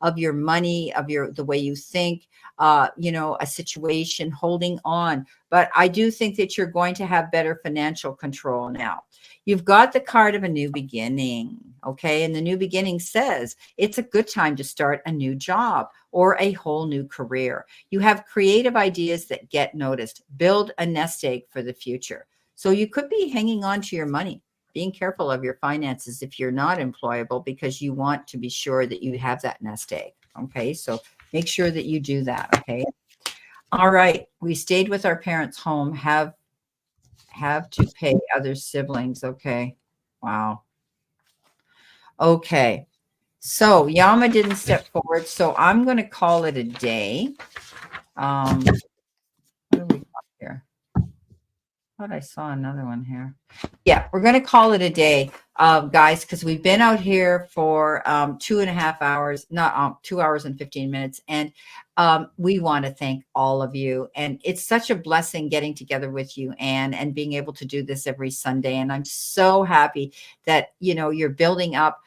S1: of your money, of the way you think, a situation, holding on. But I do think that you're going to have better financial control now. You've got the card of a new beginning, okay? And the new beginning says it's a good time to start a new job or a whole new career. You have creative ideas that get noticed. Build a nest egg for the future. So you could be hanging on to your money, being careful of your finances if you're not employable, because you want to be sure that you have that nest egg, okay? So make sure that you do that, okay? All right, we stayed with our parents' home, have to pay other siblings, okay? Wow. Okay, so Yama didn't step forward, so I'm going to call it a day. What do we got here? Thought I saw another one here. Yeah, we're going to call it a day, guys, because we've been out here for 2.5 hours, not 2 hours and 15 minutes. And we want to thank all of you. And it's such a blessing getting together with you, Anne, and being able to do this every Sunday. And I'm so happy that, you're building up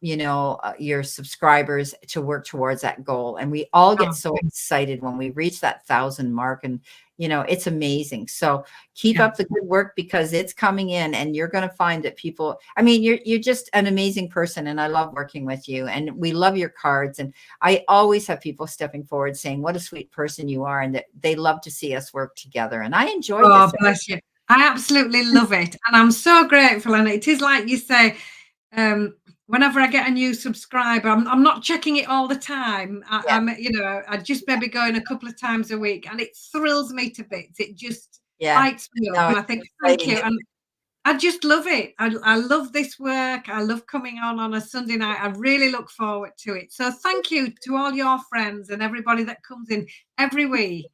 S1: your subscribers to work towards that goal. And we all get so excited when we reach that 1,000 mark, and it's amazing. So keep up the good work, because it's coming in, and you're going to find that people, you're just an amazing person, and I love working with you, and we love your cards. And I always have people stepping forward saying what a sweet person you are, and that they love to see us work together. And I enjoy this.
S2: Oh, bless you. I absolutely love it. And I'm so grateful. And it is like you say, whenever I get a new subscriber, I'm not checking it all the time. I just maybe go in a couple of times a week, and it thrills me to bits. It just lights me up, and I think, thank you. And I just love it. I love this work. I love coming on a Sunday night. I really look forward to it. So thank you to all your friends and everybody that comes in every week,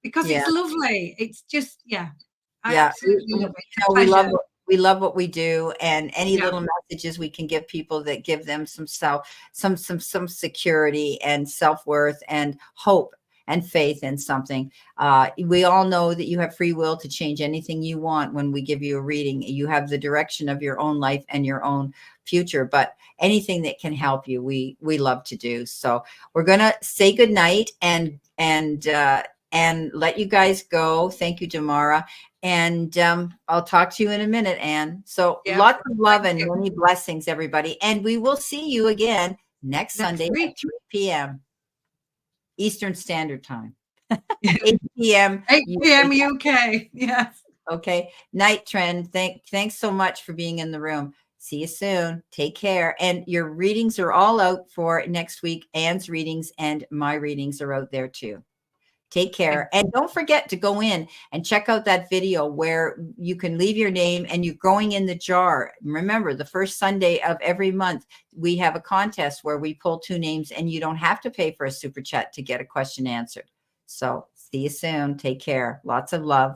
S2: because it's lovely. It's just, I absolutely love it.
S1: We love what we do, and any little messages we can give people that give them some security and self-worth and hope and faith in something. We all know that you have free will to change anything you want. When we give you a reading, you have the direction of your own life and your own future, but anything that can help you, we love to do. So we're going to say good night and let you guys go. Thank you, Damara. And I'll talk to you in a minute, Anne. So lots of love and many blessings, everybody. And we will see you again next Sunday at 3 p.m. Eastern Standard Time. 8 p.m.
S2: 8 p.m. UK. Yes.
S1: Okay. Night Trend. Thanks so much for being in the room. See you soon. Take care. And your readings are all out for next week. Anne's readings and my readings are out there too. Take care. And don't forget to go in and check out that video where you can leave your name and you're going in the jar. Remember, the first Sunday of every month, we have a contest where we pull 2 names, and you don't have to pay for a super chat to get a question answered. So see you soon. Take care. Lots of love.